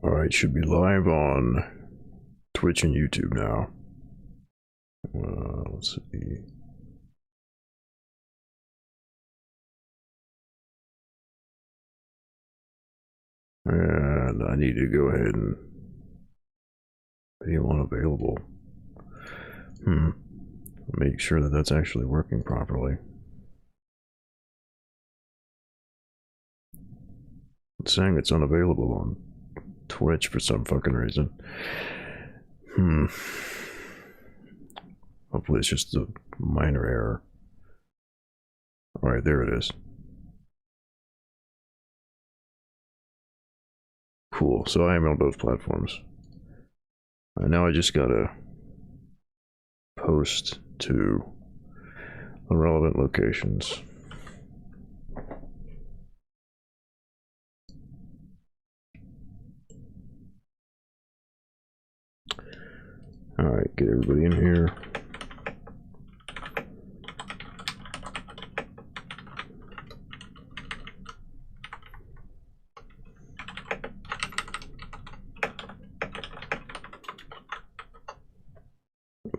Alright, should be live on Twitch and YouTube now. Let's see. And I need to go ahead and be unavailable. Make sure that that's actually working properly. It's saying it's unavailable on Twitch for some fucking reason. Hopefully it's just a minor error. Alright, there it is. Cool, so I am on both platforms. Now I just gotta post to the relevant locations. Alright, get everybody in here.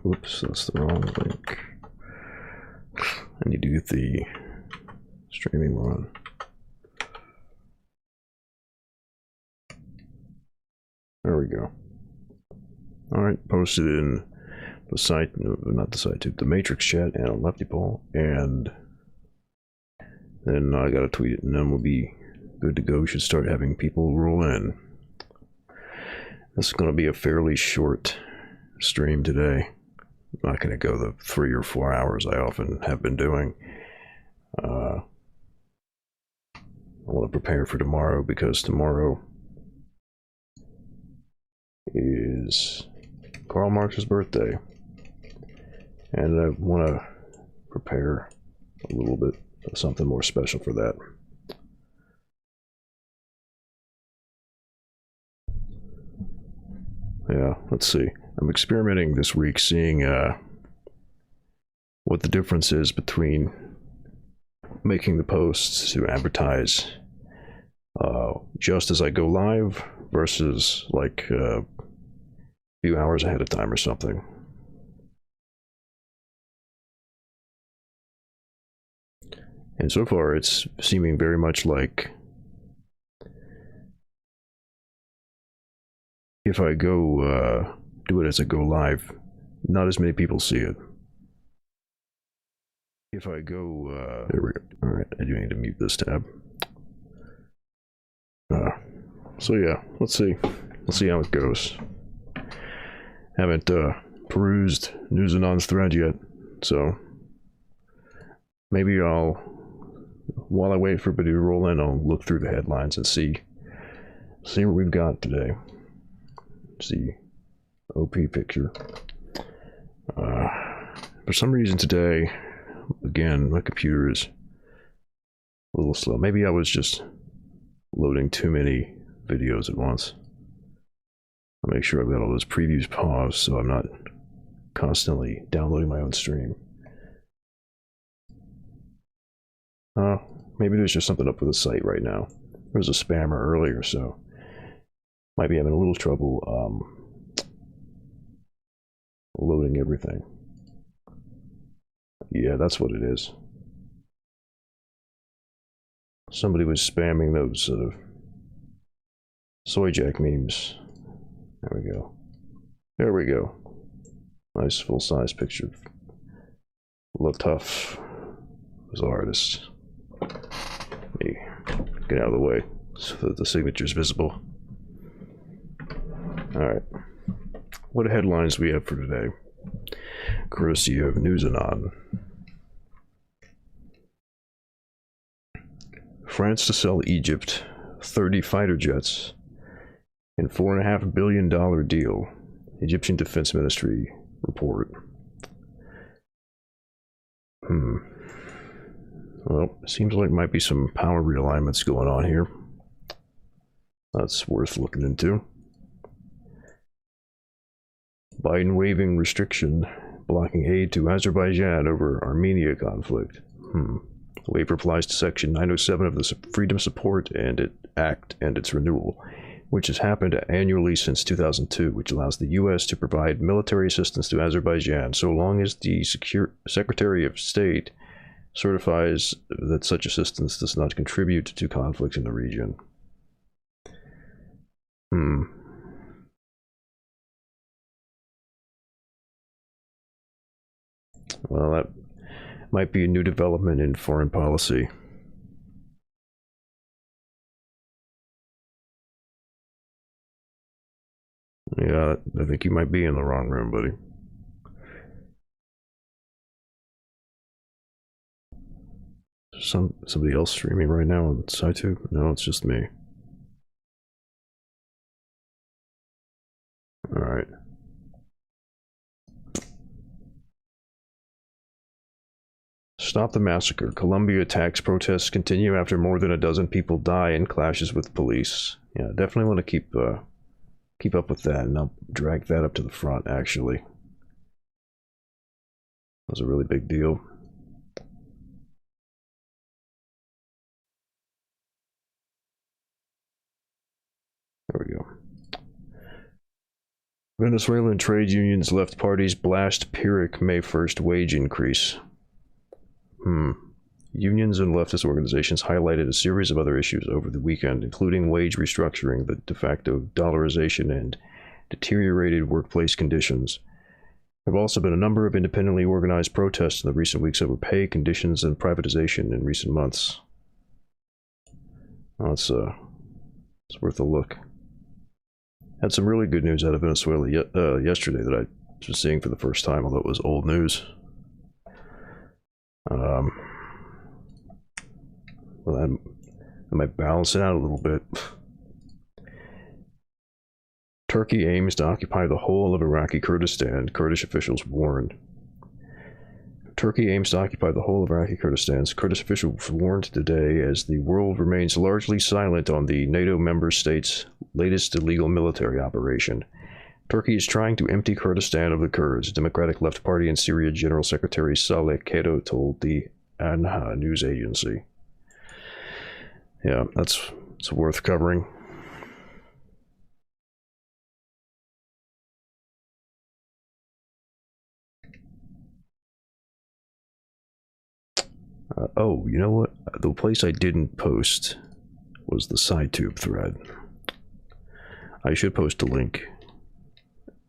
Oops, that's the wrong link. I need to get the streaming one. There we go. Alright, posted in the site, no, not the site, the Matrix chat and on leftypol, and then I gotta tweet it, and then we'll be good to go. We should start having people roll in. This is gonna be a fairly short stream today. I'm not gonna go the 3 or 4 hours I often have been doing. I want to prepare for tomorrow, because tomorrow is Karl Marx's birthday, and I want to prepare a little bit of something more special for that. Yeah, let's see. I'm experimenting this week, seeing what the difference is between making the posts to advertise just as I go live versus like a few hours ahead of time or something. And so far it's seeming very much like if I go do it as I go live, not as many people see it. If I go there we go. Alright, I do need to mute this tab. So yeah, let's see how it goes. Haven't perused News Anon's thread yet, so maybe while I wait for everybody to roll in, I'll look through the headlines and see what we've got today. See, OP picture. For some reason today, again, my computer is a little slow. Maybe I was just loading too many videos at once. I'll make sure I've got all those previews paused so I'm not constantly downloading my own stream. Maybe there's just something up with the site right now. There was a spammer earlier, so might be having a little trouble loading everything. Yeah, that's what it is. Somebody was spamming those soy jack memes. There we go. There we go. Nice full-size picture. Tough as artists. Hey, get out of the way so that the signature's visible. Alright. What headlines do we have for today? Courtesy of News Anon. France to sell Egypt 30 fighter jets in $4.5 billion deal. Egyptian Defense Ministry report. Well, seems like might be some power realignments going on here. That's worth looking into. Biden waiving restriction, blocking aid to Azerbaijan over Armenia conflict. The waiver applies to Section 907 of the Freedom Support and Act and its renewal. which has happened annually since 2002, which allows the U.S. to provide military assistance to Azerbaijan so long as the Secretary of State certifies that such assistance does not contribute to conflict in the region. Well, that might be a new development in foreign policy. Yeah, I think you might be in the wrong room, buddy. Somebody else streaming right now on SciTube? No, it's just me. Alright. Stop the massacre. Colombia attacks protests continue after more than a dozen people die in clashes with police. Yeah, definitely want to keep up with that, and I'll drag that up to the front, actually. That was a really big deal. There we go. Venezuelan trade unions left parties blast Pyrrhic May 1st wage increase. Unions and leftist organizations highlighted a series of other issues over the weekend, including wage restructuring, the de facto dollarization, and deteriorated workplace conditions. There have also been a number of independently organized protests in the recent weeks over pay, conditions, and privatization in recent months. Well, it's worth a look. Had some really good news out of Venezuela yesterday that I was seeing for the first time, although it was old news. Well, that might balance it out a little bit. Turkey aims to occupy the whole of Iraqi Kurdistan, Kurdish officials warned. Turkey aims to occupy the whole of Iraqi Kurdistan, Kurdish officials warned today, as the world remains largely silent on the NATO member states' latest illegal military operation. Turkey is trying to empty Kurdistan of the Kurds, Democratic Left Party and Syria General Secretary Saleh Kedo told the Anha news agency. Yeah, it's worth covering. Oh, you know what? The place I didn't post was the SciTube thread. I should post a link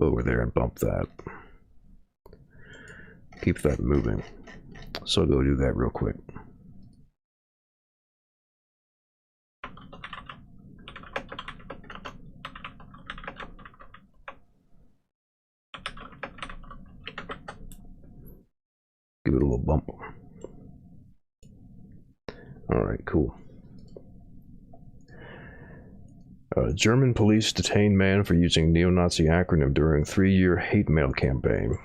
over there and bump that. Keep that moving. So I'll go do that real quick. Give it a little bump. Alright, cool. German police detain man for using neo-Nazi acronym during 3-year hate mail campaign.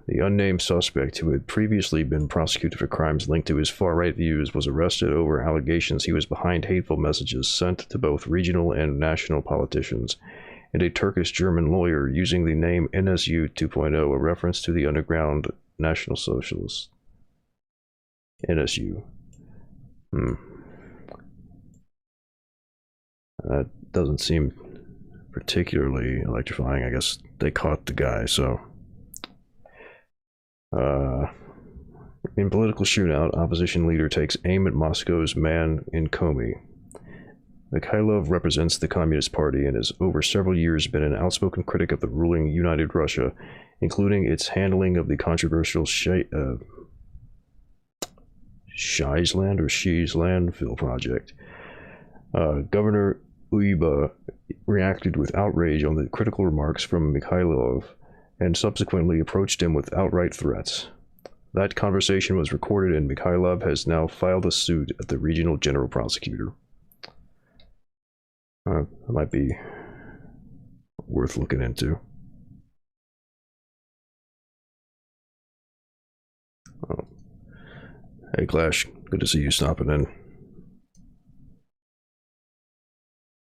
The unnamed suspect, who had previously been prosecuted for crimes linked to his far-right views, was arrested over allegations he was behind hateful messages sent to both regional and national politicians and a Turkish-German lawyer using the name NSU 2.0, a reference to the underground National Socialists. NSU. That doesn't seem particularly electrifying. I guess they caught the guy, so. In political shootout, opposition leader takes aim at Moscow's man in Komi. Mikhailov represents the Communist Party and has over several years been an outspoken critic of the ruling United Russia, including its handling of the controversial Shiesland or Shieslandville project. Governor Uyba reacted with outrage on the critical remarks from Mikhailov and subsequently approached him with outright threats. That conversation was recorded, and Mikhailov has now filed a suit at the regional general prosecutor. That might be worth looking into. Oh. Hey Clash, good to see you stopping in.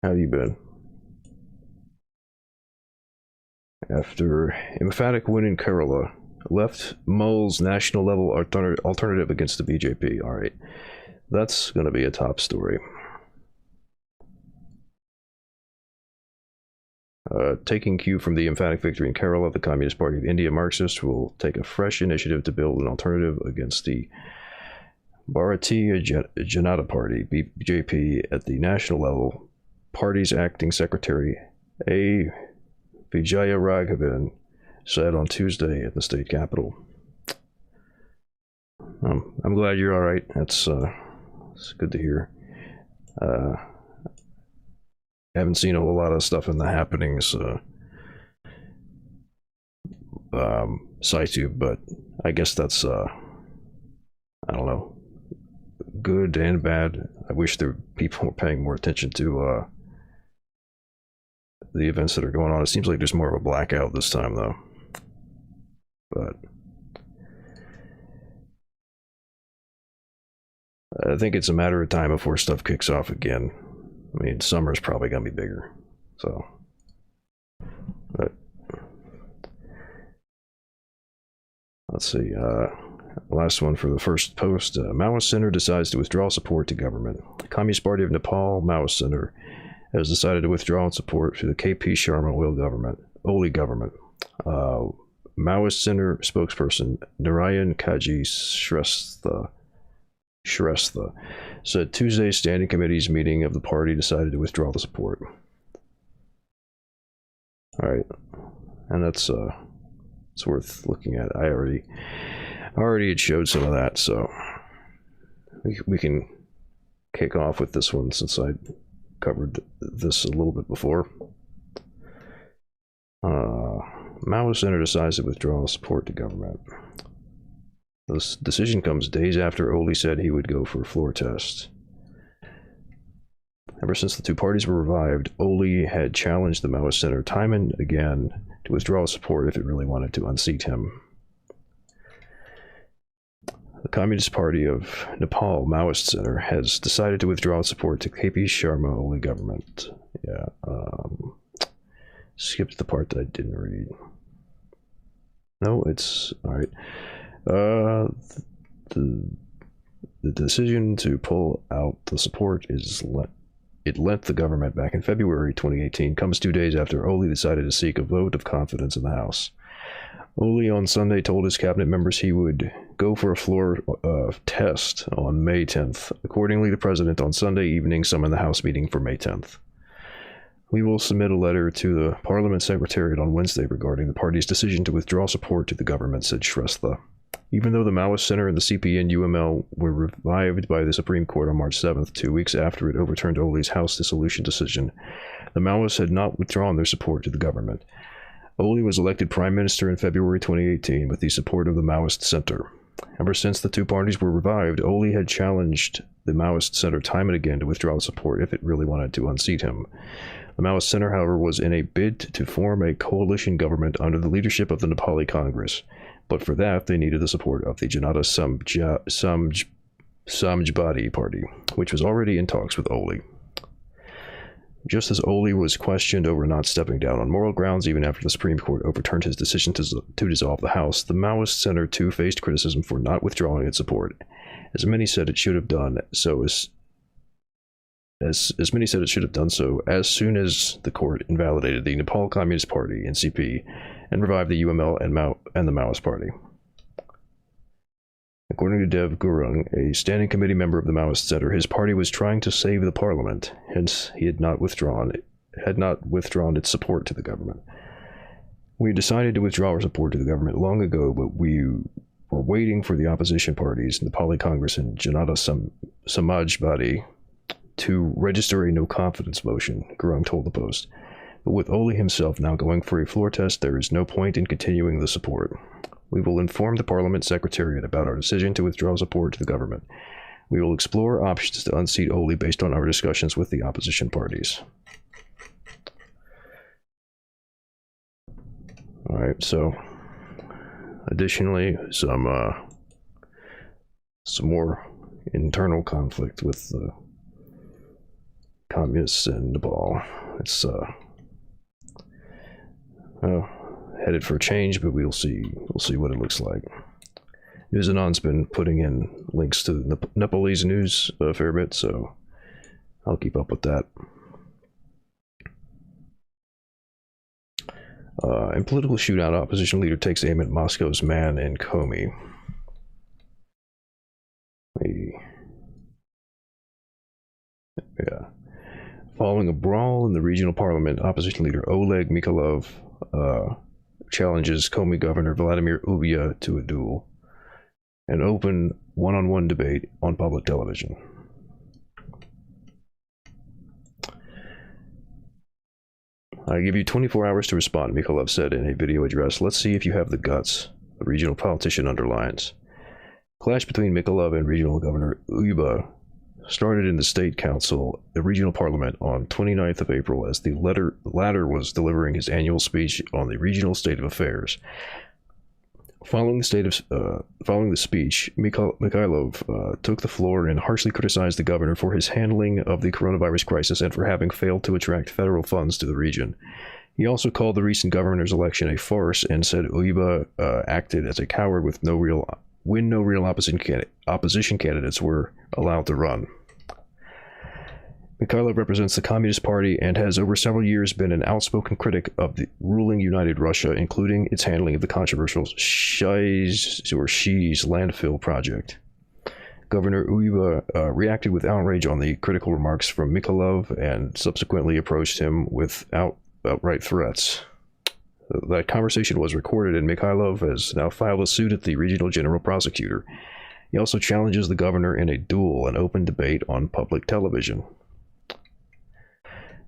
How you been? After emphatic win in Kerala, left mulls national level alternative against the BJP. Alright, that's going to be a top story. Taking cue from the emphatic victory in Kerala, the Communist Party of India Marxists will take a fresh initiative to build an alternative against the Bharatiya Janata Party, BJP, at the national level. Party's acting secretary, A. Vijaya Raghavan, said on Tuesday at the state capital. I'm glad you're all right. That's good to hear. Haven't seen a whole lot of stuff in the happenings situ, but I guess that's I don't know, good and bad. I wish there people were paying more attention to the events that are going on. It seems like there's more of a blackout this time, though. But I think it's a matter of time before stuff kicks off again. I mean, summer's probably gonna be bigger. So, but let's see. Last one for the first post. Maoist Center decides to withdraw support to government. The Communist Party of Nepal Maoist Center has decided to withdraw its support to the KP Sharma Oli government. Maoist Center spokesperson Narayan Kaji Shrestha said Tuesday's standing committee's meeting of the party decided to withdraw the support. All right, and that's it's worth looking at. I already had showed some of that, so we can kick off with this one since I covered this a little bit before. Maoist Center decides to withdraw support to government. This decision comes days after Oli said he would go for a floor test. Ever since the two parties were revived, Oli had challenged the Maoist Center time and again to withdraw support if it really wanted to unseat him. The Communist Party of Nepal Maoist Center has decided to withdraw support to KP Sharma Oli government. Yeah, skipped the part that I didn't read. No, it's all right. The decision to pull out the support it lent the government back in February 2018 comes 2 days after Oli decided to seek a vote of confidence in the House. Oli on Sunday told his cabinet members he would go for a floor test on May 10th. Accordingly, the president on Sunday evening summoned the House meeting for May 10th. We will submit a letter to the Parliament Secretariat on Wednesday regarding the party's decision to withdraw support to the government, said Shrestha. Even though the Maoist Center and the CP and UML were revived by the Supreme Court on March 7th, 2 weeks after it overturned Oli's House dissolution decision, the Maoists had not withdrawn their support to the government. Oli was elected Prime Minister in February 2018 with the support of the Maoist Center. Ever since the two parties were revived, Oli had challenged the Maoist Center time and again to withdraw support if it really wanted to unseat him. The Maoist Center, however, was in a bid to form a coalition government under the leadership of the Nepali Congress. But for that, they needed the support of the Janata Samajwadi Party, which was already in talks with Oli. Just as Oli was questioned over not stepping down on moral grounds even after the Supreme Court overturned his decision to dissolve the House, the Maoist Center too faced criticism for not withdrawing its support. As many said it should have done so as soon as the court invalidated the Nepal Communist Party (NCP) and revived the UML and the Maoist Party. According to Dev Gurung, a standing committee member of the Maoist Center, his party was trying to save the parliament, hence he had not withdrawn its support to the government. We decided to withdraw our support to the government long ago, but we were waiting for the opposition parties, Nepali Congress and Janata Samajwadi, to register a no-confidence motion, Gurung told the Post. But with Oli himself now going for a floor test, there is no point in continuing the support. We will inform the Parliament Secretariat about our decision to withdraw support to the government. We will explore options to unseat Oli based on our discussions with the opposition parties. All right, so additionally, some more internal conflict with the communists in Nepal. It's headed for a change, but we'll see what it looks like. News Anon's been putting in links to the Nepalese news a fair bit, so I'll keep up with that. In political shootout, opposition leader takes aim at Moscow's man in Komi. Yeah. Following a brawl in the regional parliament, opposition leader Oleg Mikhailov challenges Komi governor Vladimir Ubya to a duel. An open one-on-one debate on public television. I give you 24 hours to respond, Mikhailov said in a video address. Let's see if you have the guts, the regional politician underlines. Clash between Mikhailov and regional governor Uyba started in the state council, the regional parliament, on 29th of April as the latter was delivering his annual speech on the regional state of affairs. Following the speech, Mikhailov took the floor and harshly criticized the governor for his handling of the coronavirus crisis and for having failed to attract federal funds to the region. He also called the recent governor's election a farce and said Uyba acted as a coward when no real opposition candidates were allowed to run. Mikhailov represents the Communist Party and has over several years been an outspoken critic of the ruling United Russia, including its handling of the controversial Shi's landfill project. Governor Uyba reacted with outrage on the critical remarks from Mikhailov and subsequently approached him with outright threats. That conversation was recorded, and Mikhailov has now filed a suit at the regional general prosecutor. He also challenges the governor in a duel, an open debate on public television.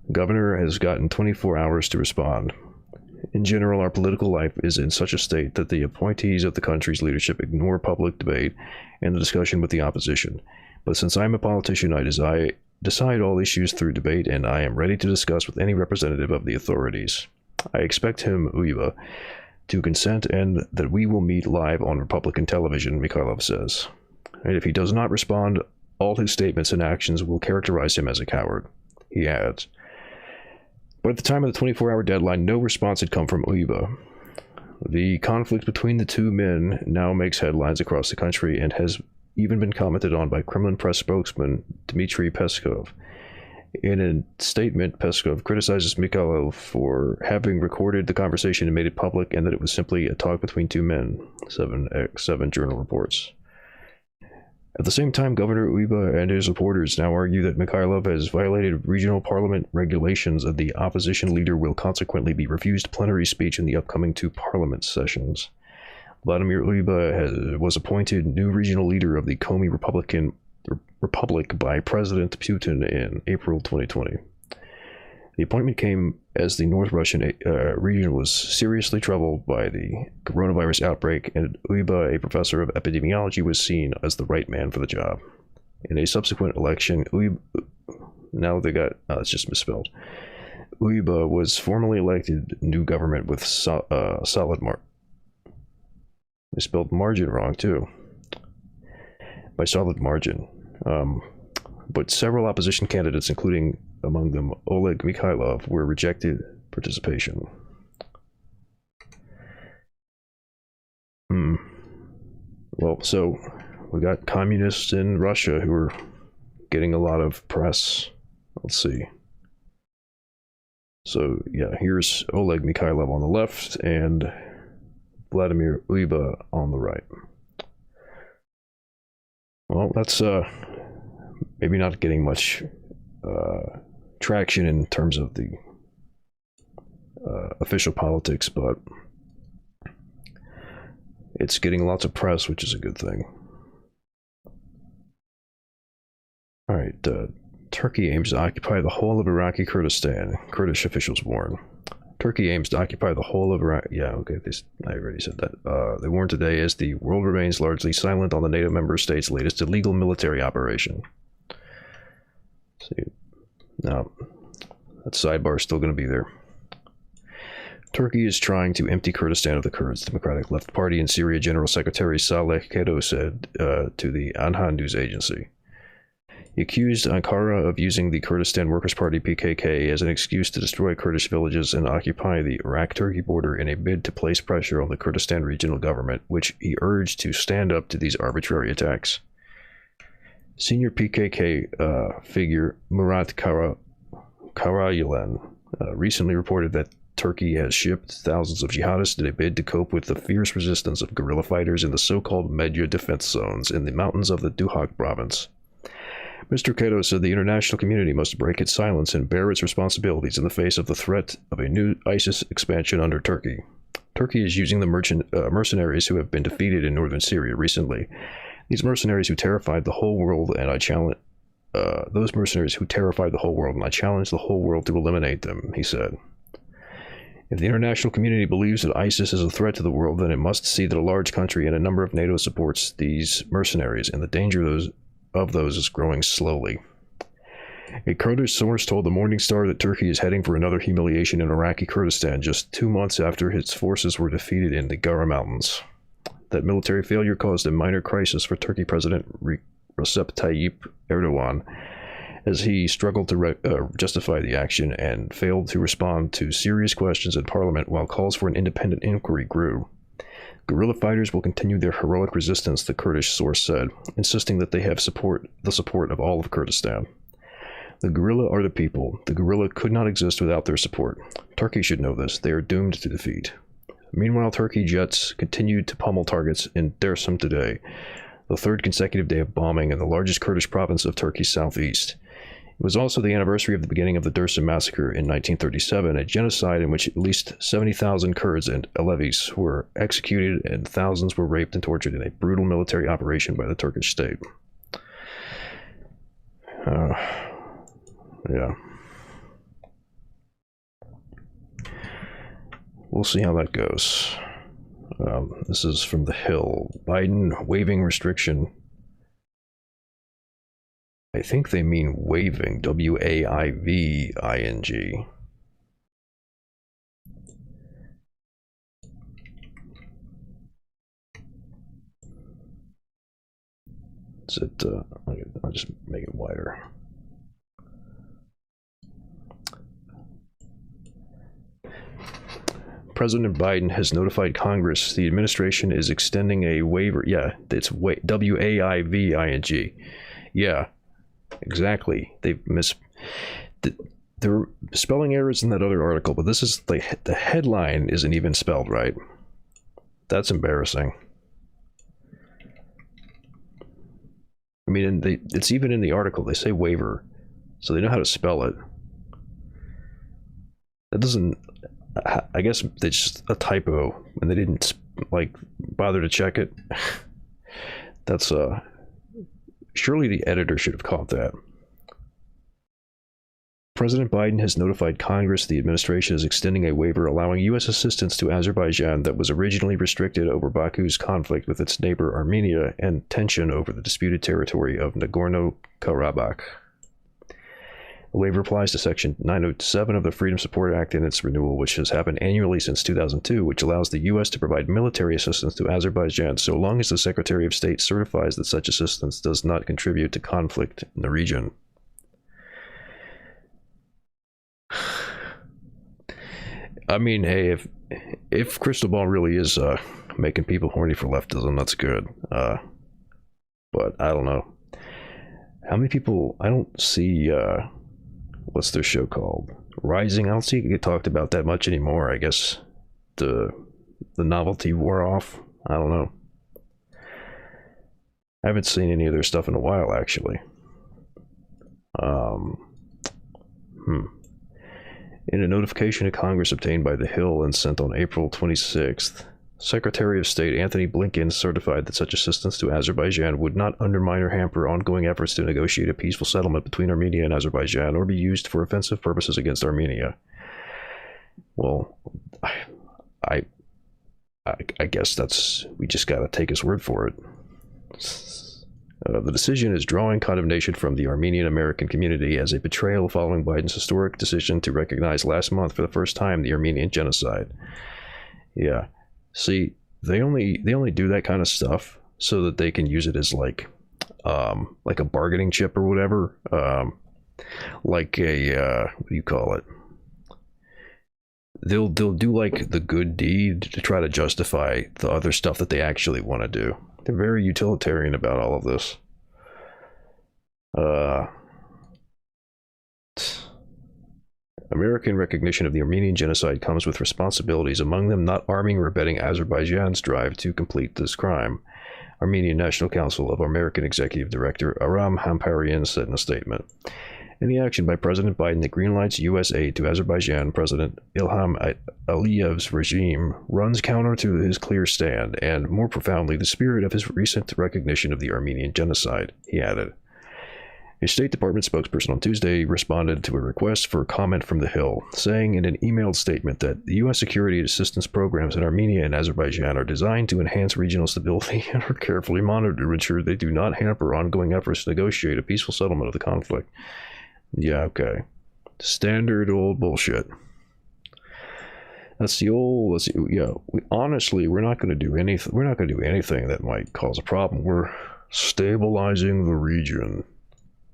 The governor has gotten 24 hours to respond. In general, our political life is in such a state that the appointees of the country's leadership ignore public debate and the discussion with the opposition. But since I'm a politician, I decide all issues through debate, and I am ready to discuss with any representative of the authorities. I expect him, Uyba, to consent and that we will meet live on Republican television, Mikhailov says. And if he does not respond, all his statements and actions will characterize him as a coward, he adds. But at the time of the 24-hour deadline, no response had come from Uyba. The conflict between the two men now makes headlines across the country and has even been commented on by Kremlin press spokesman Dmitry Peskov. In a statement, Peskov criticizes Mikhailov for having recorded the conversation and made it public, and that it was simply a talk between two men, 7 Journal reports. At the same time, Governor Uyba and his supporters now argue that Mikhailov has violated regional parliament regulations, and the opposition leader will consequently be refused plenary speech in the upcoming 2 parliament sessions. Vladimir Uyba was appointed new regional leader of the Komi Republic by President Putin in April 2020. The appointment came as the North Russian region was seriously troubled by the coronavirus outbreak, and Uyba, a professor of epidemiology, was seen as the right man for the job. In a subsequent election, it's just misspelled. Uyba was formally elected new government with solid margin. They spelled margin wrong too. By solid margin. But several opposition candidates, including among them Oleg Mikhailov, were rejected participation. Well, so we got communists in Russia who are getting a lot of press. Let's see. So yeah, here's Oleg Mikhailov on the left and Vladimir Uyba on the right. Well, that's maybe not getting much traction in terms of the official politics, but it's getting lots of press, which is a good thing. All right, Turkey aims to occupy the whole of Iraqi Kurdistan, Kurdish officials warn. Turkey aims to occupy the whole of Iraq. Yeah, okay, I already said that. They warned today as the world remains largely silent on the NATO member states' latest illegal military operation. See, now, that sidebar is still going to be there. Turkey is trying to empty Kurdistan of the Kurds, Democratic Left Party and Syria General Secretary Saleh Kedo said to the Anon news agency. He accused Ankara of using the Kurdistan Workers' Party PKK as an excuse to destroy Kurdish villages and occupy the Iraq-Turkey border in a bid to place pressure on the Kurdistan regional government, which he urged to stand up to these arbitrary attacks. Senior PKK figure Murat Karayilan recently reported that Turkey has shipped thousands of jihadists in a bid to cope with the fierce resistance of guerrilla fighters in the so-called Medya defense zones in the mountains of the Duhok province. Mr. Kato said the international community must break its silence and bear its responsibilities in the face of the threat of a new ISIS expansion under Turkey. Turkey is using the mercenaries who have been defeated in northern Syria recently. These mercenaries who terrified the whole world, and I challenge those mercenaries who terrified the whole world, and I challenge the whole world to eliminate them, he said. If the international community believes that ISIS is a threat to the world, then it must see that a large country and a number of NATO supports these mercenaries, and the danger of those is growing slowly. A Kurdish source told the Morning Star that Turkey is heading for another humiliation in Iraqi Kurdistan just 2 months after its forces were defeated in the Gara Mountains. That military failure caused a minor crisis for Turkey President Recep Tayyip Erdogan, as he struggled to justify the action and failed to respond to serious questions in parliament while calls for an independent inquiry grew. Guerrilla fighters will continue their heroic resistance, the Kurdish source said, insisting that they have the support of all of Kurdistan. The guerrilla are the people. The guerrilla could not exist without their support. Turkey should know this. They are doomed to defeat. Meanwhile, Turkey jets continued to pummel targets in Dersim today, the third consecutive day of bombing in the largest Kurdish province of Turkey's southeast. It was also the anniversary of the beginning of the Dersim massacre in 1937, a genocide in which at least 70,000 Kurds and Alevis were executed and thousands were raped and tortured in a brutal military operation by the Turkish state. Yeah. We'll see how that goes. This is from The Hill. Biden waiving restriction. I think they mean waiving. W-A-I-V-I-N-G. Is it, I'll just make it wider. President Biden has notified Congress the administration is extending a waiver. Yeah, it's W-A-I-V-I-N-G. Yeah, exactly. They've there were spelling errors in that other article, but this is the headline isn't even spelled right. That's embarrassing. I mean, it's even in the article. They say waiver, so they know how to spell it. That doesn't. I guess it's just a typo, and they didn't like bother to check it. That's surely the editor should have caught that. President Biden has notified Congress the administration is extending a waiver allowing U.S. assistance to Azerbaijan that was originally restricted over Baku's conflict with its neighbor Armenia and tension over the disputed territory of Nagorno-Karabakh. The waiver applies to Section 907 of the Freedom Support Act and its renewal, which has happened annually since 2002, which allows the U.S. to provide military assistance to Azerbaijan so long as the Secretary of State certifies that such assistance does not contribute to conflict in the region. I mean, hey, if Crystal Ball really is making people horny for leftism, that's good. But I don't know. How many people... I don't see... what's their show called? Rising. I don't see it get talked about that much anymore. I guess the novelty wore off. I don't know. I haven't seen any of their stuff in a while, actually. In a notification to Congress obtained by The Hill and sent on April 26th, Secretary of State Anthony Blinken certified that such assistance to Azerbaijan would not undermine or hamper ongoing efforts to negotiate a peaceful settlement between Armenia and Azerbaijan or be used for offensive purposes against Armenia. Well, I guess we just gotta take his word for it. The decision is drawing condemnation from the Armenian American community as a betrayal following Biden's historic decision to recognize last month for the first time the Armenian genocide. Yeah. See, they only do that kind of stuff so that they can use it as like a bargaining chip or whatever, like a what do you call it? They'll do like the good deed to try to justify the other stuff that they actually want to do. They're very utilitarian about all of this. American recognition of the Armenian genocide comes with responsibilities, among them not arming or abetting Azerbaijan's drive to complete this crime. Armenian National Council of American Executive Director Aram Hamparian said in a statement. Any action by President Biden that greenlights U.S. aid to Azerbaijan President Ilham Aliyev's regime runs counter to his clear stand and, more profoundly, the spirit of his recent recognition of the Armenian genocide, he added. A State Department spokesperson on Tuesday responded to a request for comment from the Hill, saying in an emailed statement that the U.S. security assistance programs in Armenia and Azerbaijan are designed to enhance regional stability and are carefully monitored to ensure they do not hamper ongoing efforts to negotiate a peaceful settlement of the conflict. Yeah, okay. Standard old bullshit. That's the old, honestly, we're not going to do anything. We're not going to do anything that might cause a problem. We're stabilizing the region.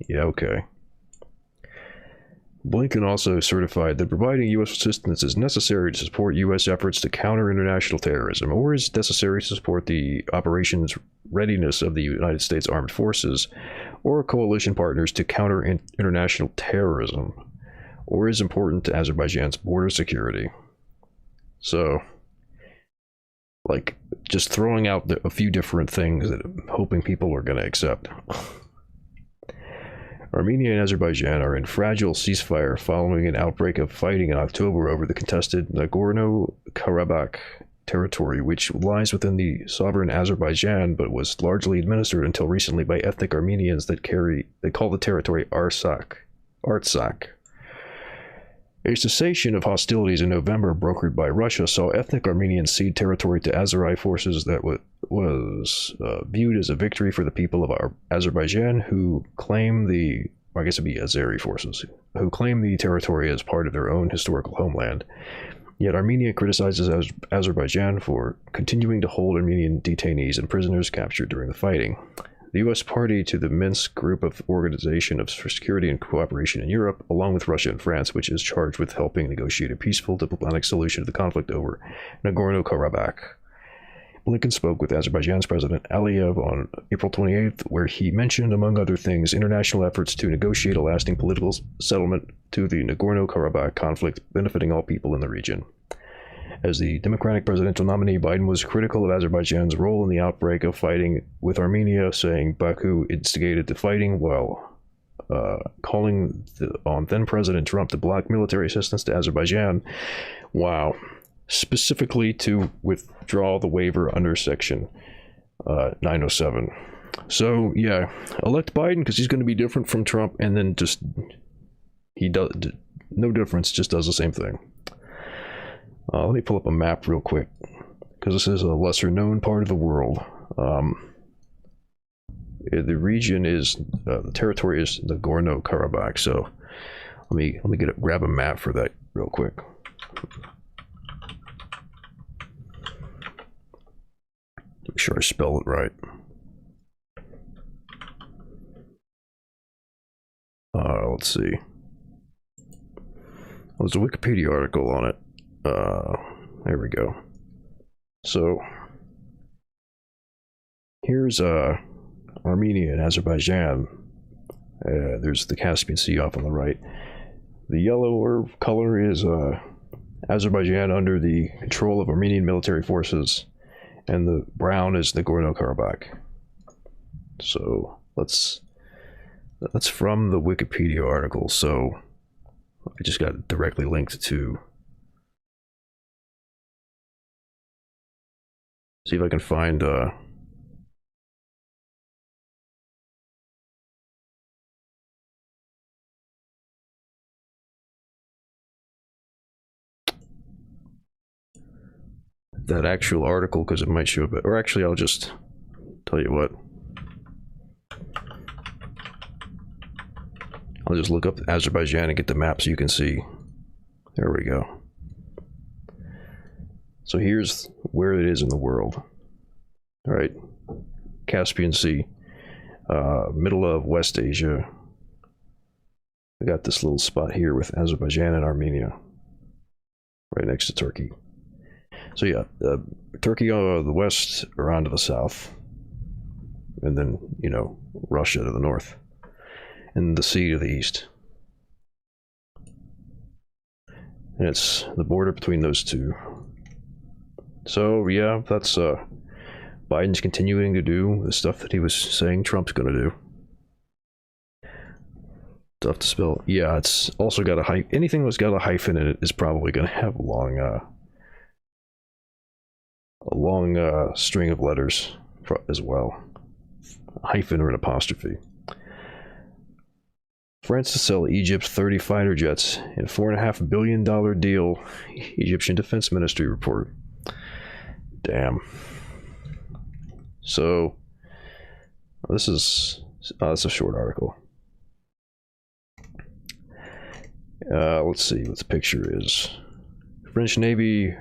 Yeah, okay. Blinken also certified that providing U.S. assistance is necessary to support U.S. efforts to counter international terrorism, or is necessary to support the operations readiness of the United States Armed Forces or coalition partners to counter international terrorism, or is important to Azerbaijan's border security. So, like, just throwing out a few different things that I'm hoping people are going to accept. Armenia and Azerbaijan are in fragile ceasefire following an outbreak of fighting in October over the contested Nagorno-Karabakh territory, which lies within the sovereign Azerbaijan but was largely administered until recently by ethnic Armenians that call the territory Artsakh. A cessation of hostilities in November brokered by Russia saw ethnic Armenians cede territory to Azeri forces that was viewed as a victory for the people of Azerbaijan, who claim Azeri forces, who claim the territory as part of their own historical homeland. Yet Armenia criticizes Azerbaijan for continuing to hold Armenian detainees and prisoners captured during the fighting. The U.S. party to the Minsk Group of Organization for Security and Cooperation in Europe, along with Russia and France, which is charged with helping negotiate a peaceful diplomatic solution to the conflict over Nagorno-Karabakh. Blinken spoke with Azerbaijan's President Aliyev on April 28th, where he mentioned, among other things, international efforts to negotiate a lasting political settlement to the Nagorno-Karabakh conflict benefiting all people in the region. As the Democratic presidential nominee, Biden was critical of Azerbaijan's role in the outbreak of fighting with Armenia, saying Baku instigated the fighting while calling on then-President Trump to block military assistance to Azerbaijan. Wow. Specifically to withdraw the waiver under Section 907. So, yeah, elect Biden because he's going to be different from Trump, and then he does no difference, just does the same thing. Let me pull up a map real quick, because this is a lesser known part of the world. The region is, the territory is Nagorno-Karabakh, so let me grab a map for that real quick. Make sure I spell it right. Let's see. There's a Wikipedia article on it. There we go. So here's Armenia and Azerbaijan. There's the Caspian Sea off on the right. The yellow color is Azerbaijan under the control of Armenian military forces, and the brown is Nagorno-Karabakh. So that's from the Wikipedia article. So I just got it directly linked to. See if I can find that actual article, because it might show up. Or actually, I'll just tell you what. I'll just look up Azerbaijan and get the map so you can see. There we go. So here's where it is in the world. All right, Caspian Sea, middle of West Asia. I got this little spot here with Azerbaijan and Armenia, right next to Turkey. So yeah, Turkey on the west, around to the south, and then, you know, Russia to the north, and the sea to the east. And it's the border between those two. So, yeah, that's Biden's continuing to do the stuff that he was saying Trump's going to do. Tough to spell. Yeah, it's also got a hyphen. Anything that's got a hyphen in it is probably going to have a long string of letters as well. A hyphen or an apostrophe. France to sell Egypt 30 fighter jets in $4.5 billion deal, Egyptian Defense Ministry report. Damn. So, this is that's a short article. Let's see what the picture is. French Navy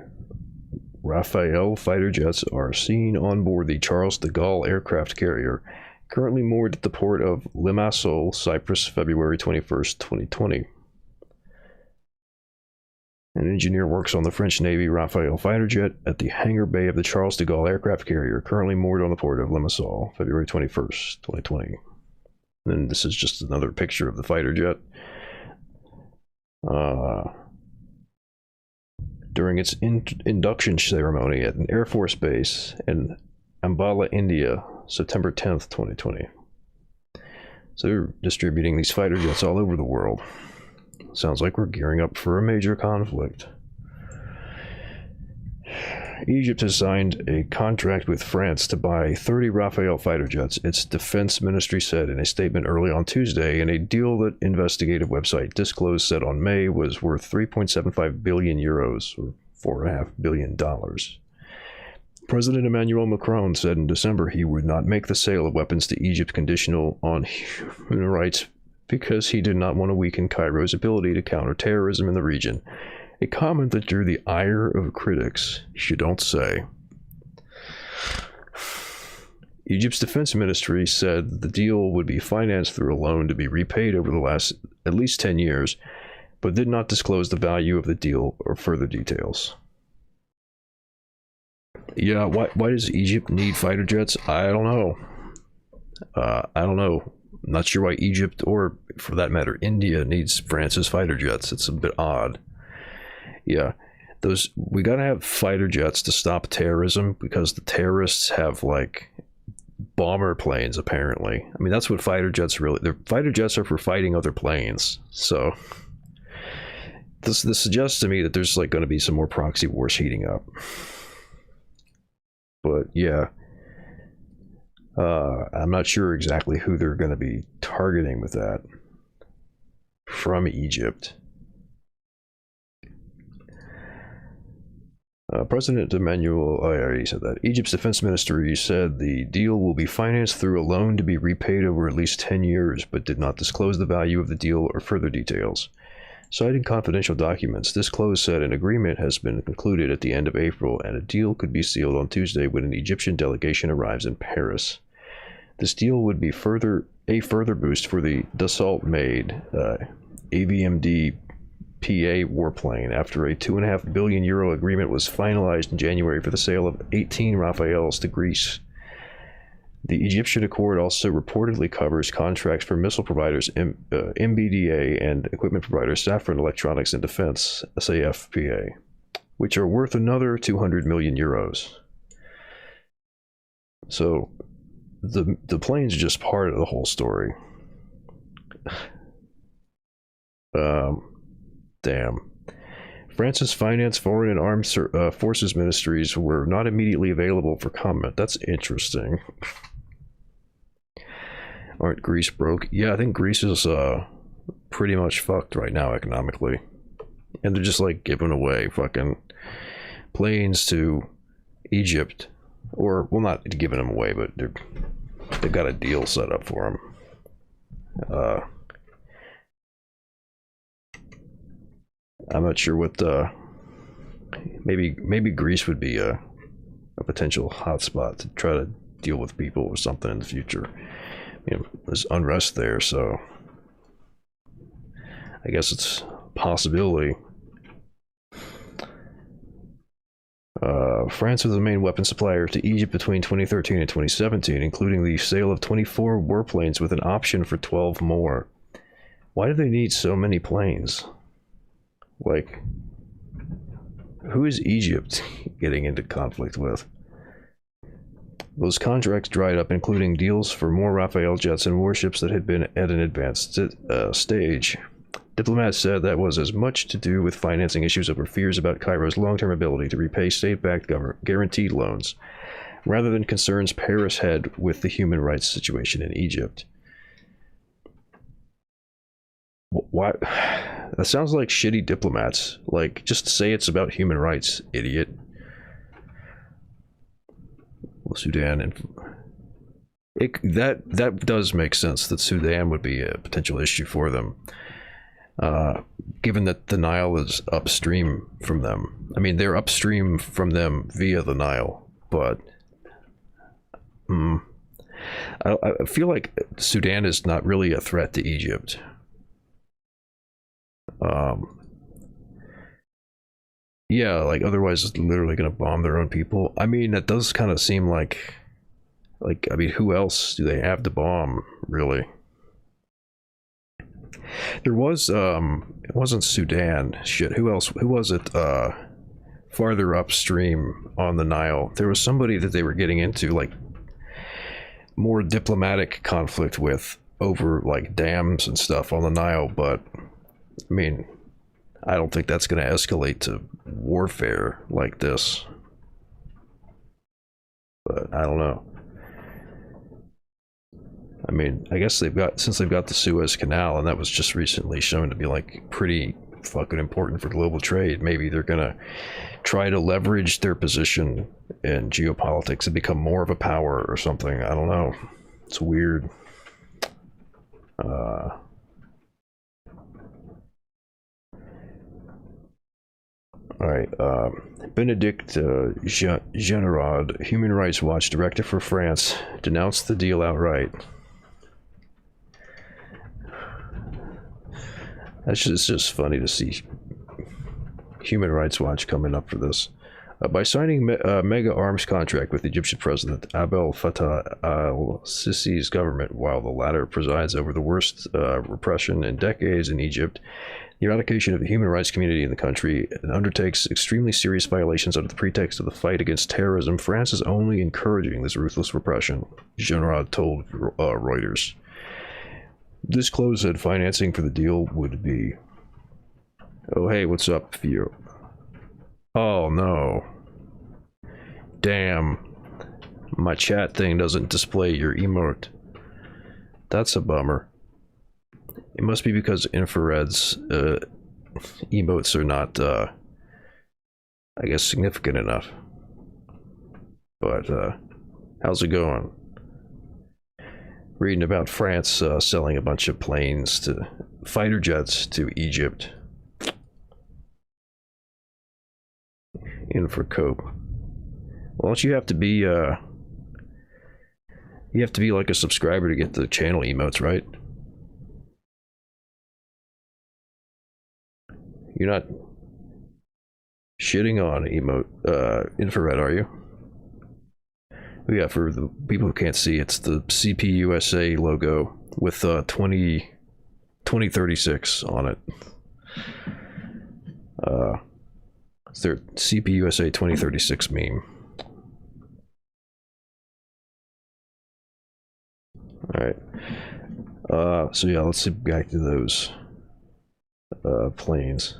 Rafale fighter jets are seen on board the Charles de Gaulle aircraft carrier, currently moored at the port of Limassol, Cyprus, February 21st, 2020. An engineer works on the French Navy Rafale fighter jet at the hangar bay of the Charles de Gaulle aircraft carrier, currently moored on the port of Limassol, February 21st, 2020. And this is just another picture of the fighter jet. During its induction ceremony at an Air Force base in Ambala, India, September 10th, 2020. So they're distributing these fighter jets all over the world. Sounds like we're gearing up for a major conflict. Egypt has signed a contract with France to buy 30 Rafale fighter jets, its defense ministry said in a statement early on Tuesday, in a deal that investigative website Disclose said on May was worth 3.75 billion euros, or $4.5 billion. President Emmanuel Macron said in December he would not make the sale of weapons to Egypt conditional on human rights because he did not want to weaken Cairo's ability to counter terrorism in the region. A comment that drew the ire of critics, you don't say. Egypt's defense ministry said the deal would be financed through a loan to be repaid over the last at least 10 years, but did not disclose the value of the deal or further details. Yeah, why does Egypt need fighter jets? I don't know. I'm not sure why Egypt, or for that matter, India, needs France's fighter jets. It's a bit odd. Yeah, we gotta have fighter jets to stop terrorism because the terrorists have like bomber planes. Apparently, I mean that's what fighter jets really. Their fighter jets are for fighting other planes. So this suggests to me that there's like going to be some more proxy wars heating up. But yeah, I'm not sure exactly who they're going to be targeting with that from Egypt. President Emmanuel, I already said that. Egypt's defense ministry said the deal will be financed through a loan to be repaid over at least 10 years, but did not disclose the value of the deal or further details. Citing confidential documents, Disclose said an agreement has been concluded at the end of April, and a deal could be sealed on Tuesday when an Egyptian delegation arrives in Paris. This deal would be a further boost for the Dassault-made AVMD PA warplane after a €2.5 billion agreement was finalized in January for the sale of 18 Rafales to Greece. The Egyptian accord also reportedly covers contracts for missile providers MBDA and equipment provider Safran Electronics and Defense SAFPA, which are worth another €200 million. So the plane's just part of the whole story. Damn. France's finance, foreign, and armed forces ministries were not immediately available for comment. That's interesting. Aren't Greece broke? Yeah, I think Greece is pretty much fucked right now economically. And they're just like giving away fucking planes to Egypt. Or, well, not giving them away, but they've got a deal set up for them. I'm not sure what maybe Greece would be a potential hotspot to try to deal with people or something in the future. You know, there's unrest there, so I guess it's a possibility. France was the main weapon supplier to Egypt between 2013 and 2017, including the sale of 24 warplanes with an option for 12 more. Why do they need so many planes? Like, Who is Egypt getting into conflict with? Those contracts dried up, including deals for more Raphael jets and warships that had been at an advanced stage. Diplomats said that was as much to do with financing issues over fears about Cairo's long-term ability to repay state-backed guaranteed loans, rather than concerns Paris had with the human rights situation in Egypt. Why? That sounds like shitty diplomats. Like, just say it's about human rights, idiot. Well, Sudan and that does make sense that Sudan would be a potential issue for them, given that the Nile is upstream from them. I mean, they're upstream from them via the Nile, but I feel like Sudan is not really a threat to Egypt. Yeah, like otherwise it's literally gonna bomb their own people. I mean, that does kind of seem like I mean, who else do they have to bomb, really? There was it wasn't Sudan. Shit, who else? Who was it? Farther upstream on the Nile, there was somebody that they were getting into like more diplomatic conflict with over like dams and stuff on the Nile, but I mean, I don't think that's going to escalate to warfare like this. But I don't know. I mean, I guess since they've got the Suez Canal, and that was just recently shown to be like pretty fucking important for global trade, maybe they're going to try to leverage their position in geopolitics and become more of a power or something. I don't know. It's weird. All right, Benedict Generard, Human Rights Watch director for France, denounced the deal outright. It's just funny to see Human Rights Watch coming up for this. By signing a mega arms contract with Egyptian President Abdel Fattah al-Sisi's government, while the latter presides over the worst repression in decades in Egypt, the eradication of the human rights community in the country, and undertakes extremely serious violations under the pretext of the fight against terrorism, France is only encouraging this ruthless repression, General told Reuters. This clause said financing for the deal would be... Oh, hey, what's up, Theo? Oh, no. Damn. My chat thing doesn't display your emote. That's a bummer. It must be because infrared's emotes are not, I guess, significant enough. But, how's it going? Reading about France selling a bunch of planes to fighter jets to Egypt. Infracope. Well, don't you have to be like a subscriber to get the channel emotes, right? You're not shitting on infrared, are you? Yeah, for the people who can't see, it's the CPUSA logo with 2036 on it. It's their CPUSA 2036 meme. Alright. So yeah, let's get back to those planes.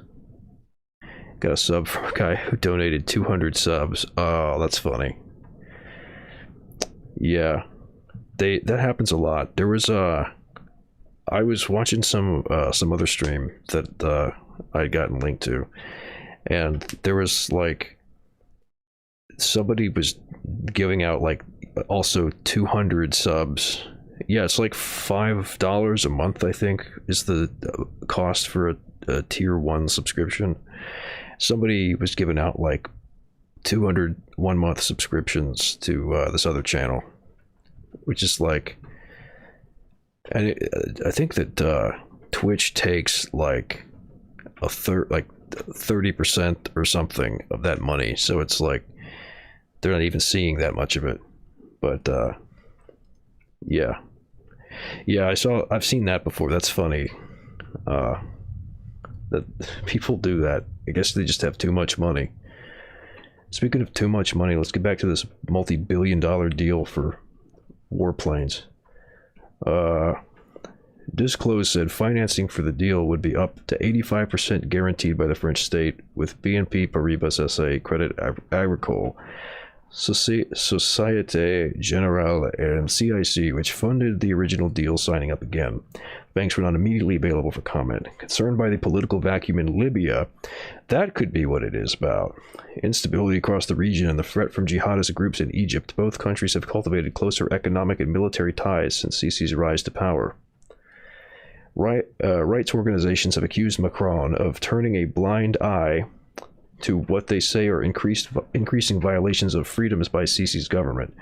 Got a sub from a guy who donated 200 subs. Oh, that's funny. Yeah, that happens a lot. There was I was watching some other stream that I'd gotten linked to, and there was like somebody was giving out like also 200 subs. Yeah, it's like $5 a month, I think, is the cost for a tier 1 subscription. Somebody was giving out like 200 1-month subscriptions to this other channel, which is like, and I think that Twitch takes like a 30% or something of that money, so it's like they're not even seeing that much of it. But yeah, I've seen that before. That's funny that people do that. I guess they just have too much money. Speaking of too much money, let's get back to this multi-billion-dollar deal for warplanes. Disclose said financing for the deal would be up to 85% guaranteed by the French state, with BNP Paribas SA, Credit Agricole, Societe Generale, and CIC, which funded the original deal, signing up again. Banks were not immediately available for comment. Concerned by the political vacuum in Libya, that could be what it is about. Instability across the region and the threat from jihadist groups in Egypt, both countries have cultivated closer economic and military ties since Sisi's rise to power. Rights organizations have accused Macron of turning a blind eye to what they say are increasing violations of freedoms by Sisi's government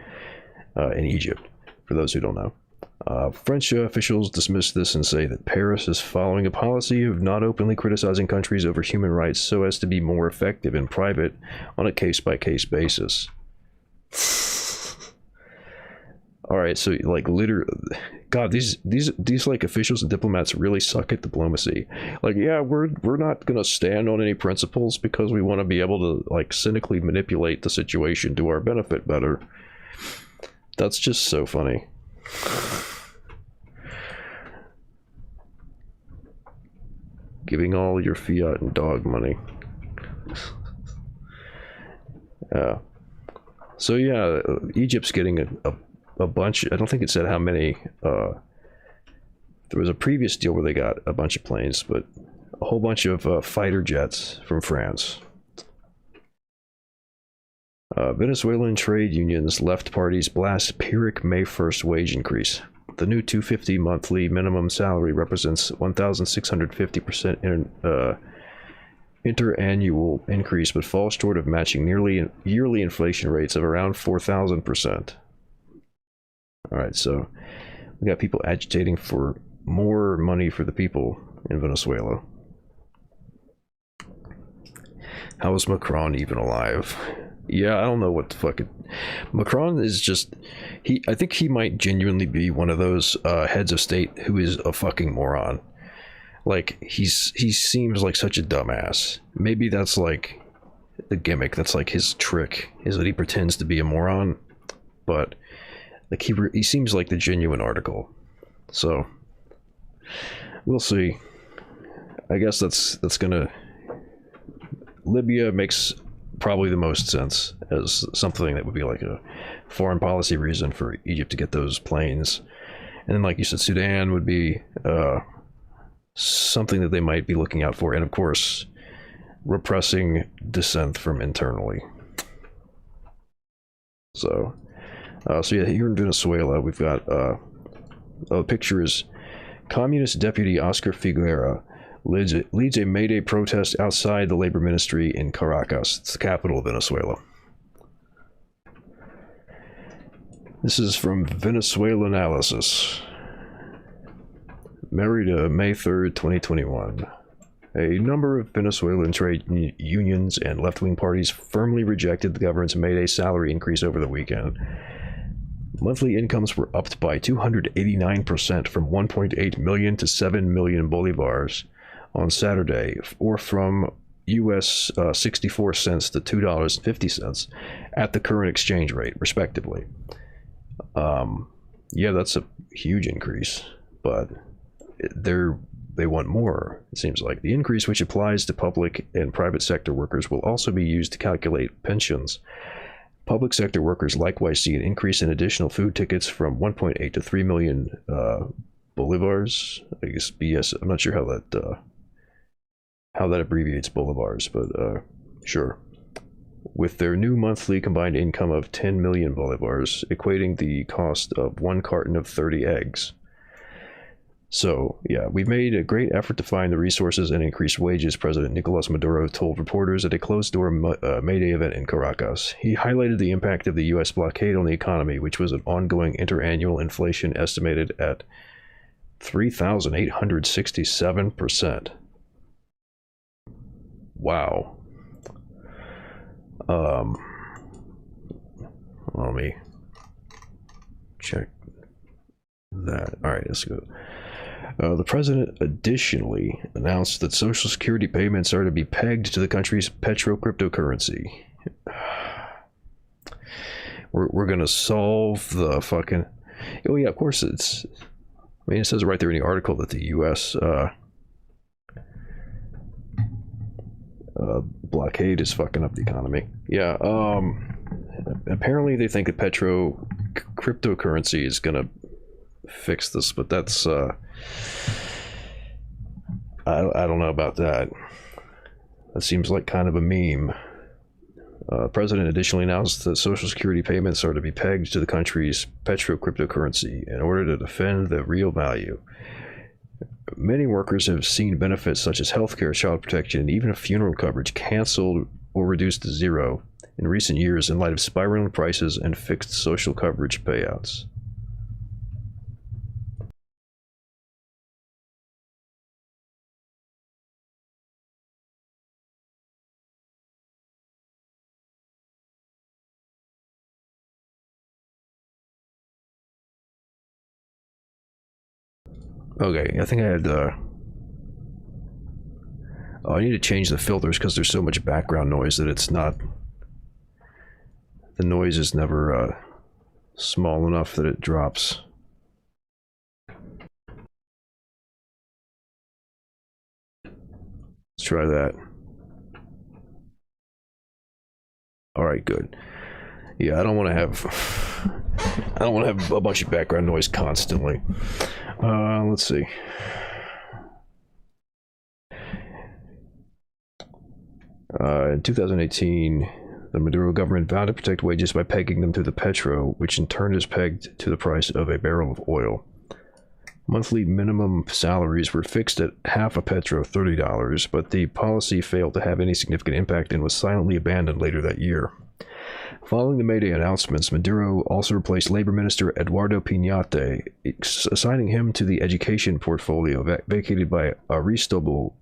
in Egypt, for those who don't know. French officials dismiss this and say that Paris is following a policy of not openly criticizing countries over human rights so as to be more effective in private on a case-by-case basis. All right, so like literally, God, these like officials and diplomats really suck at diplomacy. Like, yeah, we're not gonna stand on any principles because we want to be able to like cynically manipulate the situation to our benefit better. That's just so funny. Giving all your fiat and dog money. So yeah, Egypt's getting a bunch. I don't think it said how many. There was a previous deal where they got a bunch of planes, but a whole bunch of fighter jets from France. Venezuelan trade unions left parties blast Pyrrhic May 1st wage increase. The new $250 monthly minimum salary represents 1,650% interannual increase, but falls short of matching nearly yearly inflation rates of around 4,000%. All right, so we got people agitating for more money for the people in Venezuela. How is Macron even alive? Yeah, I don't know what the fuck Macron is just... I think he might genuinely be one of those heads of state who is a fucking moron. Like, he seems like such a dumbass. Maybe that's like the gimmick. That's like his trick, is that he pretends to be a moron. But like he seems like the genuine article. So we'll see. I guess that's gonna... Libya makes probably the most sense as something that would be like a foreign policy reason for Egypt to get those planes. And then, like you said, Sudan would be something that they might be looking out for. And of course, repressing dissent from internally. So yeah, here in Venezuela, we've got the picture is Communist Deputy Oscar Figuera leads a May Day protest outside the labor ministry in Caracas. It's the capital of Venezuela. This is from Venezuela Analysis. Merida, May 3rd, 2021. A number of Venezuelan trade unions and left-wing parties firmly rejected the government's May Day salary increase over the weekend. Monthly incomes were upped by 289% from 1.8 million to 7 million bolivars on Saturday, or from US 64 cents to $2.50 at the current exchange rate, respectively. Yeah, that's a huge increase, but they want more, it seems like. The increase, which applies to public and private sector workers, will also be used to calculate pensions. Public sector workers likewise see an increase in additional food tickets from 1.8 to 3 million bolivars. I guess BS. I'm not sure how that abbreviates bolivars, but sure. With their new monthly combined income of 10 million bolivars, equating the cost of 1 carton of 30 eggs. So, yeah, we've made a great effort to find the resources and increase wages, President Nicolas Maduro told reporters at a closed-door May Day event in Caracas. He highlighted the impact of the U.S. blockade on the economy, which was an ongoing interannual inflation estimated at 3,867%. Wow. Let me check that. All right, let's go. The president additionally announced that Social Security payments are to be pegged to the country's petro cryptocurrency. We're gonna solve the fucking... Oh yeah, of course it's... I mean, it says right there in the article that the U.S. Blockade is fucking up the economy. Yeah, apparently they think that cryptocurrency is gonna fix this, but that's I don't know about that. That seems like kind of a meme. President additionally announced that Social Security payments are to be pegged to the country's petro cryptocurrency in order to defend the real value. Many workers have seen benefits such as healthcare, child protection, and even funeral coverage canceled or reduced to zero in recent years in light of spiraling prices and fixed social coverage payouts. Okay, I think I had oh, I need to change the filters because there's so much background noise that it's not... The noise is never small enough that it drops. Let's try that. Alright, good. Yeah, I don't want to have a bunch of background noise constantly. Let's see. In 2018, the Maduro government vowed to protect wages by pegging them to the petro, which in turn is pegged to the price of a barrel of oil. Monthly minimum salaries were fixed at half a petro, $30, but the policy failed to have any significant impact and was silently abandoned later that year. Following the May Day announcements, Maduro also replaced Labor Minister Eduardo Piñate, assigning him to the education portfolio vacated by Aristobolo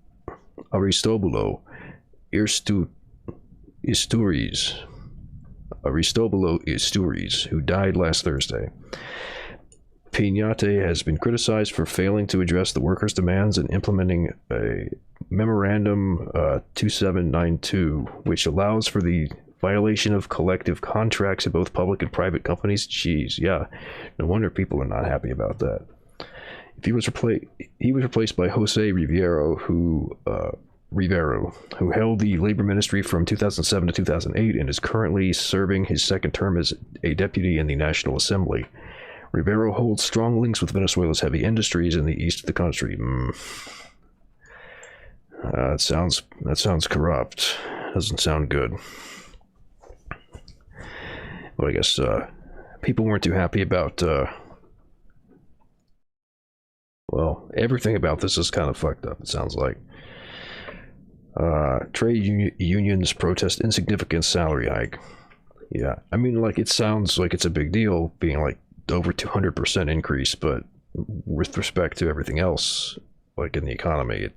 Isturiz, who died last Thursday. Piñate has been criticized for failing to address the workers' demands and implementing a Memorandum 2792, which allows for the violation of collective contracts in both public and private companies. Jeez, yeah. No wonder people are not happy about that. If he was replaced by Jose Rivero, who held the labor ministry from 2007 to 2008 and is currently serving his second term as a deputy in the National Assembly. Rivero holds strong links with Venezuela's heavy industries in the east of the country. That sounds corrupt. Doesn't sound good. But I guess people weren't too happy about... well, everything about this is kind of fucked up, it sounds like. Trade unions protest insignificant salary hike. Yeah, I mean, like, it sounds like it's a big deal, being like over 200% increase, but with respect to everything else, like in the economy, it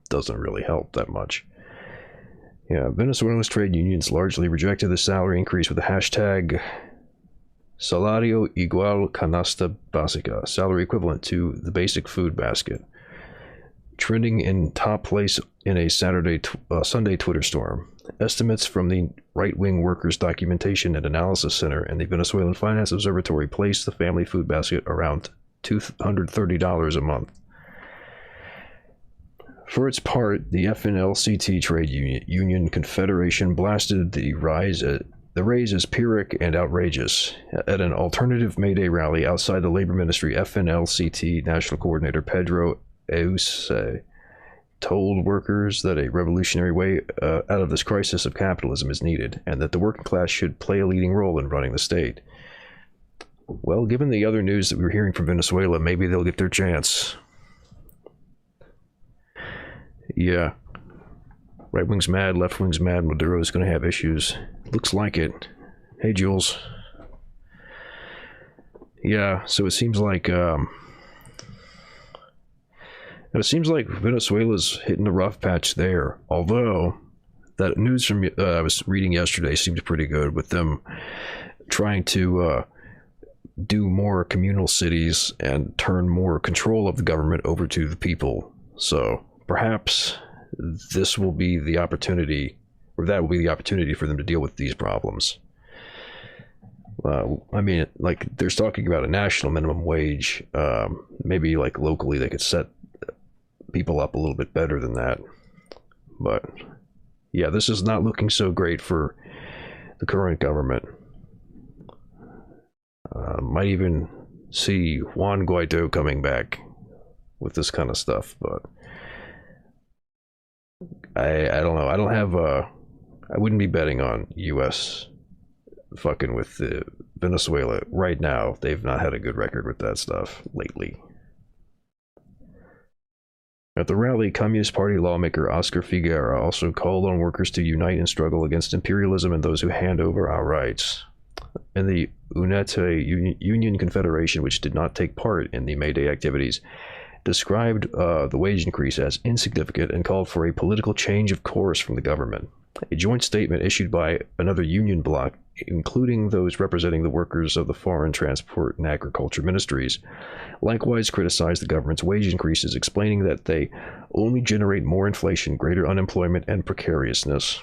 doesn't really help that much. Yeah, Venezuela's trade unions largely rejected the salary increase with the hashtag Salario Igual Canasta Básica, salary equivalent to the basic food basket, trending in top place in a Sunday Twitter storm. Estimates from the Right-Wing Workers Documentation and Analysis Center and the Venezuelan Finance Observatory placed the family food basket around $230 a month. For its part, the FNLCT trade union confederation blasted the raise as Pyrrhic and outrageous. At an alternative May Day rally outside the Labor Ministry, FNLCT National Coordinator Pedro Euse told workers that a revolutionary way out of this crisis of capitalism is needed, and that the working class should play a leading role in running the state. Well, given the other news that we were hearing from Venezuela, maybe they'll get their chance. Yeah. Right wing's mad, left wing's mad, Maduro's gonna have issues. Looks like it. Hey, Jules. Yeah, so it seems like Venezuela's hitting a rough patch there. Although that news from I was reading yesterday seemed pretty good, with them trying to do more communal cities and turn more control of the government over to the people. So perhaps this will be the opportunity, or that will be the opportunity for them to deal with these problems. I mean, like, there's talking about a national minimum wage. Maybe like locally they could set people up a little bit better than that. But yeah, this is not looking so great for the current government. Might even see Juan Guaido coming back with this kind of stuff, but I don't know. I don't have I wouldn't be betting on U.S. fucking with Venezuela right now. They've not had a good record with that stuff lately. At the rally, Communist Party lawmaker Oscar Figuera also called on workers to unite and struggle against imperialism and those who hand over our rights. And the UNETE Union Confederation, which did not take part in the May Day activities, described the wage increase as insignificant and called for a political change of course from the government. A joint statement issued by another union bloc, including those representing the workers of the Foreign Transport and Agriculture Ministries, likewise criticized the government's wage increases, explaining that they only generate more inflation, greater unemployment, and precariousness.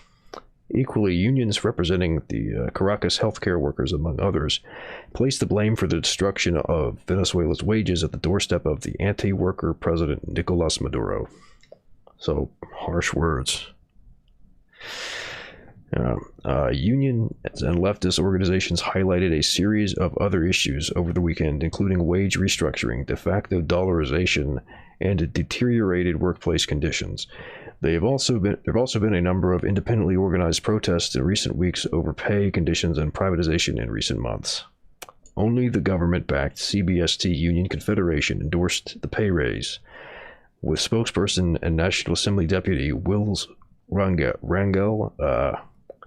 Equally, unions representing the Caracas healthcare workers, among others, placed the blame for the destruction of Venezuela's wages at the doorstep of the anti-worker president Nicolas Maduro. So, harsh words. Unions and leftist organizations highlighted a series of other issues over the weekend, including wage restructuring, de facto dollarization, and deteriorated workplace conditions. There have also been a number of independently organized protests in recent weeks over pay, conditions, and privatization in recent months. Only the government-backed CBST Union Confederation endorsed the pay raise, with spokesperson and National Assembly Deputy Wills Rangel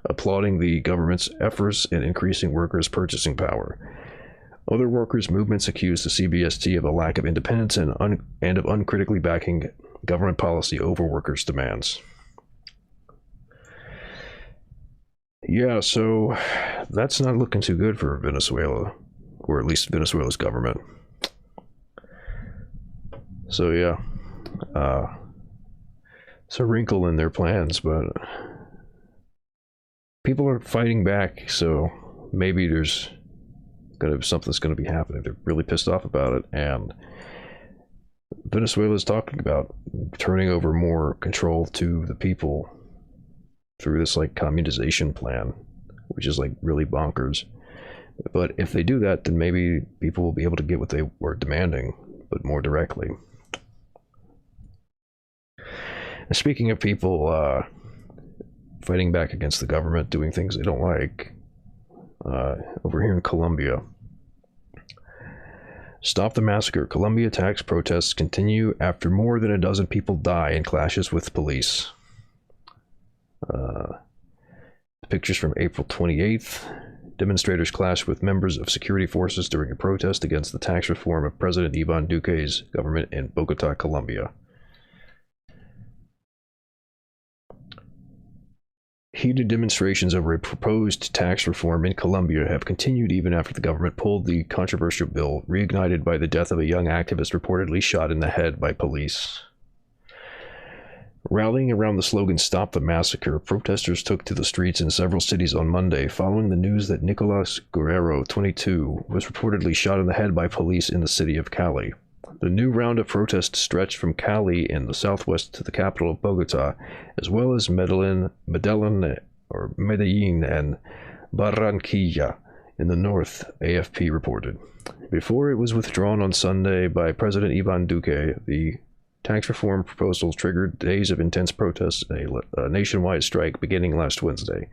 applauding the government's efforts in increasing workers' purchasing power. Other workers' movements accused the CBST of a lack of independence and of uncritically backing government policy over workers' demands. Yeah, so that's not looking too good for Venezuela, or at least Venezuela's government. So yeah, it's a wrinkle in their plans, but people are fighting back, so maybe there's something's gonna be happening. They're really pissed off about it, and Venezuela is talking about turning over more control to the people through this like communization plan, which is like really bonkers. But if they do that, then maybe people will be able to get what they were demanding, but more directly. And speaking of people fighting back against the government, doing things they don't like, over here in Colombia, Stop the Massacre. Colombia attacks protests continue after more than a dozen people die in clashes with police. Pictures from April 28th. Demonstrators clashed with members of security forces during a protest against the tax reform of President Ivan Duque's government in Bogota, Colombia. Heated demonstrations over a proposed tax reform in Colombia have continued even after the government pulled the controversial bill, reignited by the death of a young activist reportedly shot in the head by police. Rallying around the slogan "Stop the Massacre," protesters took to the streets in several cities on Monday following the news that Nicolas Guerrero, 22, was reportedly shot in the head by police in the city of Cali. The new round of protests stretched from Cali in the southwest to the capital of Bogota, as well as Medellin, and Barranquilla in the north, AFP reported. Before it was withdrawn on Sunday by President Ivan Duque, the tax reform proposal triggered days of intense protests and a nationwide strike beginning last Wednesday.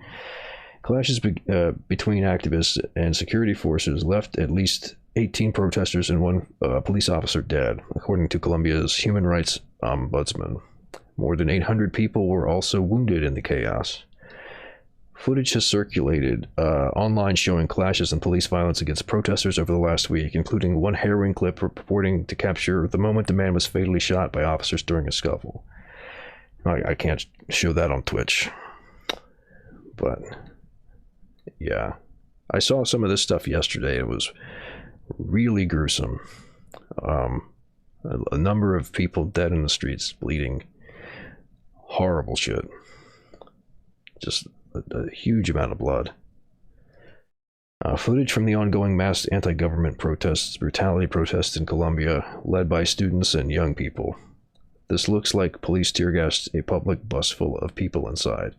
Clashes between activists and security forces left at least 18 protesters and one police officer dead, according to Colombia's human rights ombudsman. More than 800 people were also wounded in the chaos. Footage has circulated online showing clashes and police violence against protesters over the last week, including one harrowing clip purporting to capture the moment the man was fatally shot by officers during a scuffle. I can't show that on Twitch. But, yeah. I saw some of this stuff yesterday. It was really gruesome. A number of people dead in the streets, bleeding. Horrible shit. Just a huge amount of blood. Footage from the ongoing mass anti-government protests, brutality protests in Colombia, led by students and young people. This looks like police tear gassed a public bus full of people inside.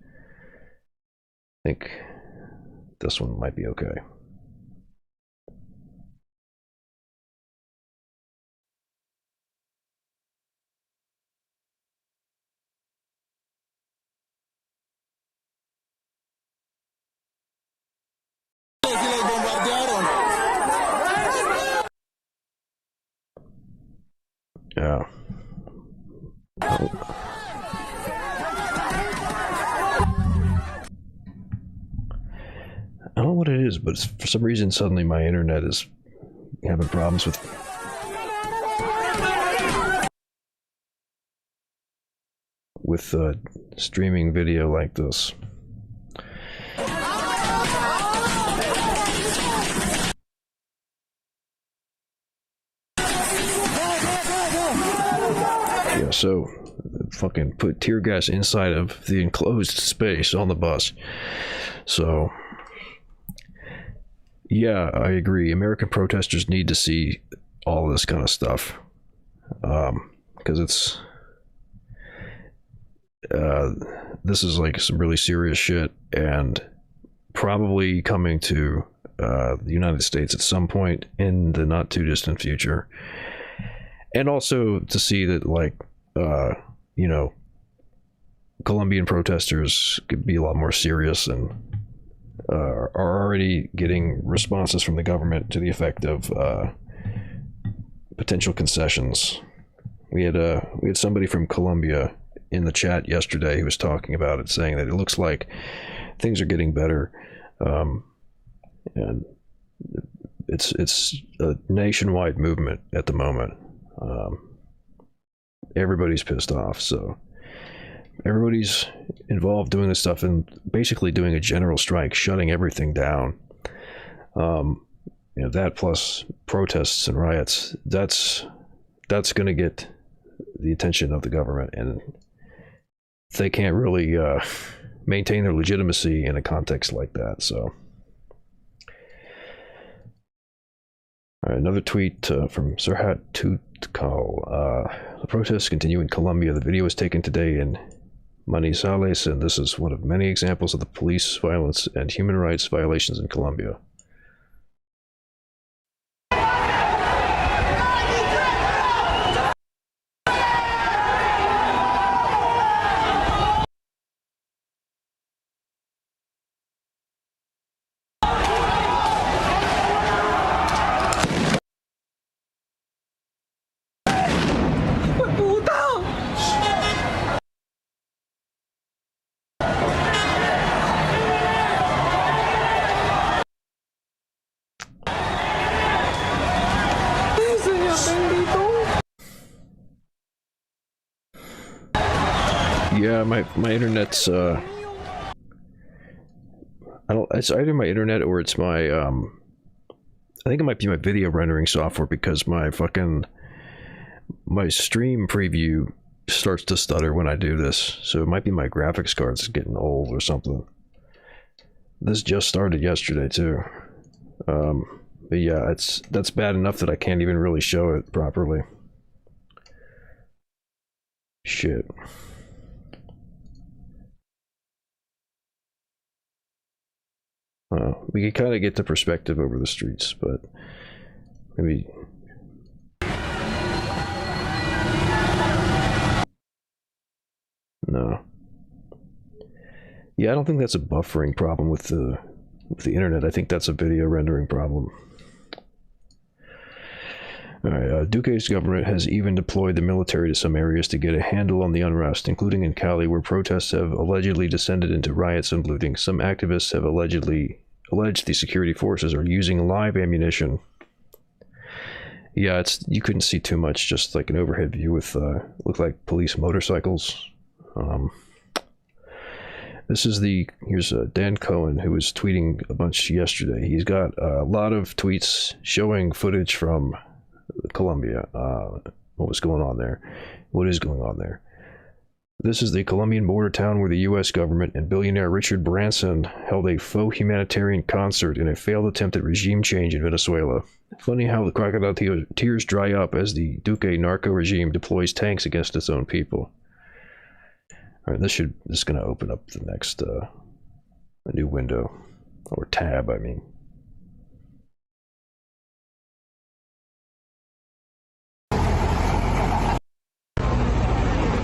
I think this one might be okay. Yeah. I don't know what it is, but for some reason suddenly my internet is having problems with streaming video like this. Yeah, so fucking put tear gas inside of the enclosed space on the bus. So yeah, I agree. American protesters need to see all this kind of stuff, because it's this is like some really serious shit, and probably coming to the United States at some point in the not too distant future. And also to see that, like, you know, Colombian protesters could be a lot more serious and are already getting responses from the government to the effect of potential concessions. We had somebody from Colombia in the chat yesterday who was talking about it, saying that it looks like things are getting better, and it's a nationwide movement at the moment. Everybody's pissed off, so everybody's involved doing this stuff and basically doing a general strike, shutting everything down. You know, that plus protests and riots, that's going to get the attention of the government, and they can't really maintain their legitimacy in a context like that. So all right, another tweet from Serhat Tutkal. The protests continue in Colombia. The video was taken today in Manizales, and this is one of many examples of the police violence and human rights violations in Colombia. Yeah, my internet's it's either my internet or it's my I think it might be my video rendering software, because my stream preview starts to stutter when I do this. So it might be my graphics card's getting old or something. This just started yesterday too. But yeah, that's bad enough that I can't even really show it properly. Shit. We can kind of get the perspective over the streets, but maybe... No. Yeah, I don't think that's a buffering problem with the internet. I think that's a video rendering problem. Alright, Duque's government has even deployed the military to some areas to get a handle on the unrest, including in Cali, where protests have allegedly descended into riots and looting. Some activists have alleged the security forces are using live ammunition. Yeah, you couldn't see too much, just like an overhead view with looked like police motorcycles. This is here's Dan Cohen, who was tweeting a bunch yesterday. He's got a lot of tweets showing footage from Colombia. What was going on there? What is going on there? This is the Colombian border town where the U.S. government and billionaire Richard Branson held a faux humanitarian concert in a failed attempt at regime change in Venezuela. Funny how the crocodile tears dry up as the Duque narco regime deploys tanks against its own people. All right, this is going to open up the next a new window, or tab, I mean.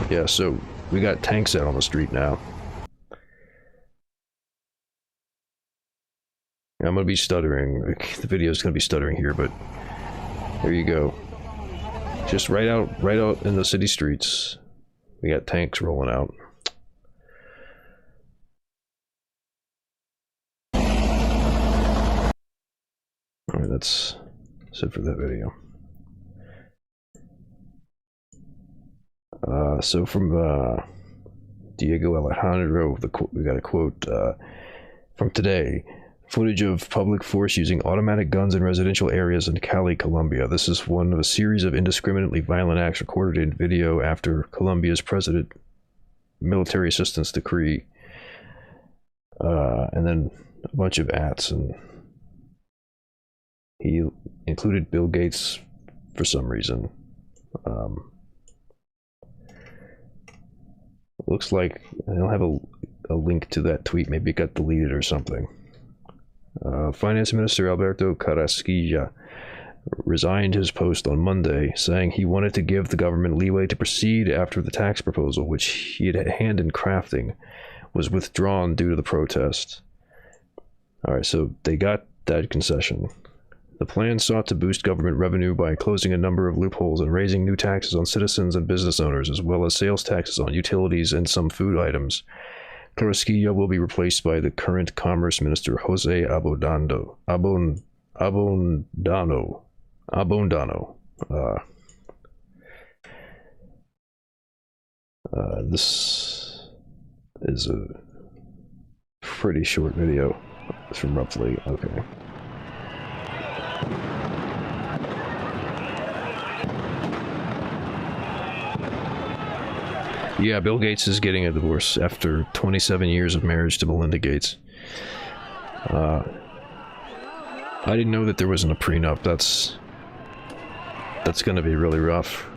Yeah, so we got tanks out on the street now. I'm gonna be stuttering. The video's gonna be stuttering here, but there you go. Just right out in the city streets. We got tanks rolling out. All right, that's it for that video. So from Diego Alejandro, we got a quote from today. Footage of public force using automatic guns in residential areas in Cali, Colombia. This is one of a series of indiscriminately violent acts recorded in video after Colombia's president military assistance decree. And then a bunch of ats, and he included Bill Gates for some reason. Looks like I don't have a link to that tweet. Maybe it got deleted or something. Finance Minister Alberto Carrasquilla resigned his post on Monday, saying he wanted to give the government leeway to proceed after the tax proposal, which he had a hand in crafting, was withdrawn due to the protest. Alright, so they got that concession. The plan sought to boost government revenue by closing a number of loopholes and raising new taxes on citizens and business owners, as well as sales taxes on utilities and some food items. Carrasquilla will be replaced by the current Commerce Minister Jose Abondano. This is a pretty short video. It's from roughly, okay. Yeah, Bill Gates is getting a divorce after 27 years of marriage to Melinda Gates. I didn't know that there wasn't a prenup. That's gonna be really rough.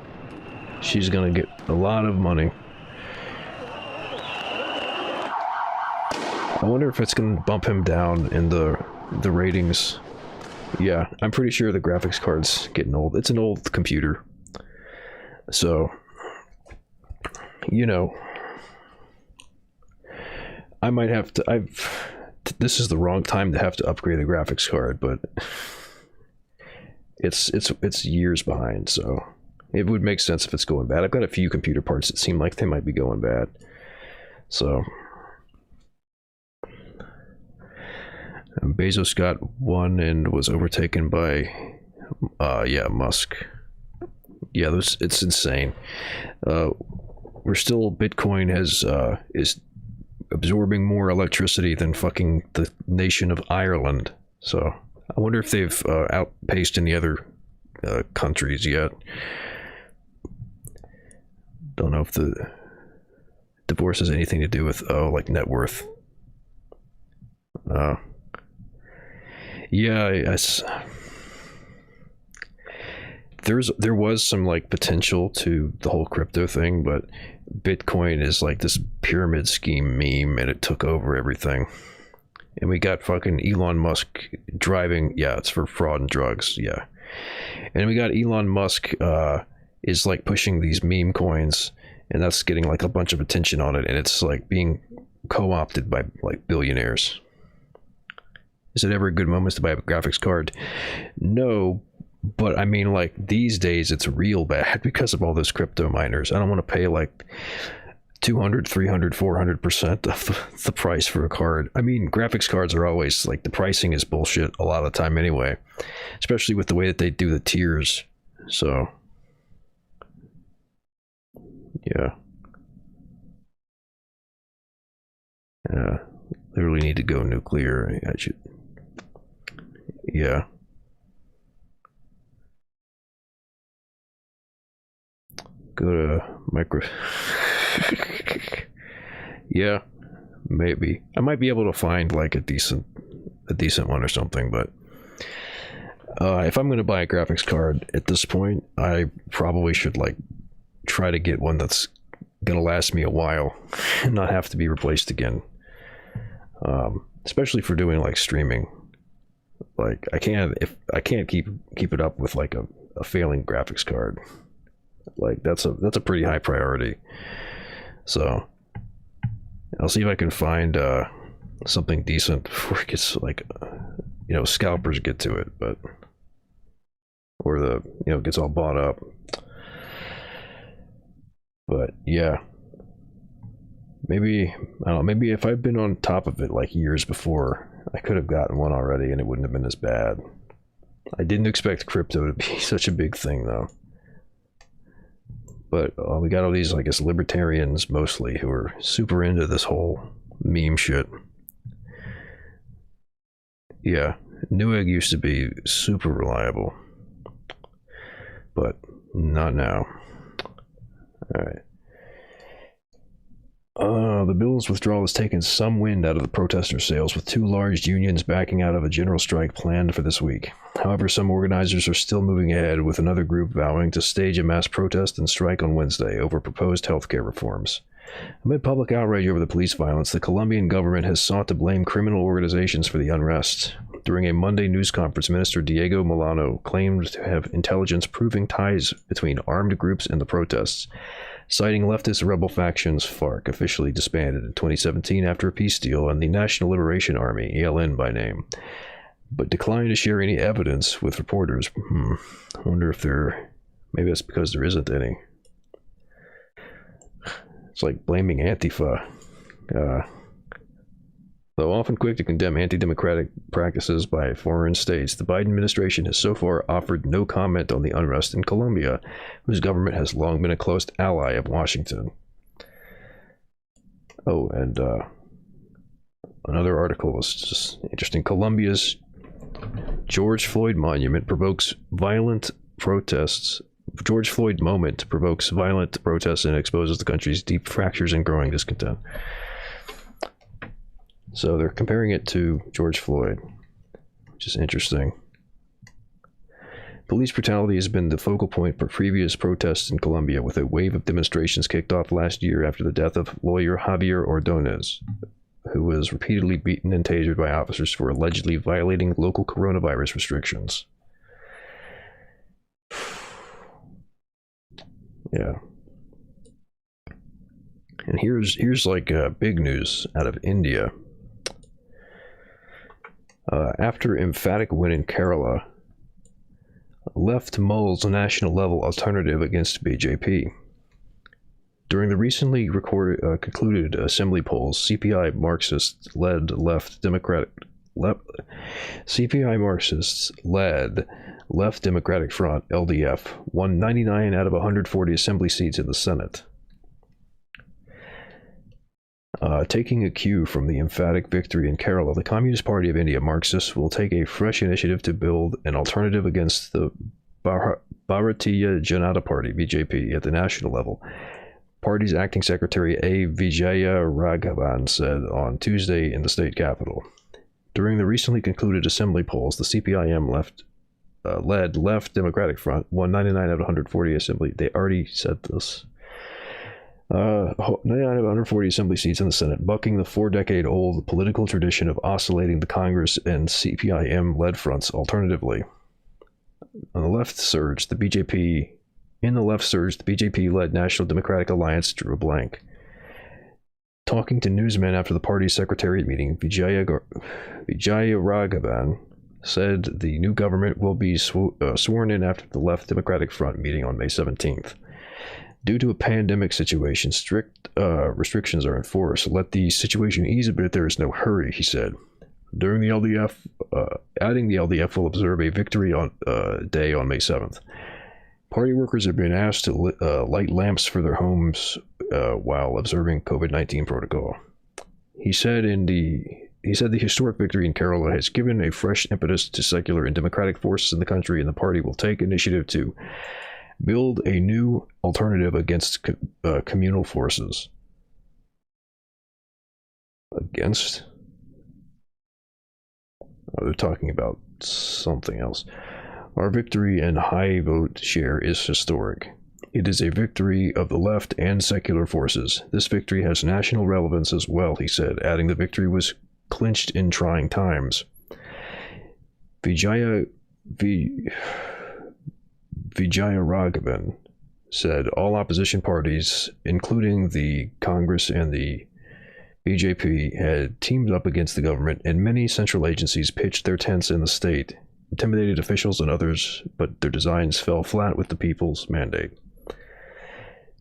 She's gonna get a lot of money. I wonder if it's gonna bump him down in the ratings. Yeah, I'm pretty sure the graphics card's getting old. It's an old computer. So, you know, I might have to, this is the wrong time to have to upgrade a graphics card, but it's years behind, so it would make sense if it's going bad. I've got a few computer parts that seem like they might be going bad. So Bezos got one and was overtaken by yeah, Musk. Yeah, it's insane. We're still, Bitcoin is absorbing more electricity than fucking the nation of Ireland. So I wonder if they've outpaced any other countries yet. Don't know if the divorce has anything to do with like net worth. Yeah, there was some like potential to the whole crypto thing, but Bitcoin is like this pyramid scheme meme, and it took over everything. And we got fucking Elon Musk driving. Yeah, it's for fraud and drugs. Yeah, and we got Elon Musk is like pushing these meme coins, and that's getting like a bunch of attention on it, and it's like being co-opted by like billionaires. Is it ever a good moment to buy a graphics card? No, but I mean, like, these days it's real bad because of all those crypto miners. I don't want to pay like 200, 300, 400% of the price for a card. I mean, graphics cards are always like, the pricing is bullshit a lot of the time anyway, especially with the way that they do the tiers. So yeah. Literally need to go nuclear. I should. Yeah. Go to micro. Yeah, maybe. I might be able to find like a decent one or something, but if I'm going to buy a graphics card at this point, I probably should like try to get one that's going to last me a while and not have to be replaced again. Especially for doing like streaming. Like I can't keep it up with like a failing graphics card. Like that's a pretty high priority. So I'll see if I can find something decent before it gets like scalpers get to it, but or the gets all bought up. But yeah, maybe I don't know. Maybe if I'd been on top of it like years before, I could have gotten one already, and it wouldn't have been as bad. I didn't expect crypto to be such a big thing, though. But we got all these, I guess, libertarians mostly who are super into this whole meme shit. Yeah, Newegg used to be super reliable, but not now. All right. The bill's withdrawal has taken some wind out of the protester sails, with two large unions backing out of a general strike planned for this week. However, some organizers are still moving ahead, with another group vowing to stage a mass protest and strike on Wednesday over proposed healthcare reforms. Amid public outrage over the police violence, the Colombian government has sought to blame criminal organizations for the unrest. During a Monday news conference, Minister Diego Molano claimed to have intelligence proving ties between armed groups and the protests, citing leftist rebel factions FARC, officially disbanded in 2017 after a peace deal, and the National Liberation Army, ELN by name, but declined to share any evidence with reporters. I wonder if maybe that's because there isn't any. It's like blaming Antifa. Though often quick to condemn anti-democratic practices by foreign states, the Biden administration has so far offered no comment on the unrest in Colombia, whose government has long been a close ally of Washington. Oh, and another article was just interesting. Colombia's George Floyd Monument provokes violent protests. George Floyd moment provokes violent protests and exposes the country's deep fractures and growing discontent. So they're comparing it to George Floyd, which is interesting. Police brutality has been the focal point for previous protests in Colombia, with a wave of demonstrations kicked off last year after the death of lawyer Javier Ordonez, who was repeatedly beaten and tasered by officers for allegedly violating local coronavirus restrictions. Yeah. And here's like big news out of India. After emphatic win in Kerala, left mulls a national level alternative against BJP. During the recently concluded assembly polls, CPI Marxists-led Left Democratic Front (LDF) won 99 out of 140 assembly seats in the Senate. Taking a cue from the emphatic victory in Kerala, the Communist Party of India Marxists will take a fresh initiative to build an alternative against the Bharatiya Janata Party (BJP) at the national level. Party's acting secretary A. Vijaya Raghavan said on Tuesday in the state capital. During the recently concluded assembly polls, the CPIM led Left Democratic Front won 99 out of 140 assembly. They already said this. 99 out of 140 assembly seats in the Senate, bucking the 4-decade-old political tradition of oscillating the Congress and CPIM-led fronts alternatively. On the left surge, the BJP-led National Democratic Alliance drew a blank. Talking to newsmen after the party's secretariat meeting, Vijaya Raghavan said the new government will be sworn in after the Left Democratic Front meeting on May 17th. Due to a pandemic situation, strict restrictions are enforced. Let the situation ease a bit. There is no hurry, he said. During the LDF, adding the LDF will observe a victory day on May 7th. Party workers have been asked to light lamps for their homes while observing COVID-19 protocol. He said the historic victory in Kerala has given a fresh impetus to secular and democratic forces in the country, and the party will take initiative to build a new alternative against communal forces. Against? Oh, they're talking about something else. Our victory and high vote share is historic. It is a victory of the left and secular forces. This victory has national relevance as well, he said, adding the victory was clinched in trying times. Vijayaraghavan said all opposition parties, including the Congress and the BJP, had teamed up against the government, and many central agencies pitched their tents in the state, intimidated officials and others, but their designs fell flat with the people's mandate.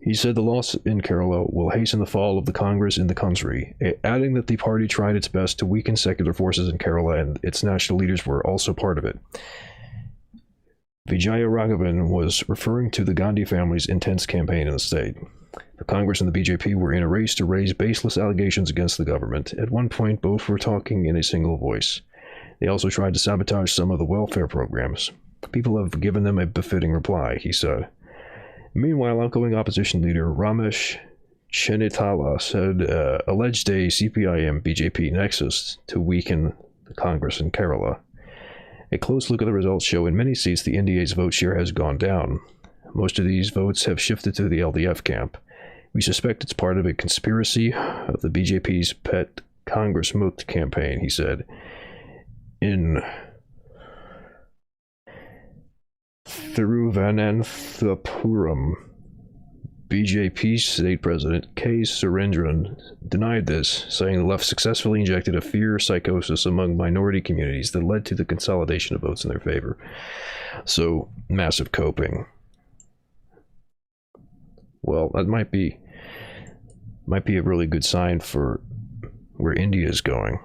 He said the loss in Kerala will hasten the fall of the Congress in the country, adding that the party tried its best to weaken secular forces in Kerala, and its national leaders were also part of it. Vijayaraghavan was referring to the Gandhi family's intense campaign in the state. The Congress and the BJP were in a race to raise baseless allegations against the government. At one point, both were talking in a single voice. They also tried to sabotage some of the welfare programs. People have given them a befitting reply, he said. Meanwhile, outgoing opposition leader Ramesh Chennitala said alleged a CPIM-BJP nexus to weaken the Congress in Kerala. A close look at the results show in many seats the NDA's vote share has gone down. Most of these votes have shifted to the LDF camp. We suspect it's part of a conspiracy of the BJP's pet Congress Mukt campaign, he said. In Thiruvananthapuram, BJP state president K. Surendran denied this, saying the left successfully injected a fear psychosis among minority communities that led to the consolidation of votes in their favor. So, massive coping. Well, that might be a really good sign for where India is going.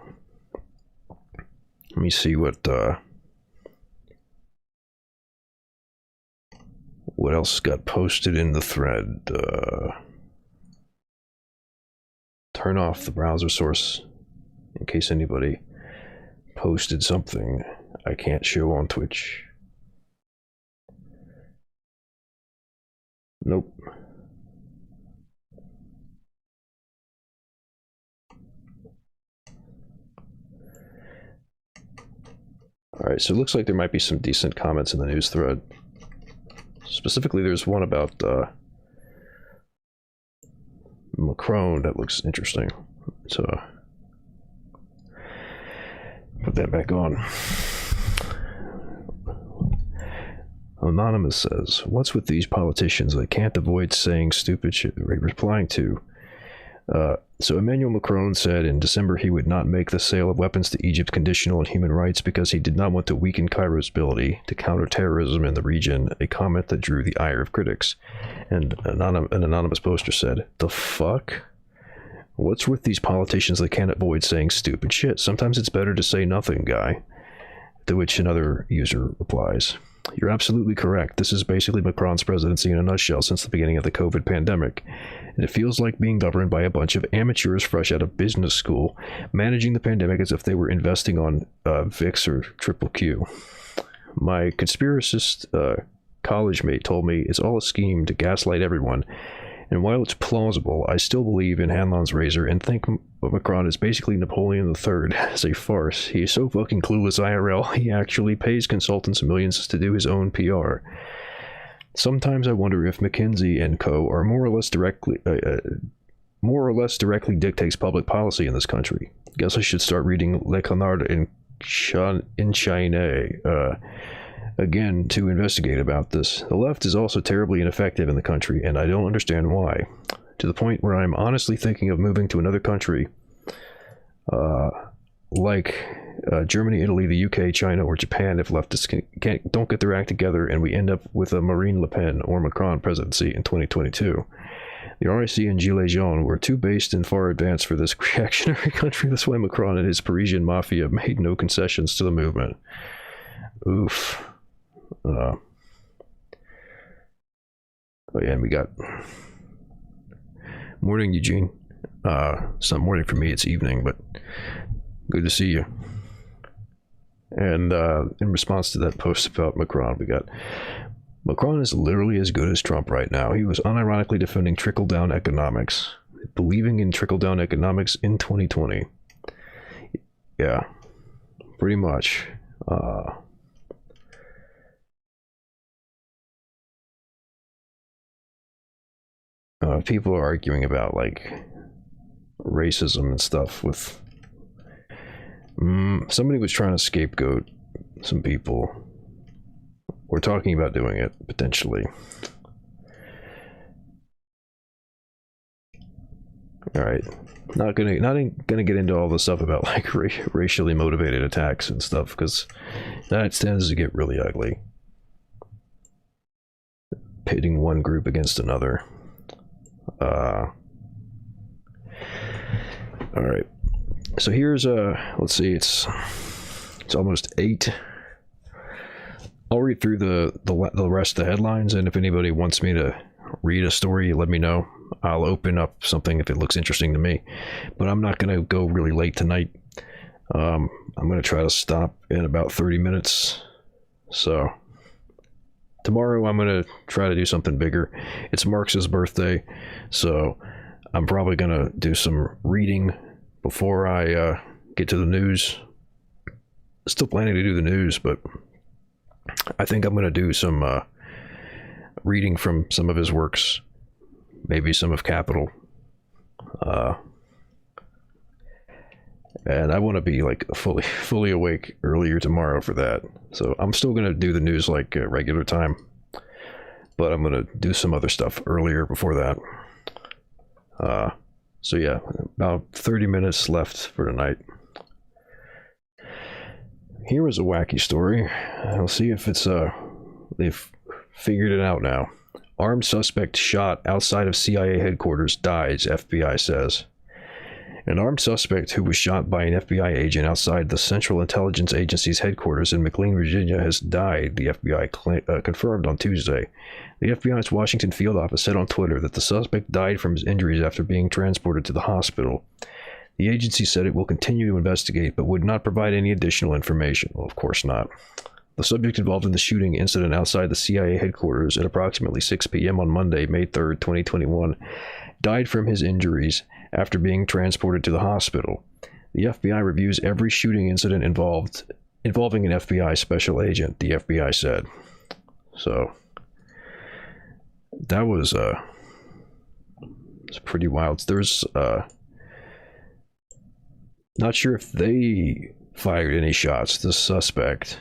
Let me see what else got posted in the thread. Turn off the browser source in case anybody posted something I can't show on Twitch. Nope. Alright, so it looks like there might be some decent comments in the news thread. Specifically, there's one about Macron that looks interesting. So, put that back on. Anonymous says, what's with these politicians? They can't avoid saying stupid shit, replying to. So Emmanuel Macron said in December he would not make the sale of weapons to Egypt conditional on human rights because he did not want to weaken Cairo's ability to counter terrorism in the region, a comment that drew the ire of critics. And an anonymous poster said, the fuck? What's with these politicians that can't avoid saying stupid shit? Sometimes it's better to say nothing, guy. To which another user replies, you're absolutely correct. This is basically Macron's presidency in a nutshell since the beginning of the COVID pandemic. And it feels like being governed by a bunch of amateurs fresh out of business school, managing the pandemic as if they were investing on VIX or Triple Q. My conspiracist college mate told me it's all a scheme to gaslight everyone. And while it's plausible, I still believe in Hanlon's razor and think Macron is basically Napoleon III as a farce. He is so fucking clueless IRL, he actually pays consultants millions to do his own PR. Sometimes I wonder if McKinsey and Co. are more or less directly dictates public policy in this country. Guess I should start reading Le Canard in China again to investigate about this. The left is also terribly ineffective in the country, and I don't understand why. To the point where I'm honestly thinking of moving to another country, like Germany, Italy, the UK, China, or Japan, if leftists don't get their act together and we end up with a Marine Le Pen or Macron presidency in 2022. The RIC and Gilets Jaunes were too based and far advanced for this reactionary country. That's why Macron and his Parisian mafia made no concessions to the movement. Oof. Oh yeah, and we got... Morning, Eugene. It's not morning for me, it's evening, but good to see you. And in response to that post about Macron, we got, Macron is literally as good as Trump right now. He was unironically defending trickle-down economics, believing in trickle-down economics in 2020. Yeah, pretty much. People are arguing about, like, racism and stuff with... somebody was trying to scapegoat some people. We're talking about doing it, potentially. Alright. Not gonna get into all the stuff about, like, racially motivated attacks and stuff, because that tends to get really ugly. Pitting one group against another. Alright. So here's let's see, it's almost 8. I'll read through the rest of the headlines, and if anybody wants me to read a story, let me know. I'll open up something if it looks interesting to me, but I'm not gonna go really late tonight. I'm gonna try to stop in about 30 minutes. So tomorrow I'm gonna try to do something bigger. It's Marx's birthday, so I'm probably gonna do some reading before I get to the news. Still planning to do the news, but I think I'm gonna do some reading from some of his works, maybe some of Capital, and I want to be like fully awake earlier tomorrow for that. So I'm still gonna do the news like regular time, but I'm gonna do some other stuff earlier before that. So yeah, about 30 minutes left for tonight. Here was a wacky story. I'll see if it's they've figured it out now. Armed suspect shot outside of CIA headquarters dies, FBI says. An armed suspect who was shot by an FBI agent outside the Central Intelligence Agency's headquarters in McLean, Virginia, has died, the FBI confirmed on Tuesday. The FBI's Washington field office said on Twitter that the suspect died from his injuries after being transported to the hospital. The agency said it will continue to investigate, but would not provide any additional information. Well, of course not. The subject involved in the shooting incident outside the CIA headquarters at approximately 6 p.m. on Monday, May 3rd, 2021, died from his injuries after being transported to the hospital. The FBI reviews every shooting incident involving an FBI special agent, the FBI said. So that was it's pretty wild. There's not sure if they fired any shots, the suspect,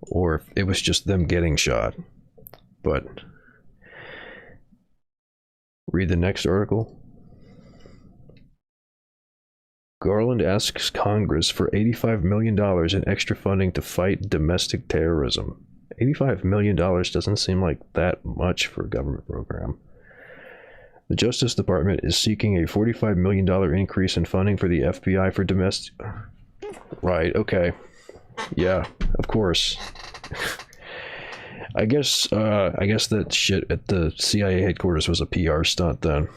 or if it was just them getting shot. But read the next article. Garland asks Congress for $85 million in extra funding to fight domestic terrorism. $85 million doesn't seem like that much for a government program. The Justice Department is seeking a $45 million increase in funding for the FBI for domestic... Right, okay. Yeah, of course. I guess that shit at the CIA headquarters was a PR stunt then.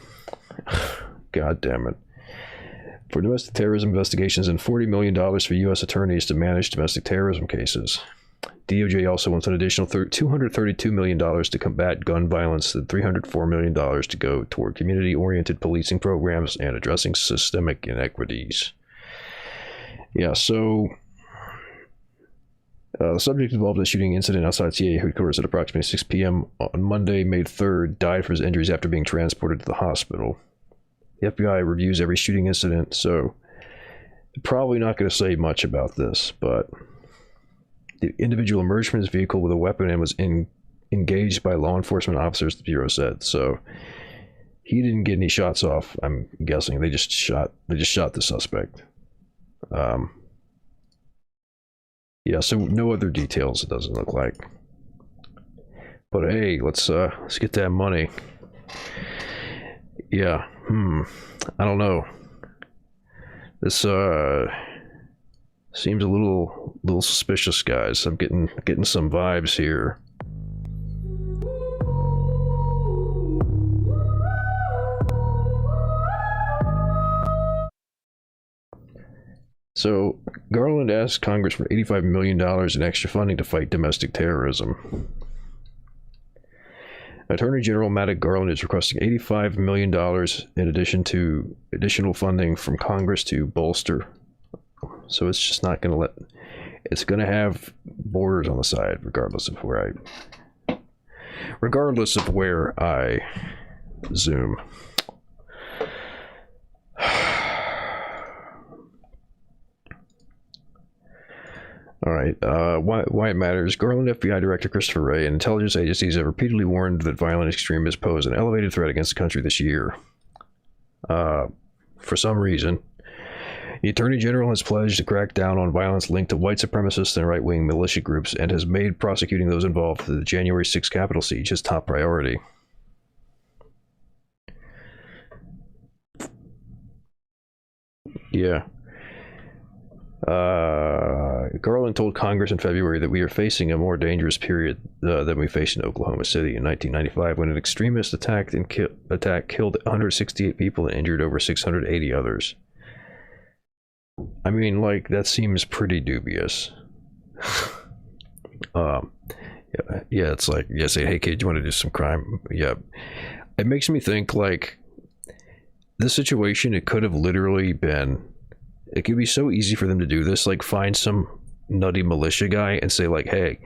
God damn it. For domestic terrorism investigations and $40 million for U.S. attorneys to manage domestic terrorism cases. DOJ also wants an additional $232 million to combat gun violence and $304 million to go toward community-oriented policing programs and addressing systemic inequities. Yeah, so the subject involved in the shooting incident outside CIA headquarters at approximately 6 p.m. on Monday, May 3rd, died from his injuries after being transported to the hospital. The FBI reviews every shooting incident, so probably not going to say much about this, but the individual emerged from his vehicle with a weapon and was engaged by law enforcement officers, the Bureau said. So he didn't get any shots off, I'm guessing. They just shot the suspect. Yeah, so no other details, it doesn't look like. But hey, let's get that money. Yeah, I don't know. This seems a little suspicious, guys. I'm getting some vibes here. So, Garland asked Congress for $85 million in extra funding to fight domestic terrorism. Attorney General Merrick Garland is requesting $85 million in addition to additional funding from Congress to bolster. So it's just not going to let... It's going to have borders on the side, regardless of where I zoom. All right, why it matters. Garland FBI Director Christopher Wray and intelligence agencies have repeatedly warned that violent extremists pose an elevated threat against the country this year. For some reason, the Attorney General has pledged to crack down on violence linked to white supremacists and right-wing militia groups and has made prosecuting those involved in the January 6th Capitol siege his top priority. Yeah. Garland told Congress in February that we are facing a more dangerous period than we faced in Oklahoma City in 1995, when an extremist attack killed 168 people and injured over 680 others. I mean, like, that seems pretty dubious. Yeah, it's like, yeah, say, hey kid, you want to do some crime? Yeah. It makes me think, like, this situation, it could have literally been... It could be so easy for them to do this, like find some nutty militia guy and say like, hey,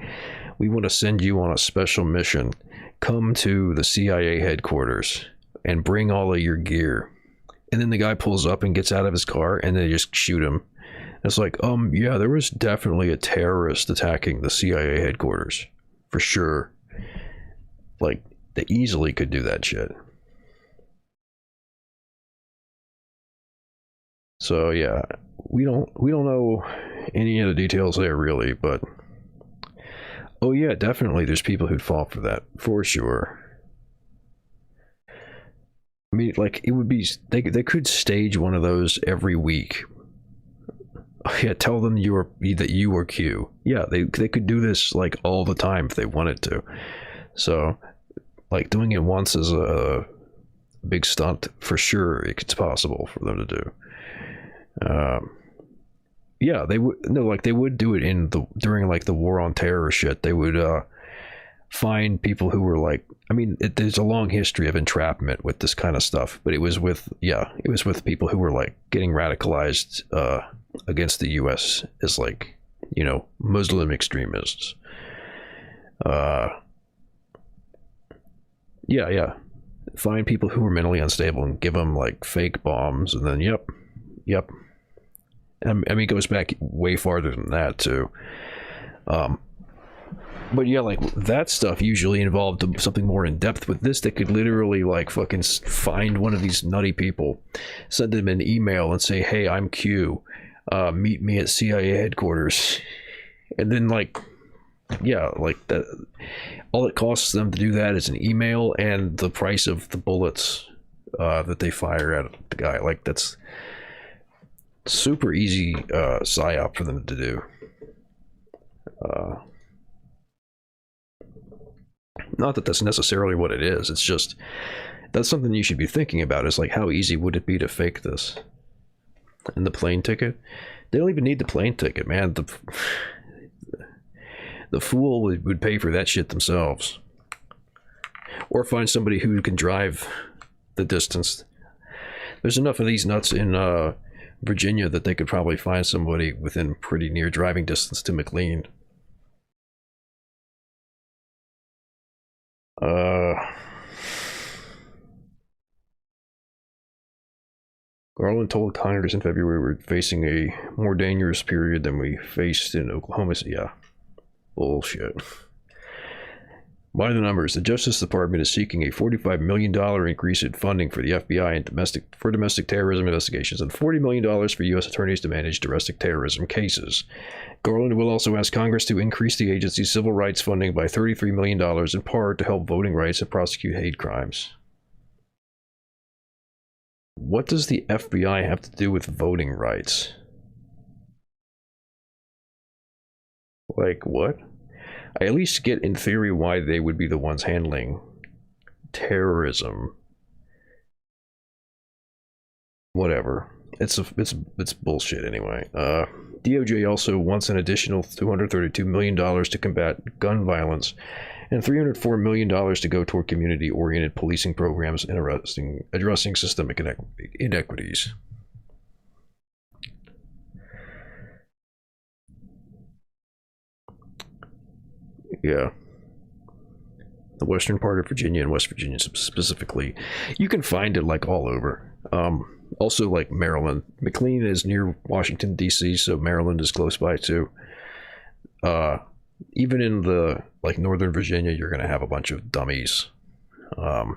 we want to send you on a special mission. Come to the CIA headquarters and bring all of your gear. And then the guy pulls up and gets out of his car and they just shoot him. And it's like, yeah, there was definitely a terrorist attacking the CIA headquarters. For sure. Like, they easily could do that shit. So yeah, we don't know any of the details there really, but oh yeah, definitely there's people who'd fall for that for sure. I mean, like, it would be, they could stage one of those every week. Oh yeah, tell them that you are Q. Yeah, they could do this like all the time if they wanted to. So like doing it once is a big stunt for sure. It's possible for them to do. Yeah, they would they would do it during like the war on terror shit. They would find people who were like, I mean, there's a long history of entrapment with this kind of stuff, but it was with people who were like getting radicalized against the US as like, you know, Muslim extremists. Yeah, find people who were mentally unstable and give them like fake bombs, and then yep. I mean, it goes back way farther than that too. But yeah, like that stuff usually involved something more in depth. With this, they could literally like fucking find one of these nutty people, send them an email and say, hey, I'm Q, meet me at CIA headquarters. And then like, yeah, like that, all it costs them to do that is an email and the price of the bullets that they fire at the guy. Like, that's super easy psyop for them to do. Not that that's necessarily what it is. It's just, that's something you should be thinking about, is like, how easy would it be to fake this? And the plane ticket? They don't even need the plane ticket, man. The fool would pay for that shit themselves. Or find somebody who can drive the distance. There's enough of these nuts in Virginia that they could probably find somebody within pretty near driving distance to McLean. Garland told Congress in February we're facing a more dangerous period than we faced in Oklahoma City. Yeah, bullshit. By the numbers, the Justice Department is seeking a $45 million increase in funding for the FBI and domestic terrorism investigations, and $40 million for U.S. attorneys to manage domestic terrorism cases. Garland will also ask Congress to increase the agency's civil rights funding by $33 million, in part to help voting rights and prosecute hate crimes. What does the FBI have to do with voting rights? Like, what? I at least get, in theory, why they would be the ones handling terrorism. Whatever. it's bullshit anyway. DOJ also wants an additional $232 million to combat gun violence and $304 million to go toward community-oriented policing programs and addressing systemic inequities. Yeah. The western part of Virginia and West Virginia specifically. You can find it like all over. Also like Maryland. McLean is near Washington, D.C., so Maryland is close by too. Even in the like Northern Virginia, you're going to have a bunch of dummies. But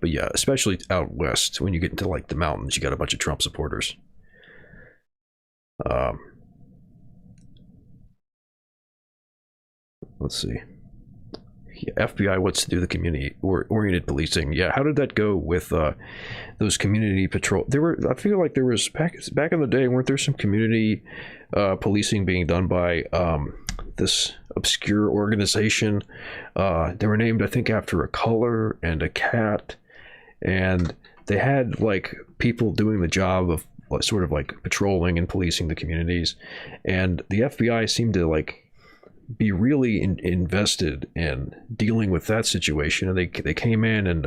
yeah, especially out west, when you get into like the mountains, you got a bunch of Trump supporters. Let's see. Yeah, FBI wants to do the community oriented policing. Yeah, how did that go with those community patrol? I feel like there was back in the day, weren't there some community policing being done by this obscure organization? They were named, I think, after a color and a cat, and they had like people doing the job of sort of like patrolling and policing the communities, and the FBI seemed to like be really invested in dealing with that situation, and they came in and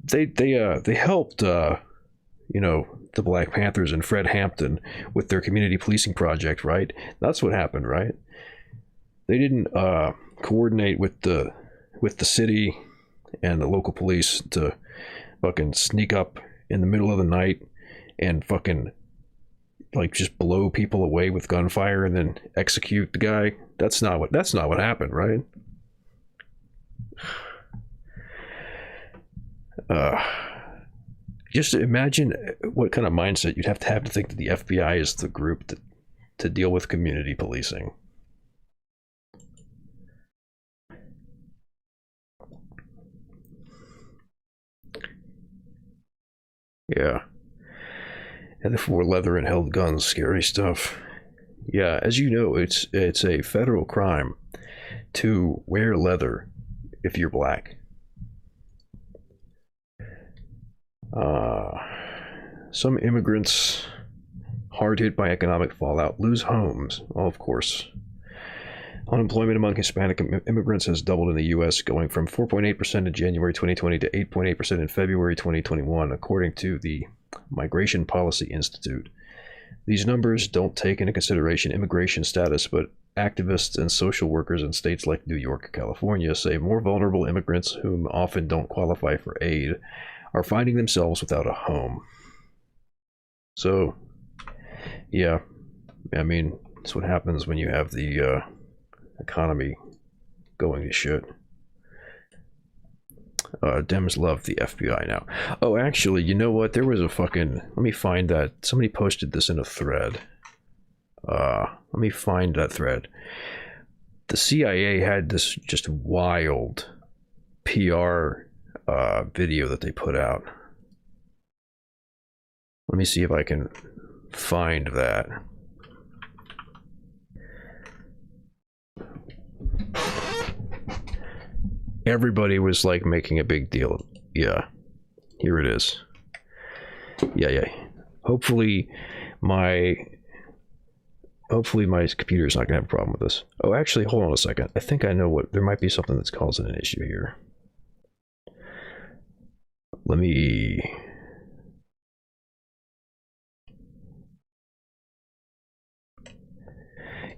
they helped you know, the Black Panthers and Fred Hampton with their community policing project, right? That's what happened, right? They didn't coordinate with the city and the local police to fucking sneak up in the middle of the night and fucking like just blow people away with gunfire and then execute the guy. That's not what happened, right? Just imagine what kind of mindset you'd have to think that the FBI is the group to deal with community policing. Yeah. And the wore leather and held guns, scary stuff. Yeah, as you know, it's a federal crime to wear leather if you're black. Some immigrants hard hit by economic fallout lose homes. Well, of course. Unemployment among Hispanic immigrants has doubled in the U.S., going from 4.8% in January 2020 to 8.8% in February 2021, according to the Migration Policy Institute. These numbers don't take into consideration immigration status, but activists and social workers in states like New York and California say more vulnerable immigrants, whom often don't qualify for aid, are finding themselves without a home. So, yeah, I mean, that's what happens when you have the economy going to shit. Dems love the FBI now. Oh, actually, you know what? There was a fucking... Let me find that. Somebody posted this in a thread. Let me find that thread. The CIA had this just wild PR video that they put out. Let me see if I can find that. Everybody was like making a big deal. Yeah, here it is. Yeah. Hopefully my computer's not gonna have a problem with this. Oh, actually, hold on a second. I think I know what, there might be something that's causing an issue here. Let me...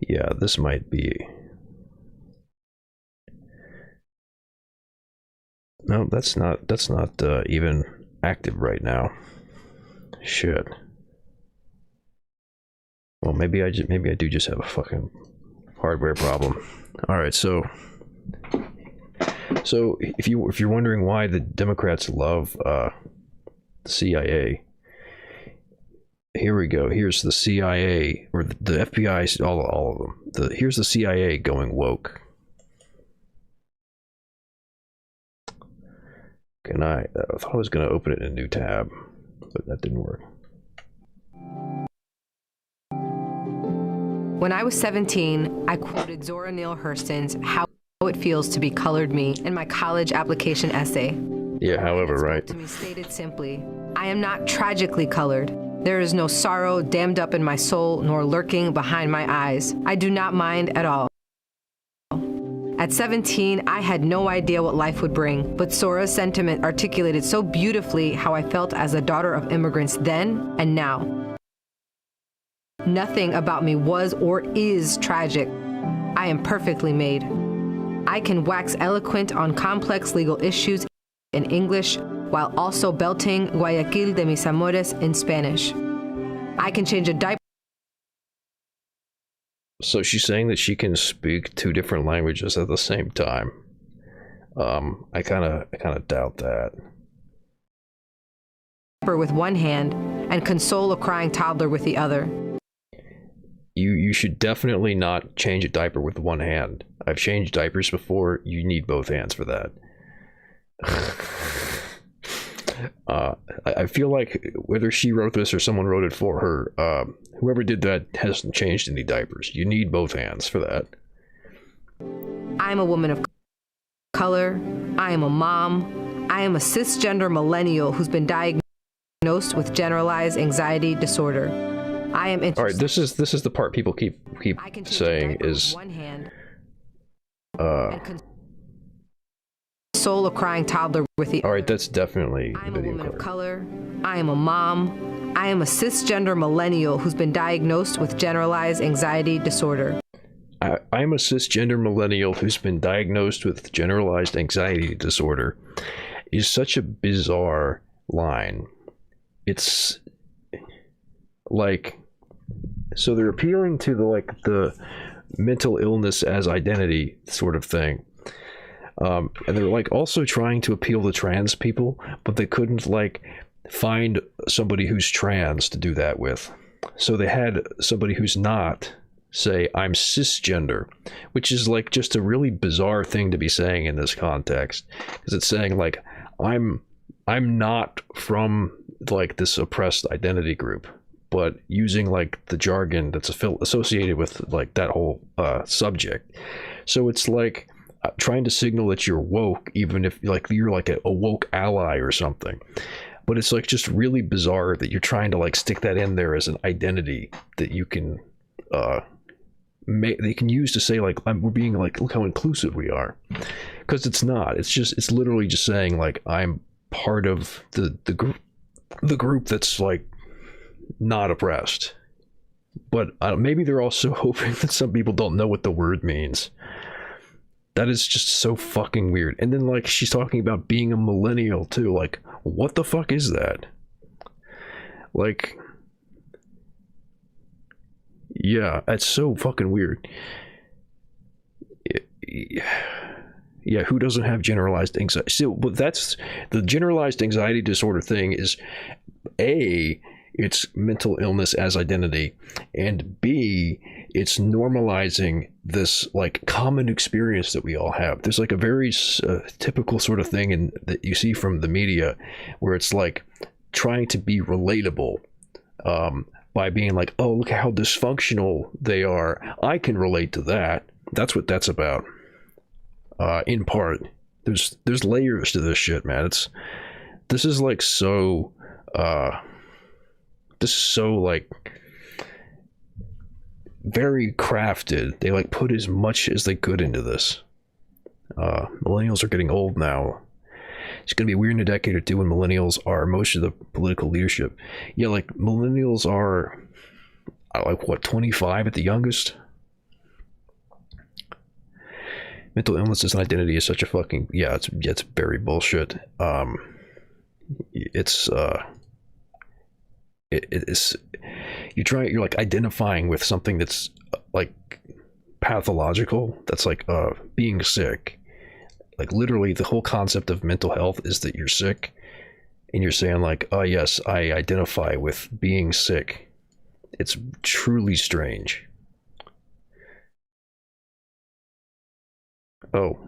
Yeah, this might be... No, that's not even active right now. Shit. Well, maybe I do just have a fucking hardware problem. All right, so if you're wondering why the Democrats love the CIA, here we go. Here's the CIA, or the FBI, all of them. Here's the CIA going woke. And I thought I was going to open it in a new tab, but that didn't work. When I was 17, I quoted Zora Neale Hurston's "How It Feels to Be Colored Me" in my college application essay. Yeah, however, Spoke right? to me stated simply, I am not tragically colored. There is no sorrow dammed up in my soul nor lurking behind my eyes. I do not mind at all. At 17, I had no idea what life would bring, but Sora's sentiment articulated so beautifully how I felt as a daughter of immigrants then and now. Nothing about me was or is tragic. I am perfectly made. I can wax eloquent on complex legal issues in English while also belting Guayaquil de mis amores in Spanish. I can change a diaper. So she's saying that she can speak two different languages at the same time. I kind of doubt that. With one hand and console a crying toddler with the other. You should definitely not change a diaper with one hand. I've changed diapers before. You need both hands for that. I feel like whether she wrote this or someone wrote it for her, whoever did that hasn't changed any diapers. You need both hands for that. I'm a woman of color. I am a mom. I am a cisgender millennial who's been diagnosed with generalized anxiety disorder. I am interested. All right, this is the part people keep saying is one hand. Console a crying toddler with the. All right, that's definitely I'm the a video woman of card. color. I am a mom. I am a cisgender millennial who's been diagnosed with generalized anxiety disorder. I'm a cisgender millennial who's been diagnosed with generalized anxiety disorder is such a bizarre line. It's like, so they're appealing to the mental illness as identity sort of thing. And they're like also trying to appeal to trans people, but they couldn't like find somebody who's trans to do that with. So they had somebody who's not say I'm cisgender, which is like just a really bizarre thing to be saying in this context, because it's saying like I'm not from like this oppressed identity group, but using like the jargon that's associated with like that whole subject. So it's like trying to signal that you're woke, even if like you're like a woke ally or something. But it's like just really bizarre that you're trying to like stick that in there as an identity that you can they can use to say like we're being like, look how inclusive we are, because it's not. It's literally just saying like I'm part of the group that's like not oppressed. But maybe they're also hoping that some people don't know what the word means. That is just so fucking weird. And then like she's talking about being a millennial too. Like what the fuck is that? Like, yeah, that's so fucking weird. Yeah, who doesn't have generalized anxiety? So, but that's the generalized anxiety disorder thing is A, it's mental illness as identity, and B, it's normalizing this like common experience that we all have. There's like a very typical sort of thing that you see from the media where it's like trying to be relatable by being like, oh, look how dysfunctional they are. I can relate to that. That's what that's about. In part, there's layers to this shit, man. This is so like very crafted. They like put as much as they could into this. Millennials are getting old now. It's gonna be weird in a decade or two when millennials are most of the political leadership. Yeah, like millennials are like what, 25 at the youngest. Mental illness as an identity is such a fucking it's very bullshit. It's you're like identifying with something that's like pathological. That's like being sick. Like literally the whole concept of mental health is that you're sick, and you're saying like, oh yes, I identify with being sick. It's truly strange. Oh,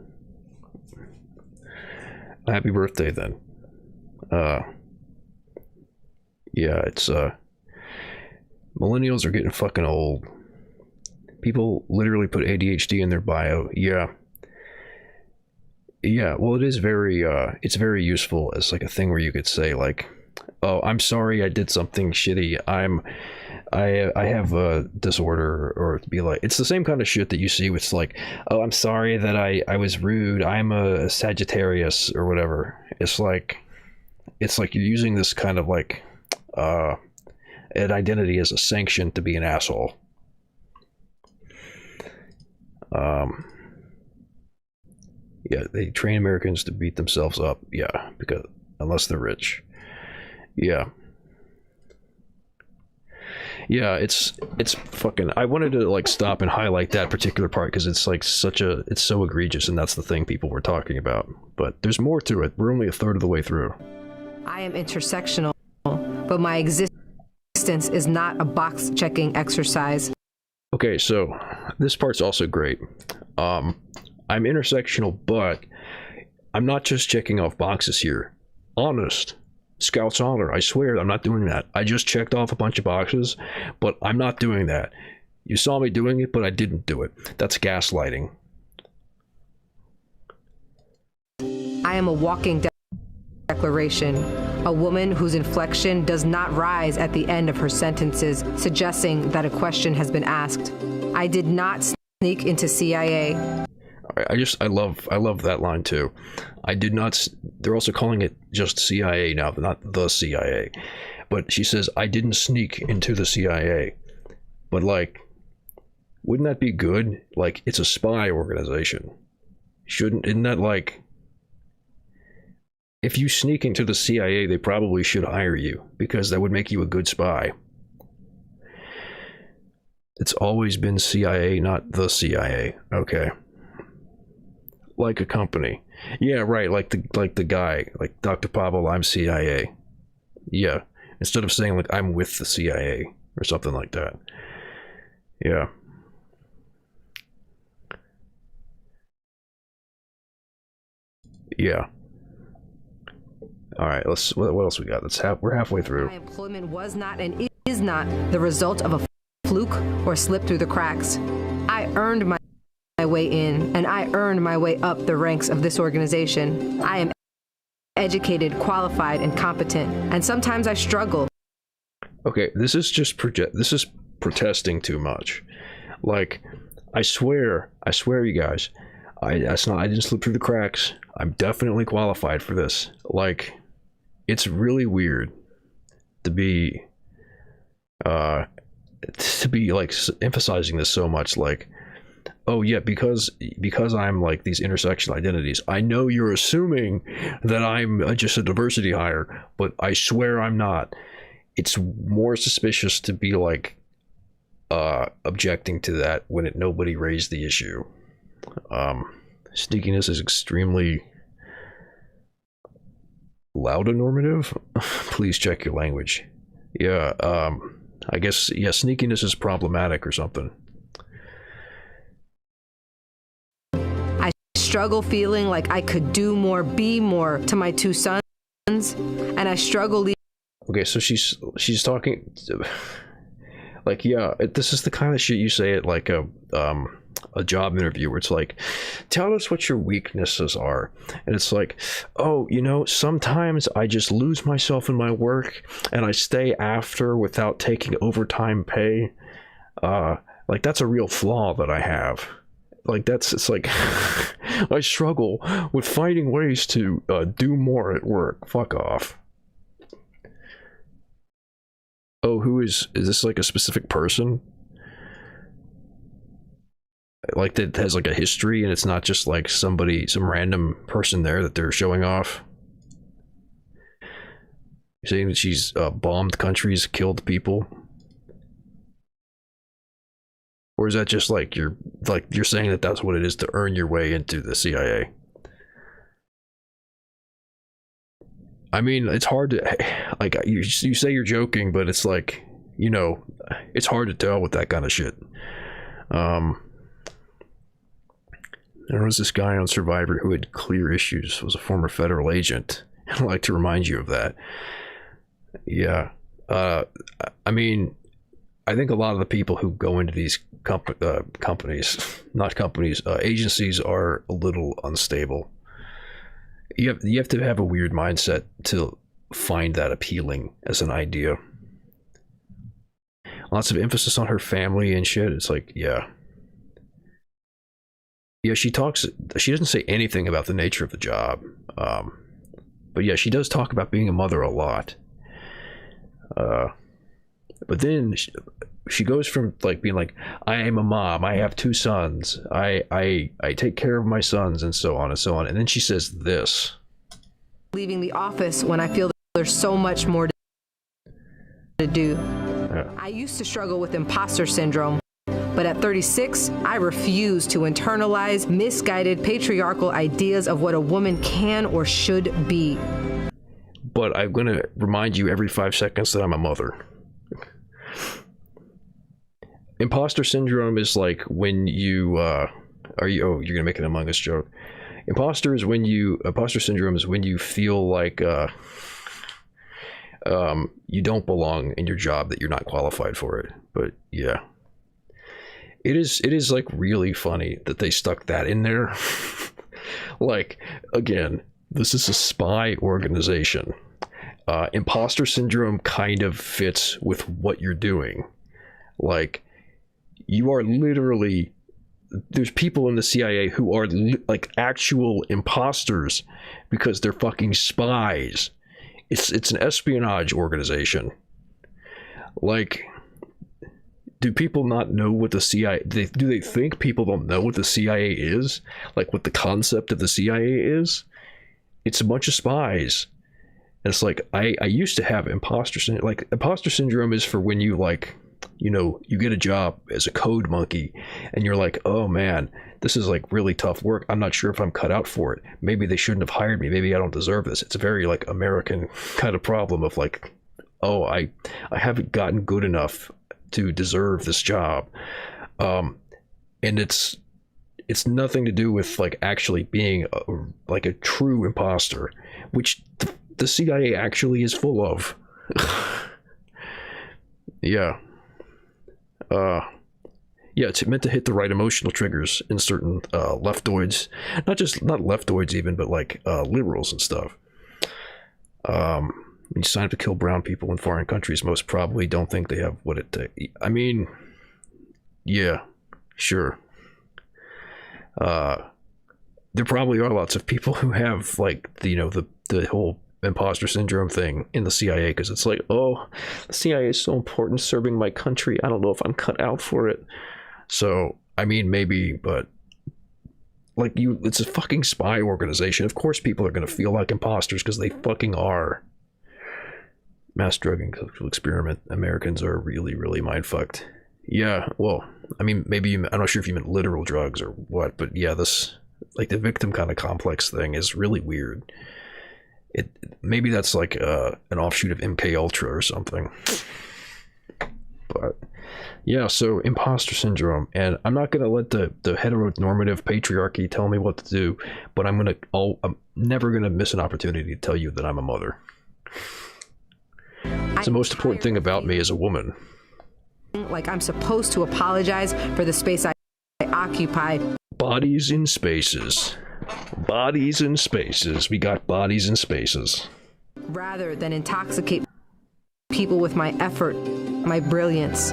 happy birthday then. Yeah, it's millennials are getting fucking old. People literally put ADHD in their bio. Yeah, Yeah, well, it is very it's very useful as like a thing where you could say like, "Oh, I'm sorry, I did something shitty. I have a disorder," or to be like, it's the same kind of shit that you see with like, "Oh, I'm sorry that I was rude. I'm a Sagittarius," or whatever. It's like you're using this kind of like an identity as a sanction to be an asshole. Yeah, they train Americans to beat themselves up. Yeah, because unless they're rich. Yeah. Yeah, it's fucking. I wanted to like stop and highlight that particular part because it's like it's so egregious, and that's the thing people were talking about. But there's more to it. We're only a third of the way through. I am intersectional, but my existence is not a box checking exercise. Okay, so this part's also great. I'm intersectional, but I'm not just checking off boxes here. Honest. Scout's honor. I swear I'm not doing that. I just checked off a bunch of boxes, but I'm not doing that. You saw me doing it, but I didn't do it. That's gaslighting. I am a walking declaration, a woman whose inflection does not rise at the end of her sentences, suggesting that a question has been asked. I did not sneak into CIA. I love that line too. I did not. They're also calling it just CIA now, not the CIA. But she says I didn't sneak into the CIA. But like, wouldn't that be good? Like, it's a spy organization. Isn't that like, if you sneak into the CIA, they probably should hire you because that would make you a good spy. It's always been CIA, not the CIA. Okay. Like a company. Yeah, right, like the guy, like Dr. Pavel, I'm CIA. Yeah. Instead of saying like I'm with the CIA or something like that. Yeah. Yeah. All right, what else we got? We're halfway through. My employment was not and is not the result of a fluke or slip through the cracks. I earned my way in, and I earned my way up the ranks of this organization. I am educated, qualified, and competent, and sometimes I struggle. Okay, this is protesting too much. Like, I swear, you guys, I didn't slip through the cracks. I'm definitely qualified for this. Like, it's really weird to be like emphasizing this so much. Like, oh yeah, because I'm like these intersectional identities, I know you're assuming that I'm just a diversity hire, but I swear I'm not. It's more suspicious to be like objecting to that when nobody raised the issue. Sneakiness is extremely laudonormative. Please check your language. Yeah, I guess, yeah, sneakiness is problematic or something. I struggle feeling like I could do more, be more to my two sons, and I struggle. Okay, so she's talking like, yeah, this is the kind of shit you say at like a job interview where it's like, tell us what your weaknesses are, and it's like, oh, you know, sometimes I just lose myself in my work and I stay after without taking overtime pay. Like, that's a real flaw that I have. Like, it's like I struggle with finding ways to do more at work. Fuck off. Oh, is this like a specific person? Like, that has like a history and it's not just like some random person there that they're showing off? You're saying that she's bombed countries, killed people? Or is that just like you're saying that that's what it is to earn your way into the CIA? I mean, it's hard to, like, you say you're joking, but it's like, you know, it's hard to tell with that kind of shit. There was this guy on Survivor who had clear issues, was a former federal agent. I'd like to remind you of that. Yeah. I mean, I think a lot of the people who go into these agencies are a little unstable. you have to have a weird mindset to find that appealing as an idea. Lots of emphasis on her family and shit. It's like, yeah, she doesn't say anything about the nature of the job, but yeah, she does talk about being a mother a lot. But then she goes from like being like, I am a mom, I have 2 sons, I take care of my sons, and so on and so on, and then she says this: leaving the office when I feel there's so much more to do. Yeah. I used to struggle with imposter syndrome, but at 36, I refuse to internalize misguided patriarchal ideas of what a woman can or should be. But I'm going to remind you every 5 seconds that I'm a mother. Imposter syndrome is like when you, you're going to make an Among Us joke. Imposter syndrome is when you feel like, you don't belong in your job, that you're not qualified for it. But yeah, it is like really funny that they stuck that in there. Like, again, this is a spy organization. Imposter syndrome kind of fits with what you're doing. Like, you are literally, there's people in the CIA who are like actual imposters because they're fucking spies. It's an espionage organization. Like, do people not know what the CIA, do they think people don't know what the CIA is? Like, what the concept of the CIA is? It's a bunch of spies. And it's like, I used to have imposter syndrome. Like, imposter syndrome is for when you, like, you know, you get a job as a code monkey and you're like, oh man, this is like really tough work. I'm not sure if I'm cut out for it. Maybe they shouldn't have hired me. Maybe I don't deserve this. It's a very like American kind of problem of like, oh, I haven't gotten good enough to deserve this job. And it's nothing to do with like actually being like a true imposter, which the CIA actually is full of. Yeah. Yeah, it's meant to hit the right emotional triggers in certain leftoids, not leftoids even, but like liberals and stuff. When you sign up to kill brown people in foreign countries, most probably don't think they have what it takes. I mean, yeah, sure. There probably are lots of people who have like the whole imposter syndrome thing in the CIA, because it's like, oh, the CIA is so important serving my country. I don't know if I'm cut out for it. So, I mean, maybe, but like it's a fucking spy organization. Of course people are going to feel like imposters because they fucking are. Mass drug and sexual experiment. Americans are really, really mind fucked. Yeah, well, I mean, maybe I'm not sure if you meant literal drugs or what, but yeah, this, like the victim kind of complex thing is really weird. Maybe that's like an offshoot of MK Ultra or something. But yeah, so imposter syndrome, and I'm not gonna let the heteronormative patriarchy tell me what to do, but I'm never gonna miss an opportunity to tell you that I'm a mother. It's the most important thing about me as a woman. Like I'm supposed to apologize for the space I occupy. Bodies in spaces. Bodies in spaces. We got bodies in spaces. Rather than intoxicate people with my effort, my brilliance.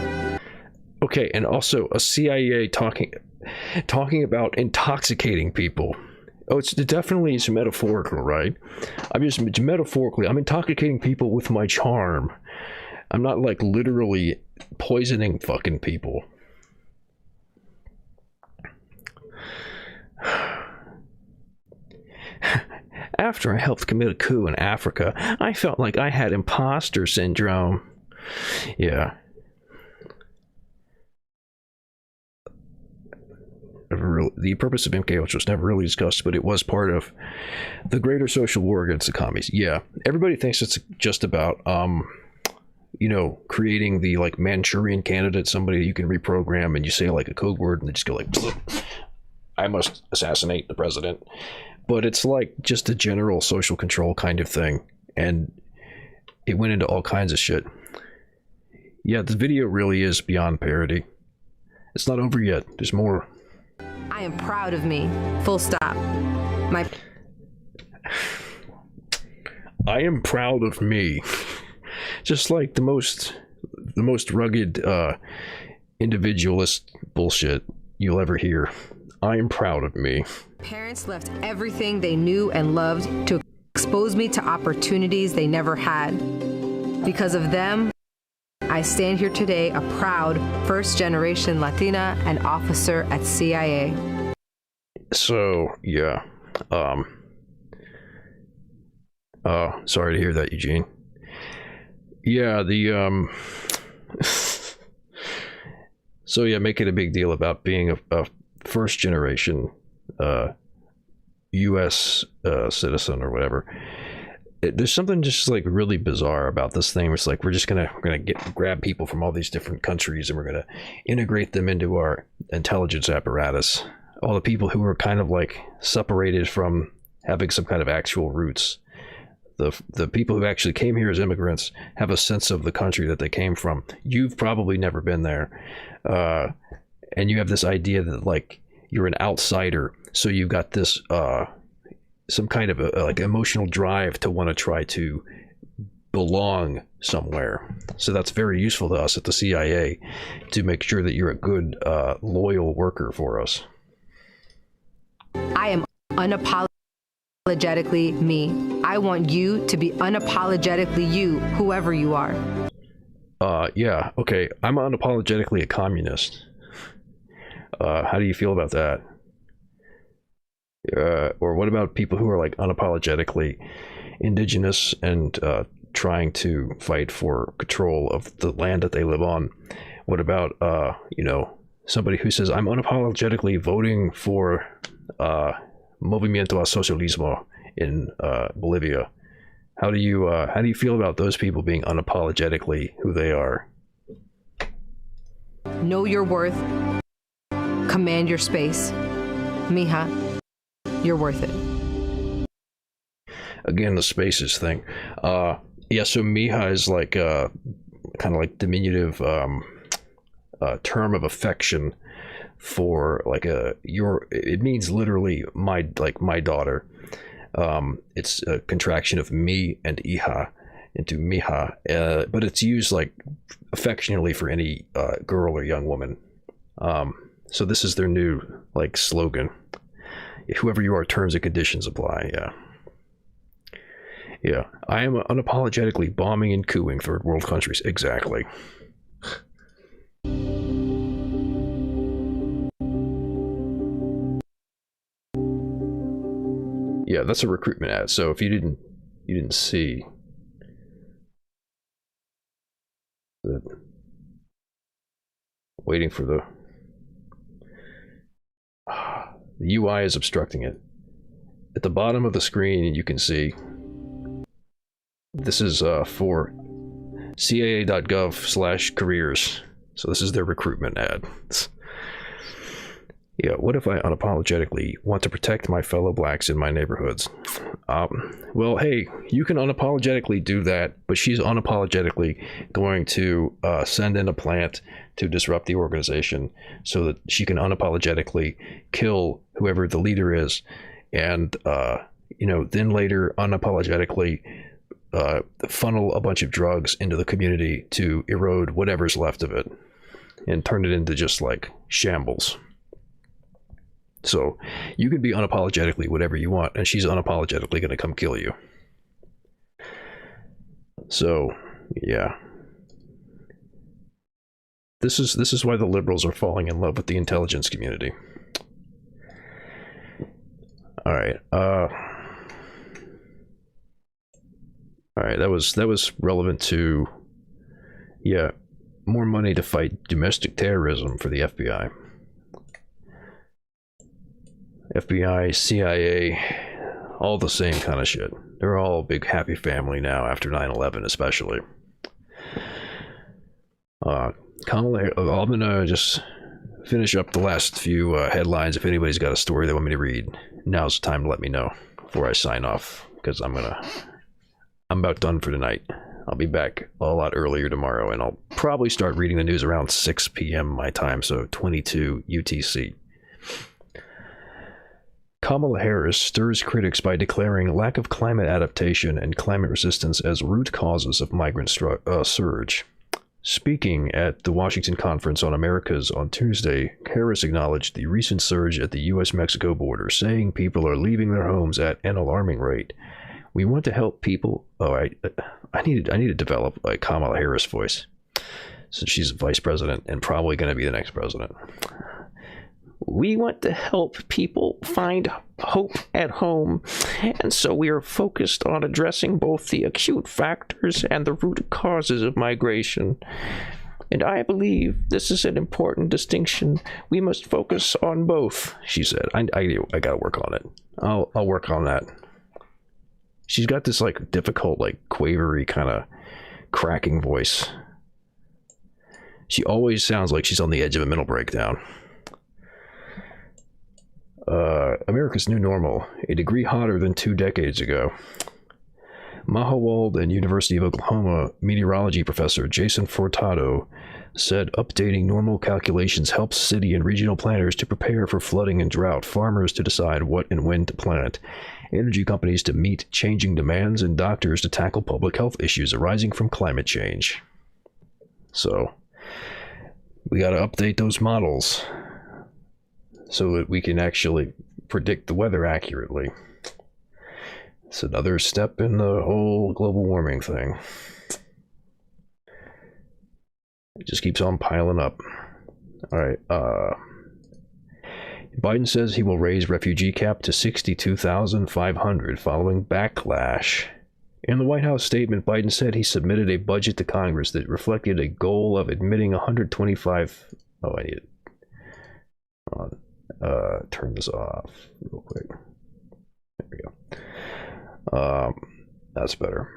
Okay, and also a CIA talking about intoxicating people. Oh, it definitely is metaphorical, right? I'm just metaphorically, I'm intoxicating people with my charm. I'm not like literally poisoning fucking people. After I helped commit a coup in Africa, I felt like I had imposter syndrome. Yeah. The purpose of MK Ultra was never really discussed, but it was part of the greater social war against the commies. Yeah, everybody thinks it's just about, creating the like Manchurian candidate, somebody you can reprogram, and you say like a code word, and they just go like, I must assassinate the president. But it's like just a general social control kind of thing, and it went into all kinds of shit. Yeah, the video really is beyond parody. It's not over yet. There's more. I am proud of me. Full stop. My I am proud of me. Just like the most rugged individualist bullshit you'll ever hear. I am proud of me. Parents left everything they knew and loved to expose me to opportunities they never had. Because of them, I stand here today a proud first-generation Latina and officer at CIA. So, yeah. Sorry to hear that, Eugene. Yeah, so yeah, make it a big deal about being a first-generation U.S. Citizen or whatever. There's something just like really bizarre about this thing. It's like we're gonna grab people from all these different countries and we're gonna integrate them into our intelligence apparatus. All the people who are kind of like separated from having some kind of actual roots. The people who actually came here as immigrants have a sense of the country that they came from. You've probably never been there, and you have this idea that like you're an outsider, so you've got this some kind of like emotional drive to want to try to belong somewhere. So that's very useful to us at the CIA to make sure that you're a good loyal worker for us. I am unapologetically me. I want you to be unapologetically you, whoever you are. Yeah, okay. I'm unapologetically a communist. How do you feel about that? Or what about people who are like unapologetically indigenous and trying to fight for control of the land that they live on? What about somebody who says I'm unapologetically voting for Movimiento al Socialismo in Bolivia? How do you feel about those people being unapologetically who they are? Know your worth. Command your space. Mija, you're worth it. Again, the spaces thing. Yeah, so Mija is like kind of like diminutive term of affection for like it means literally my daughter. It's a contraction of me and hija into Mija, but it's used like affectionately for any girl or young woman. So this is their new like slogan. Whoever you are, terms and conditions apply. Yeah. I am unapologetically bombing and cooing third world countries. Exactly. Yeah, that's a recruitment ad. So if you didn't see the waiting for the UI is obstructing it. At the bottom of the screen, you can see this is for cia.gov/careers. So this is their recruitment ad. Yeah, what if I unapologetically want to protect my fellow blacks in my neighborhoods? Well, hey, you can unapologetically do that, but she's unapologetically going to send in a plant to disrupt the organization so that she can unapologetically kill whoever the leader is, and then later unapologetically funnel a bunch of drugs into the community to erode whatever's left of it and turn it into just like shambles. So you can be unapologetically whatever you want, and she's unapologetically going to come kill you. So, yeah. This is why the liberals are falling in love with the intelligence community. All right. All right. That was relevant to, yeah, more money to fight domestic terrorism for the FBI. FBI, CIA, all the same kind of shit. They're all a big happy family now after 9/11 especially. Kamala, I'm gonna just finish up the last few headlines. If anybody's got a story they want me to read, now's the time to let me know before I sign off, because I'm about done for tonight. I'll be back a lot earlier tomorrow, and I'll probably start reading the news around 6 p.m. my time, so 22 UTC. Kamala Harris stirs critics by declaring lack of climate adaptation and climate resistance as root causes of migrant surge. Speaking at the Washington Conference on Americas on Tuesday, Harris acknowledged the recent surge at the U.S.-Mexico border, saying people are leaving their homes at an alarming rate. We want to help people. Oh, I need to develop a Kamala Harris voice, since she's vice president and probably going to be the next president. We want to help people find hope at home, and so we are focused on addressing both the acute factors and the root causes of migration. And I believe this is an important distinction. We must focus on both, she said. I gotta work on it. I'll work on that. She's got this like difficult, like quavery kind of cracking voice. She always sounds like she's on the edge of a mental breakdown. America's new normal, a degree hotter than 2 decades ago. Mahowald and University of Oklahoma meteorology professor Jason Furtado said updating normal calculations helps city and regional planners to prepare for flooding and drought, farmers to decide what and when to plant, energy companies to meet changing demands, and doctors to tackle public health issues arising from climate change. So, we got to update those models so that we can actually predict the weather accurately. It's another step in the whole global warming thing. It just keeps on piling up. All right. Biden says he will raise refugee cap to 62,500 following backlash. In the White House statement, Biden said he submitted a budget to Congress that reflected a goal of admitting 125. Oh, I need it. Hold on. Turn this off real quick. There we go. That's better.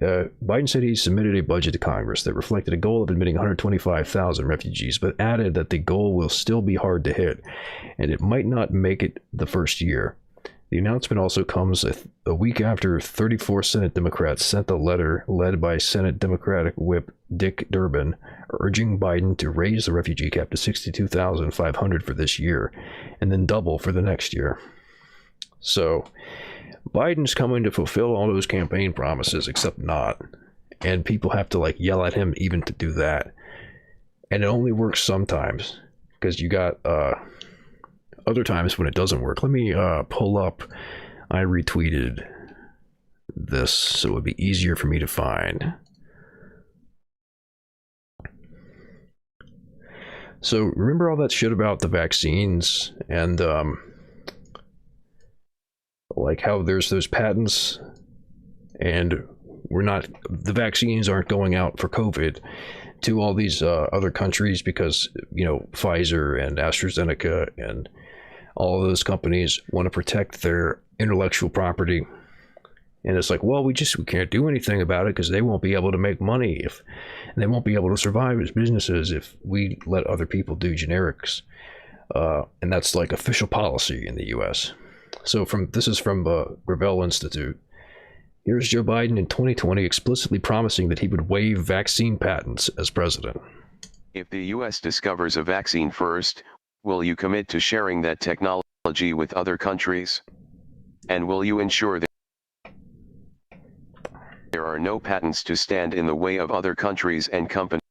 Biden said he submitted a budget to Congress that reflected a goal of admitting 125,000 refugees, but added that the goal will still be hard to hit, and it might not make it the first year. The announcement also comes a week after 34 Senate Democrats sent a letter led by Senate Democratic Whip Dick Durbin urging Biden to raise the refugee cap to 62,500 for this year and then double for the next year. So Biden's coming to fulfill all those campaign promises, except not. And people have to like yell at him even to do that. And it only works sometimes because you got other times when it doesn't work. Let me pull up. I retweeted this so it would be easier for me to find. So remember all that shit about the vaccines and like how there's those patents and the vaccines aren't going out for COVID to all these other countries because, you know, Pfizer and AstraZeneca and all of those companies want to protect their intellectual property. And it's like, well, we can't do anything about it because they won't be able to make money and they won't be able to survive as businesses if we let other people do generics. And that's like official policy in the US. So this is from Gravel Institute. Here's Joe Biden in 2020 explicitly promising that he would waive vaccine patents as president. If the US discovers a vaccine first, will you commit to sharing that technology with other countries? And will you ensure that there are no patents to stand in the way of other countries and companies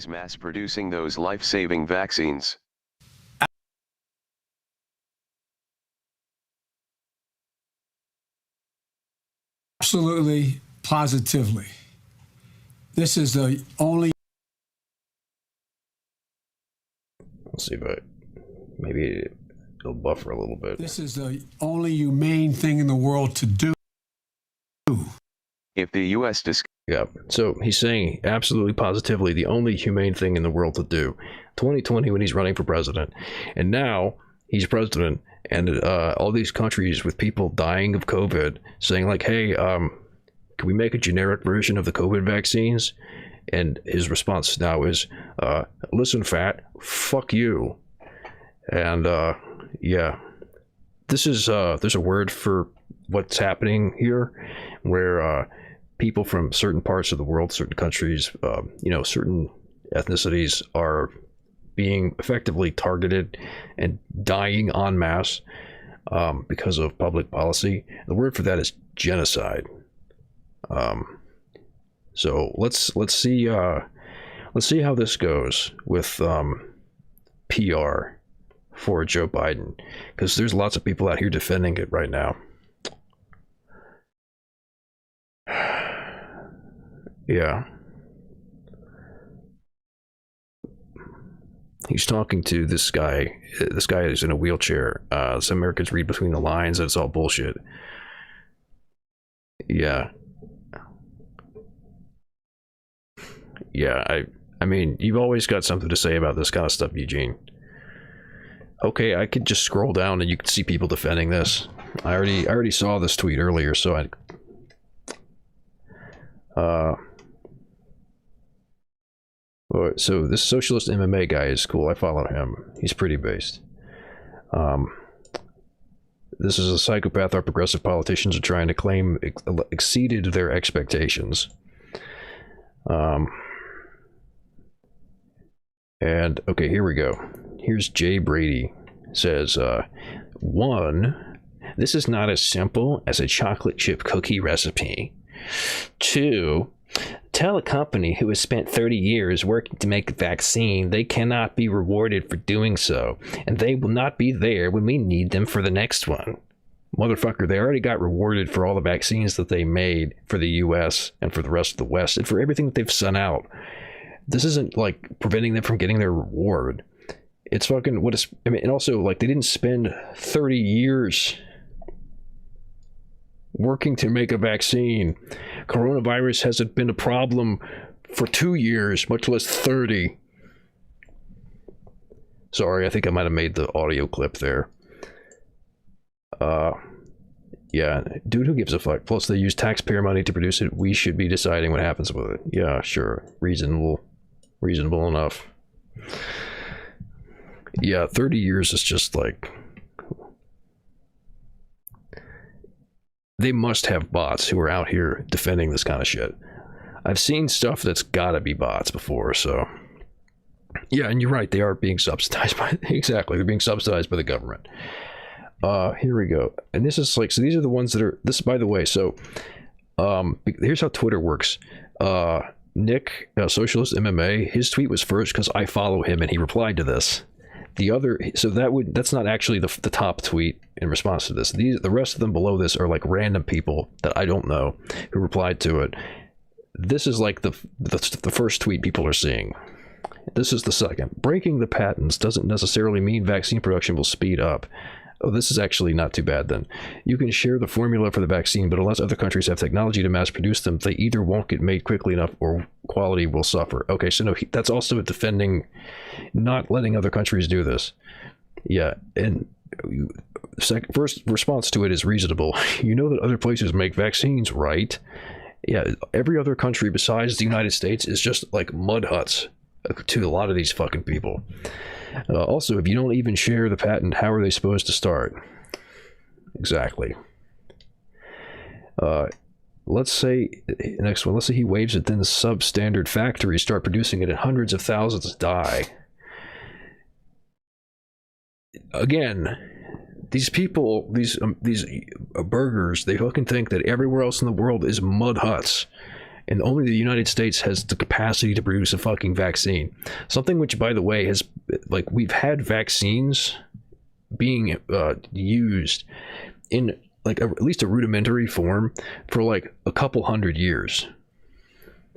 mass producing those life-saving vaccines? Absolutely, positively. This is the only. Let's see if maybe it'll buffer a little bit. This is the only humane thing in the world to do. If the U.S. Yeah, so he's saying absolutely positively the only humane thing in the world to do. 2020 when he's running for president. And now he's president and all these countries with people dying of COVID saying like, hey, can we make a generic version of the COVID vaccines? And his response now is, listen, fat, fuck you. And yeah, this is, there's a word for what's happening here where people from certain parts of the world, certain countries, certain ethnicities are being effectively targeted and dying en masse because of public policy. The word for that is genocide. So let's see how this goes with PR for Joe Biden, because there's lots of people out here defending it right now. Yeah. He's talking to this guy. This guy is in a wheelchair. Some Americans read between the lines and it's all bullshit. Yeah. Yeah, I mean, you've always got something to say about this kind of stuff, Eugene. Okay, I could just scroll down and you can see people defending this. I already saw this tweet earlier, so so this socialist MMA guy is cool. I follow him. He's pretty based. This is a psychopath our progressive politicians are trying to claim exceeded their expectations. And okay, here we go. Here's Jay Brady. Says, 1, this is not as simple as a chocolate chip cookie recipe. 2, tell a company who has spent 30 years working to make a vaccine they cannot be rewarded for doing so, and they will not be there when we need them for the next one. Motherfucker, they already got rewarded for all the vaccines that they made for the US and for the rest of the West and for everything that they've sent out. This isn't like preventing them from getting their reward. It's fucking what is, I mean, and also like they didn't spend 30 years working to make a vaccine. Coronavirus hasn't been a problem for 2 years, much less 30. Sorry, I think I might have made the audio clip there. Yeah, dude, who gives a fuck? Plus, they use taxpayer money to produce it. We should be deciding what happens with it. Yeah, sure. Reasonable enough. Yeah, 30 years is just like... They must have bots who are out here defending this kind of shit. I've seen stuff that's gotta be bots before, so... Yeah, and you're right, they are being subsidized by... Exactly, they're being subsidized by the government. Here we go. And this is like, so these are the ones that are, this, by the way, so, here's how Twitter works. Nick, Socialist MMA, his tweet was first because I follow him and he replied to this. The other, so that's not actually the top tweet in response to this. The rest of them below this are like random people that I don't know who replied to it. This is like the first tweet people are seeing. This is the second. Breaking the patents doesn't necessarily mean vaccine production will speed up. Oh, this is actually not too bad then. You can share the formula for the vaccine, but unless other countries have technology to mass produce them, they either won't get made quickly enough or quality will suffer. Okay, so no, that's also defending not letting other countries do this. Yeah, and first response to it is reasonable. You know that other places make vaccines, right? Yeah, every other country besides the United States is just like mud huts to a lot of these fucking people. Also, if you don't even share the patent, how are they supposed to start? Exactly. Let's say, next one, let's say he waives it, then the substandard factories start producing it and hundreds of thousands die. Again, these people, these burgers, they fucking think that everywhere else in the world is mud huts. And only the United States has the capacity to produce a fucking vaccine. Something which, by the way, has, like, we've had vaccines being used in, like, at least a rudimentary form for, like, a couple hundred years.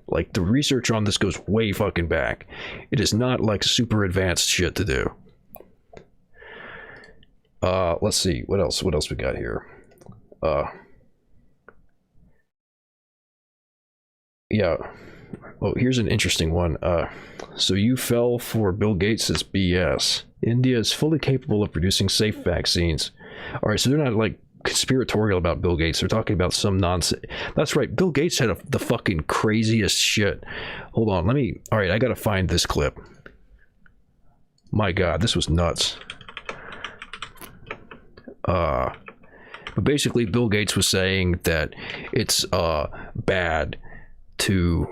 Like, the research on this goes way fucking back. It is not, like, super advanced shit to do. Let's see. What else we got here? Yeah. Oh, here's an interesting one. So you fell for Bill Gates' BS. India is fully capable of producing safe vaccines. All right, so they're not like conspiratorial about Bill Gates. They're talking about some nonsense. That's right. Bill Gates had the fucking craziest shit. Hold on. All right, I gotta find this clip. My God, this was nuts. But basically, Bill Gates was saying that it's bad to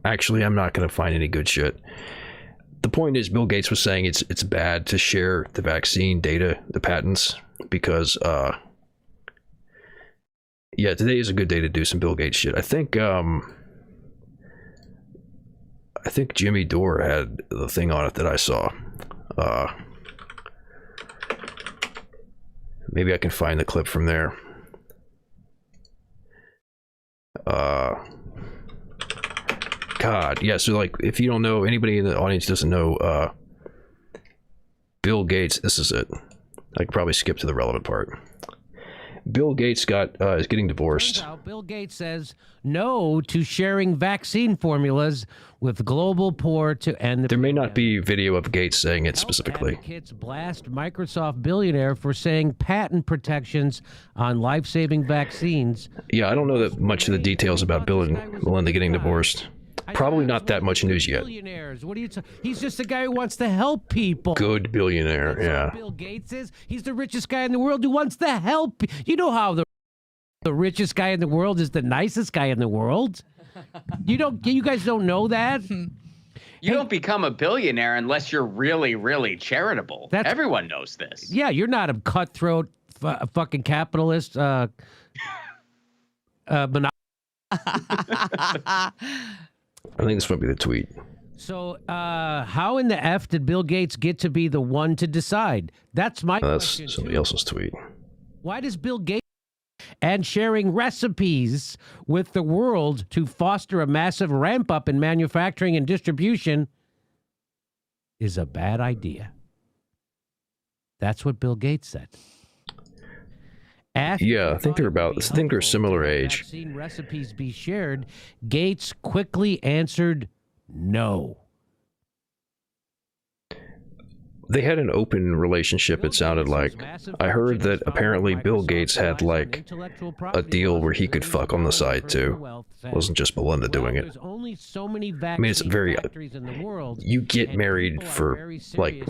actually, I'm not going to find any good shit. The point is, Bill Gates was saying it's bad to share the vaccine data, the patents, because yeah, today is a good day to do some Bill Gates shit. I think Jimmy Dore had the thing on it that I saw. Maybe I can find the clip from there. God, yeah, so like, if you don't know, anybody in the audience doesn't know, Bill Gates, this is it. I could probably skip to the relevant part. Bill Gates is getting divorced. Turns out Bill Gates says no to sharing vaccine formulas with global poor to end the There may not be video of Gates saying it specifically. Advocates blast Microsoft billionaire for saying patent protections on life-saving vaccines. Yeah, I don't know that much of the details about Bill and Melinda getting divorced. Probably not that much news yet. Billionaires. What are you? He's just a guy who wants to help people. Good billionaire, That's yeah. what Bill Gates is. He's the richest guy in the world who wants to help. You know how the richest guy in the world is the nicest guy in the world. You guys don't know that. You don't become a billionaire unless you're really, really charitable. Everyone knows this. Yeah, you're not a cutthroat fucking capitalist. I think this might be the tweet. So, how in the F did Bill Gates get to be the one to decide? That's my question. That's somebody else's tweet. Why does Bill Gates and sharing recipes with the world to foster a massive ramp up in manufacturing and distribution is a bad idea? That's what Bill Gates said. Yeah, I think they're similar age. Vaccine recipes be shared. Gates quickly answered no. They had an open relationship, it sounded like. I heard that apparently Bill Gates had like a deal where he could fuck on the side too. It wasn't just Melinda doing it. I mean, it's very, you get married for like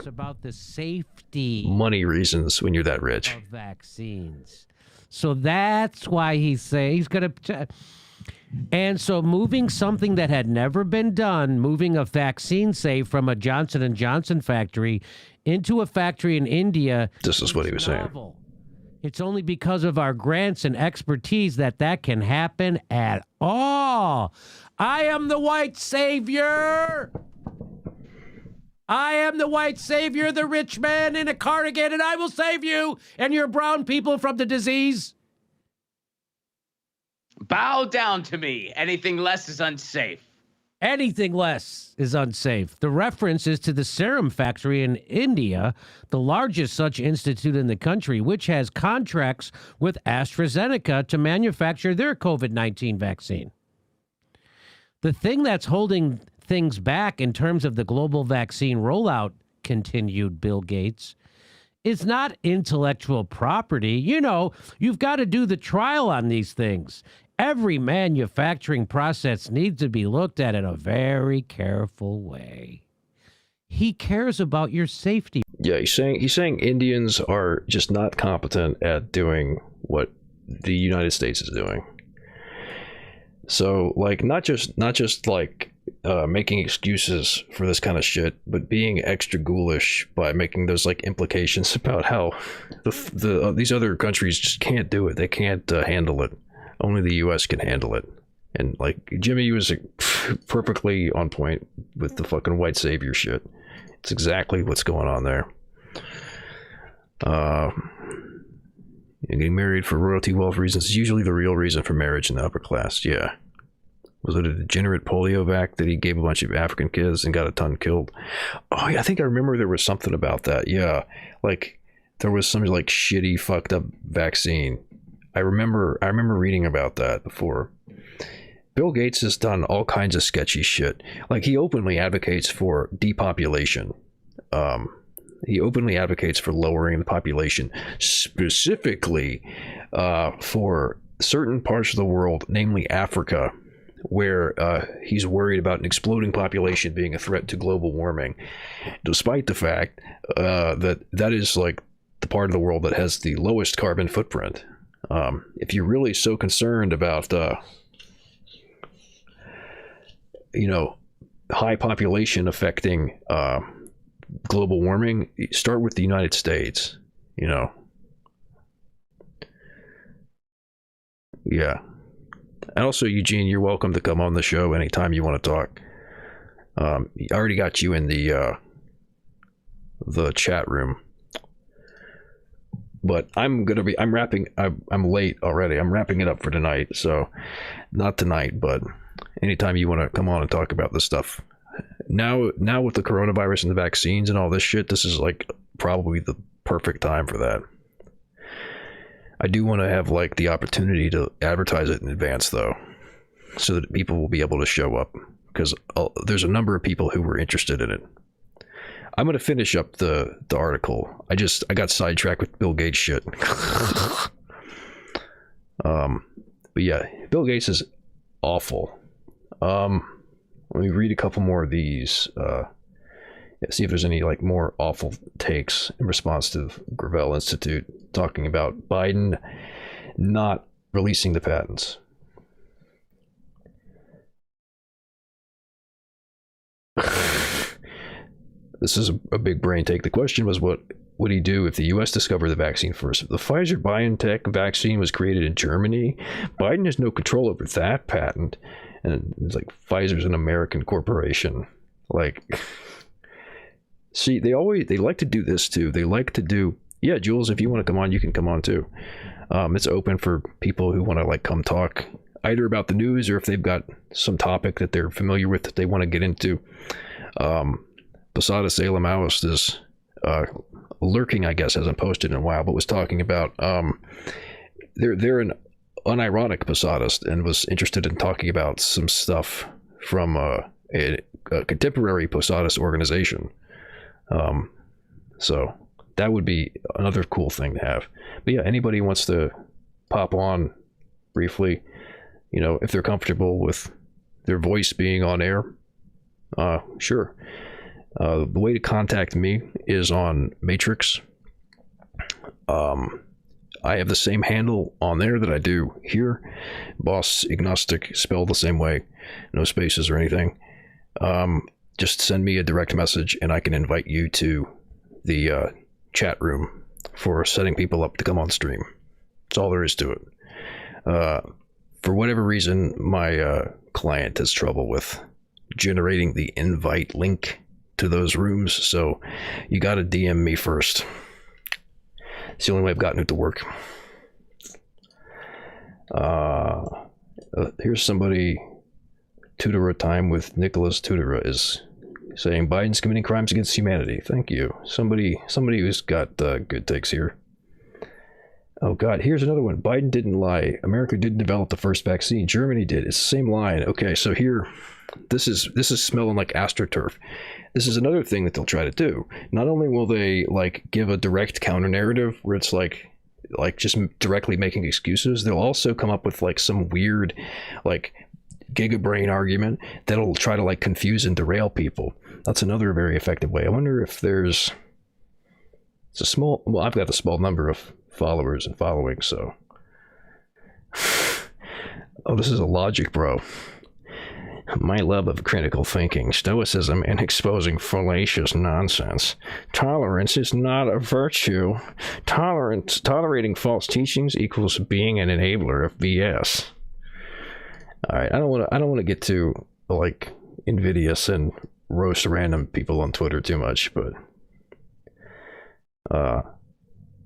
money reasons when you're that rich. Vaccines. So that's why he's going to... And so moving something that had never been done, moving a vaccine, say, from a Johnson & Johnson factory into a factory in India... This is what he was saying. It's only because of our grants and expertise that can happen at all. I am the white savior! I am the white savior, the rich man in a cardigan, and I will save you and your brown people from the disease. Bow down to me. Anything less is unsafe. Anything less is unsafe. The reference is to the Serum Factory in India, the largest such institute in the country, which has contracts with AstraZeneca to manufacture their COVID-19 vaccine. The thing that's holding things back in terms of the global vaccine rollout, continued Bill Gates, is not intellectual property. You know, you've got to do the trial on these things. Every manufacturing process needs to be looked at in a very careful way. He cares about your safety. Yeah, he's saying Indians are just not competent at doing what the United States is doing. So, like, not just like making excuses for this kind of shit, but being extra ghoulish by making those like implications about how these other countries just can't do it. They can't handle it. Only the U.S. can handle it. And like Jimmy was perfectly on point with the fucking white savior shit. It's exactly what's going on there. Getting married for royalty wealth reasons is usually the real reason for marriage in the upper class. Yeah. Was it a degenerate polio vac that he gave a bunch of African kids and got a ton killed? Oh, yeah, I think I remember there was something about that. Yeah, like there was some like shitty fucked up vaccine. I remember reading about that before. Bill Gates has done all kinds of sketchy shit. Like he openly advocates for depopulation. He openly advocates for lowering the population, specifically for certain parts of the world, namely Africa, where he's worried about an exploding population being a threat to global warming, despite the fact that is like the part of the world that has the lowest carbon footprint. If you're really so concerned about, high population affecting global warming, start with the United States, Yeah. And also, Eugene, you're welcome to come on the show anytime you want to talk. I already got you in the chat room. But I'm late already. I'm wrapping it up for tonight. So not tonight, but anytime you want to come on and talk about this stuff. Now with the coronavirus and the vaccines and all this shit, this is like probably the perfect time for that. I do want to have like the opportunity to advertise it in advance though, so that people will be able to show up, because there's a number of people who were interested in it. I'm going to finish up the article. I got sidetracked with Bill Gates shit. But yeah, Bill Gates is awful. Let me read a couple more of these. See if there's any like more awful takes in response to the Gravel Institute talking about Biden not releasing the patents. This is a big brain take. The question was, what would he do if the U.S. discovered the vaccine first? The Pfizer-BioNTech vaccine was created in Germany. Biden has no control over that patent. And it's like, Pfizer's an American corporation. Like, see, they like to do this too. They like to do, yeah, Jules, if you want to come on, you can come on too. It's open for people who want to like come talk either about the news, or if they've got some topic that they're familiar with that they want to get into. Posada Salem Maoist is lurking, I guess, hasn't posted in a while, but was talking about they're an unironic Posadist and was interested in talking about some stuff from a contemporary Posadist organization. So that would be another cool thing to have. But yeah, anybody wants to pop on briefly, if they're comfortable with their voice being on air, sure. The way to contact me is on Matrix. I have the same handle on there that I do here. Boss Agnostic, spelled the same way, no spaces or anything. Just send me a direct message and I can invite you to the chat room for setting people up to come on stream. That's all there is to it. For whatever reason, my client has trouble with generating the invite link to those rooms, so you got to DM me first. It's the only way I've gotten it to work. Here's somebody. Tudora Time with Nicholas Tudora is saying Biden's committing crimes against humanity. Thank you. Somebody who's got good takes here. Oh God, here's another one. Biden didn't lie. America didn't develop the first vaccine. Germany did. It's the same line. Okay, so here, this is smelling like AstroTurf. This is another thing that they'll try to do. Not only will they like give a direct counter narrative where it's like just directly making excuses, they'll also come up with like some weird like gigabrain argument that'll try to like confuse and derail people. That's another very effective way. I wonder if I've got a small number of followers and following, so oh, this is a logic bro. My love of critical thinking, stoicism, and exposing fallacious nonsense. Tolerance is not a virtue. Tolerating false teachings equals being an enabler of BS. All right, I don't want to get too like invidious and roast random people on Twitter too much, but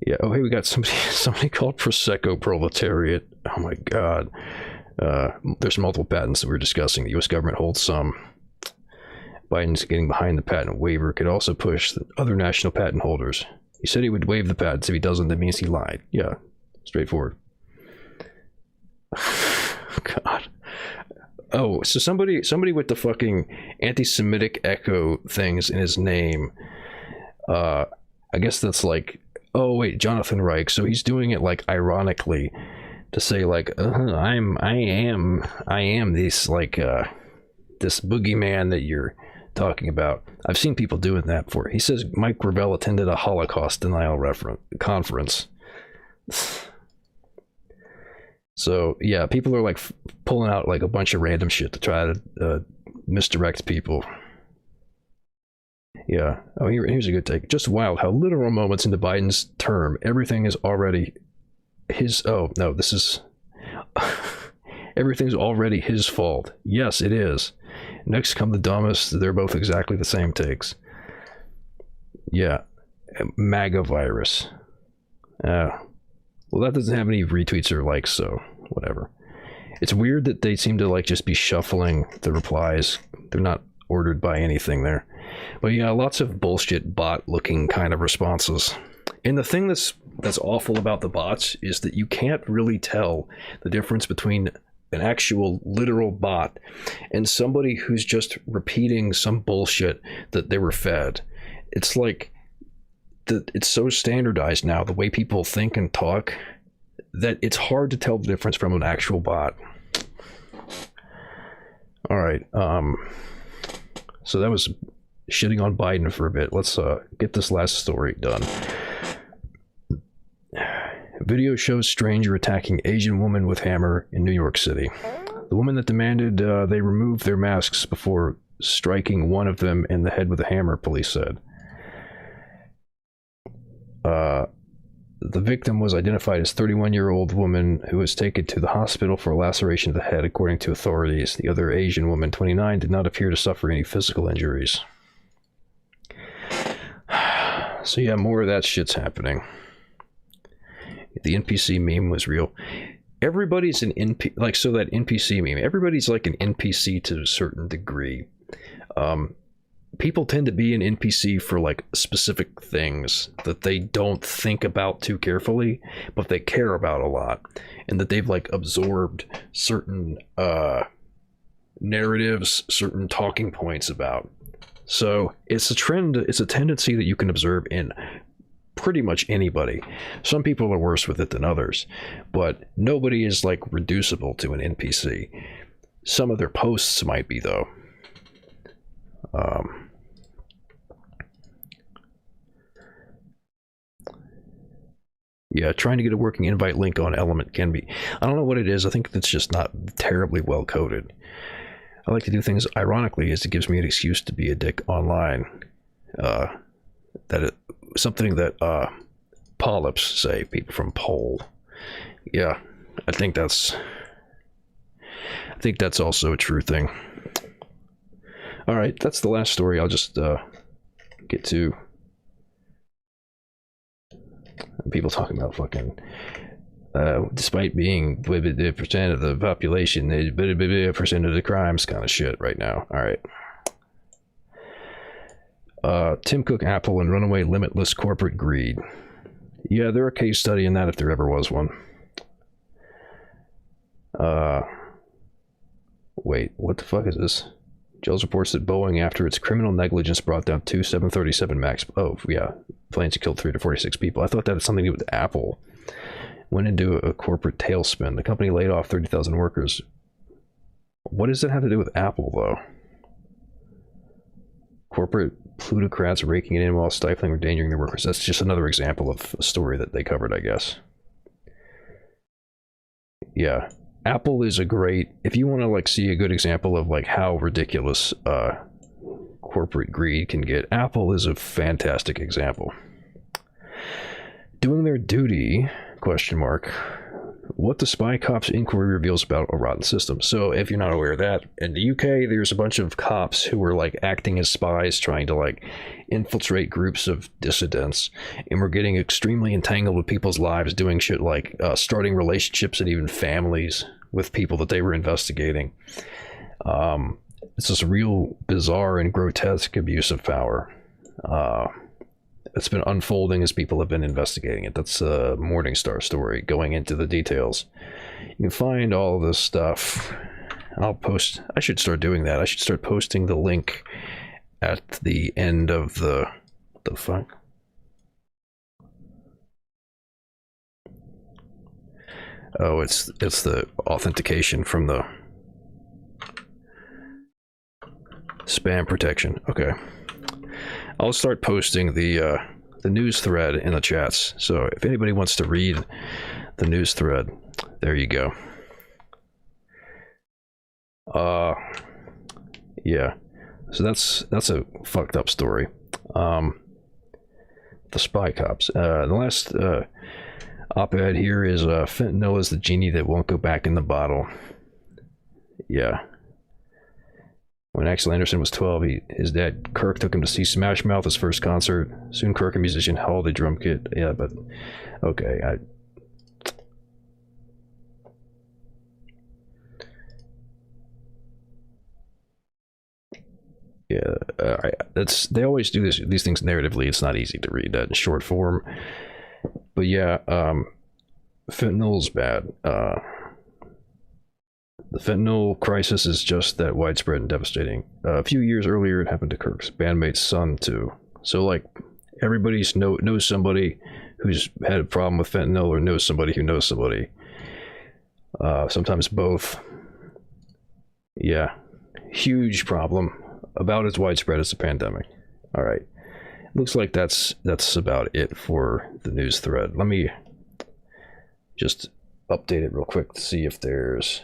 yeah. Oh, hey, we got somebody called Prosecco Proletariat. Oh my God. There's multiple patents that we're discussing. The U.S. government holds some. Biden's getting behind the patent waiver. Could also push the other national patent holders. He said he would waive the patents. If he doesn't, that means he lied. Yeah, straightforward. God. Oh, so somebody with the fucking anti-Semitic echo things in his name. I guess that's like, oh wait, Jonathan Reich. So he's doing it like ironically to say like, I am this like this boogeyman that you're talking about. I've seen people doing that before. He says Mike Gravel attended a Holocaust denial conference. So yeah, people are like pulling out like a bunch of random shit to try to misdirect people. Yeah. Oh, here's a good take. Just wild how literal moments into Biden's term, everything is already his. Oh no, this is everything's already his fault. Yes, it is. Next come the dumbest. They're both exactly the same takes. Yeah. MAGA virus. Well, that doesn't have any retweets or likes, so whatever. It's weird that they seem to like just be shuffling the replies. They're not ordered by anything there. But yeah, lots of bullshit bot looking kind of responses. And the thing that's awful about the bots is that you can't really tell the difference between an actual literal bot and somebody who's just repeating some bullshit that they were fed. It's like it's so standardized now, the way people think and talk, that it's hard to tell the difference from an actual bot. All right. So that was shitting on Biden for a bit. Let's get this last story done. Video shows stranger attacking Asian woman with hammer in New York City. The woman that demanded they remove their masks before striking one of them in the head with a hammer, police said. The victim was identified as 31-year-old woman who was taken to the hospital for a laceration of the head, according to authorities. The other Asian woman, 29, did not appear to suffer any physical injuries. So yeah, more of that shit's happening. The NPC meme was real. Everybody's an NPC, so that NPC meme, everybody's like an NPC to a certain degree. People tend to be an NPC for like specific things that they don't think about too carefully, but they care about a lot, and that they've like absorbed certain narratives, certain talking points about. So it's a trend, it's a tendency that you can observe in pretty much anybody. Some people are worse with it than others, but nobody is like reducible to an NPC. Some of their posts might be, though. Yeah, trying to get a working invite link on Element can be... I don't know what it is. I think it's just not terribly well coded. I like to do things ironically, as it gives me an excuse to be a dick online. Something that polyps say, people from Pole. Yeah, I think that's also a true thing. All right, that's the last story. I'll just get to people talking about fucking despite being the percent of the population, percent of the crimes kind of shit right now. All right. Tim Cook, Apple, and runaway limitless corporate greed. Yeah, they're a case study in that if there ever was one. Wait, what the fuck is this? Jell's reports that Boeing, after its criminal negligence, brought down 2 737 MAX. Oh, yeah. Planes that killed 3 to 46 people. I thought that had something to do with Apple. Went into a corporate tailspin. The company laid off 30,000 workers. What does it have to do with Apple, though? Corporate plutocrats raking it in while stifling or endangering their workers. That's just another example of a story that they covered, I guess. Yeah. Apple is a great, if you want to like see a good example of like how ridiculous corporate greed can get, Apple is a fantastic example. Doing their duty, question mark, what the Spy Cops inquiry reveals about a rotten system. So if you're not aware of that, in the UK there's a bunch of cops who were like acting as spies, trying to like infiltrate groups of dissidents, and were getting extremely entangled with people's lives, doing shit like starting relationships and even families with people that they were investigating. It's this real bizarre and grotesque abuse of power. It's been unfolding as people have been investigating it. That's a Morningstar story going into the details. You can find all this stuff. I'll post. I should start doing that. I should start posting the link at the end of the fuck. Oh, it's the authentication from the spam protection. Okay. I'll start posting the news thread in the chats. So if anybody wants to read the news thread, there you go. Yeah. So that's a fucked up story. The spy cops. The last op-ed here is fentanyl is the genie that won't go back in the bottle. Yeah. When Axel Anderson was 12, his dad Kirk took him to see Smash Mouth, his first concert. Soon Kirk, a musician, held a drum kit. Yeah, but okay. They always do these things narratively. It's not easy to read that in short form. But yeah, fentanyl's bad. The fentanyl crisis is just that widespread and devastating. A few years earlier, it happened to Kirk's bandmate's son too. So like, everybody knows somebody who's had a problem with fentanyl, or knows somebody who knows somebody. Sometimes both. Yeah, huge problem. About as widespread as the pandemic. All right, looks like that's about it for the news thread. Let me just update it real quick to see if there's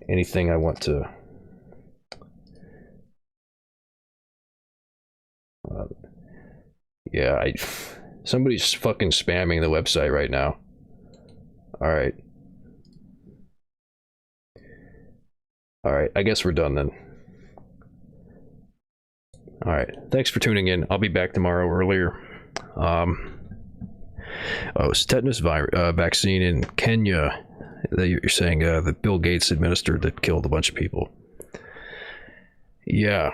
anything I want to yeah, somebody's fucking spamming the website right now. All right, I guess we're done then. All right, thanks for tuning in. I'll be back tomorrow earlier. It's tetanus vaccine in Kenya that you're saying that Bill Gates administered that killed a bunch of people. Yeah,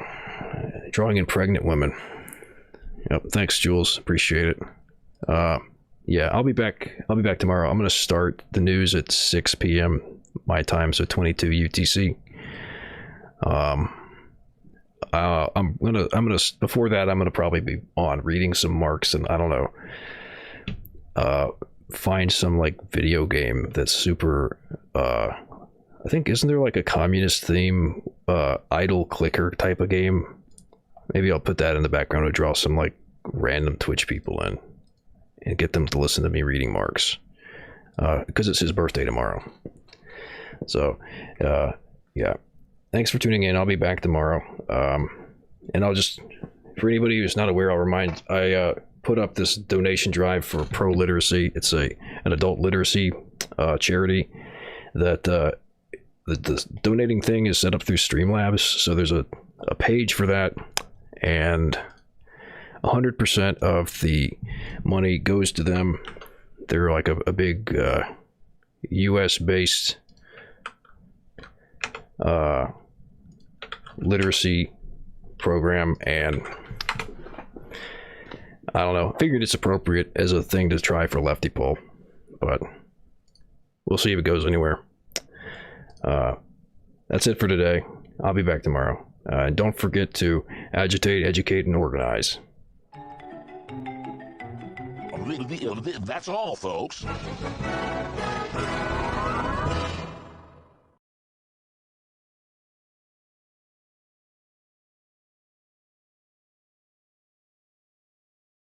drawing in pregnant women. Yep, thanks, Jules. Appreciate it. Yeah, I'll be back tomorrow. I'm gonna start the news at 6 p.m. my time, so 22 UTC. I'm gonna before that I'm gonna probably be on reading some Marx, and I don't know, find some like video game that's super I think, isn't there like a communist theme idle clicker type of game? Maybe I'll put that in the background to draw some like random Twitch people in and get them to listen to me reading Marx, because it's his birthday tomorrow. So yeah, thanks for tuning in. I'll be back tomorrow. And I'll just, for anybody who's not aware, I'll remind, I put up this donation drive for Pro Literacy. It's an adult literacy charity that the donating thing is set up through Streamlabs. So there's a page for that, and 100% of the money goes to them. They're like a big US based literacy program, and I don't know, figured it's appropriate as a thing to try for leftypol, but we'll see if it goes anywhere. That's it for today. I'll be back tomorrow. And don't forget to agitate, educate, and organize. That's all, folks.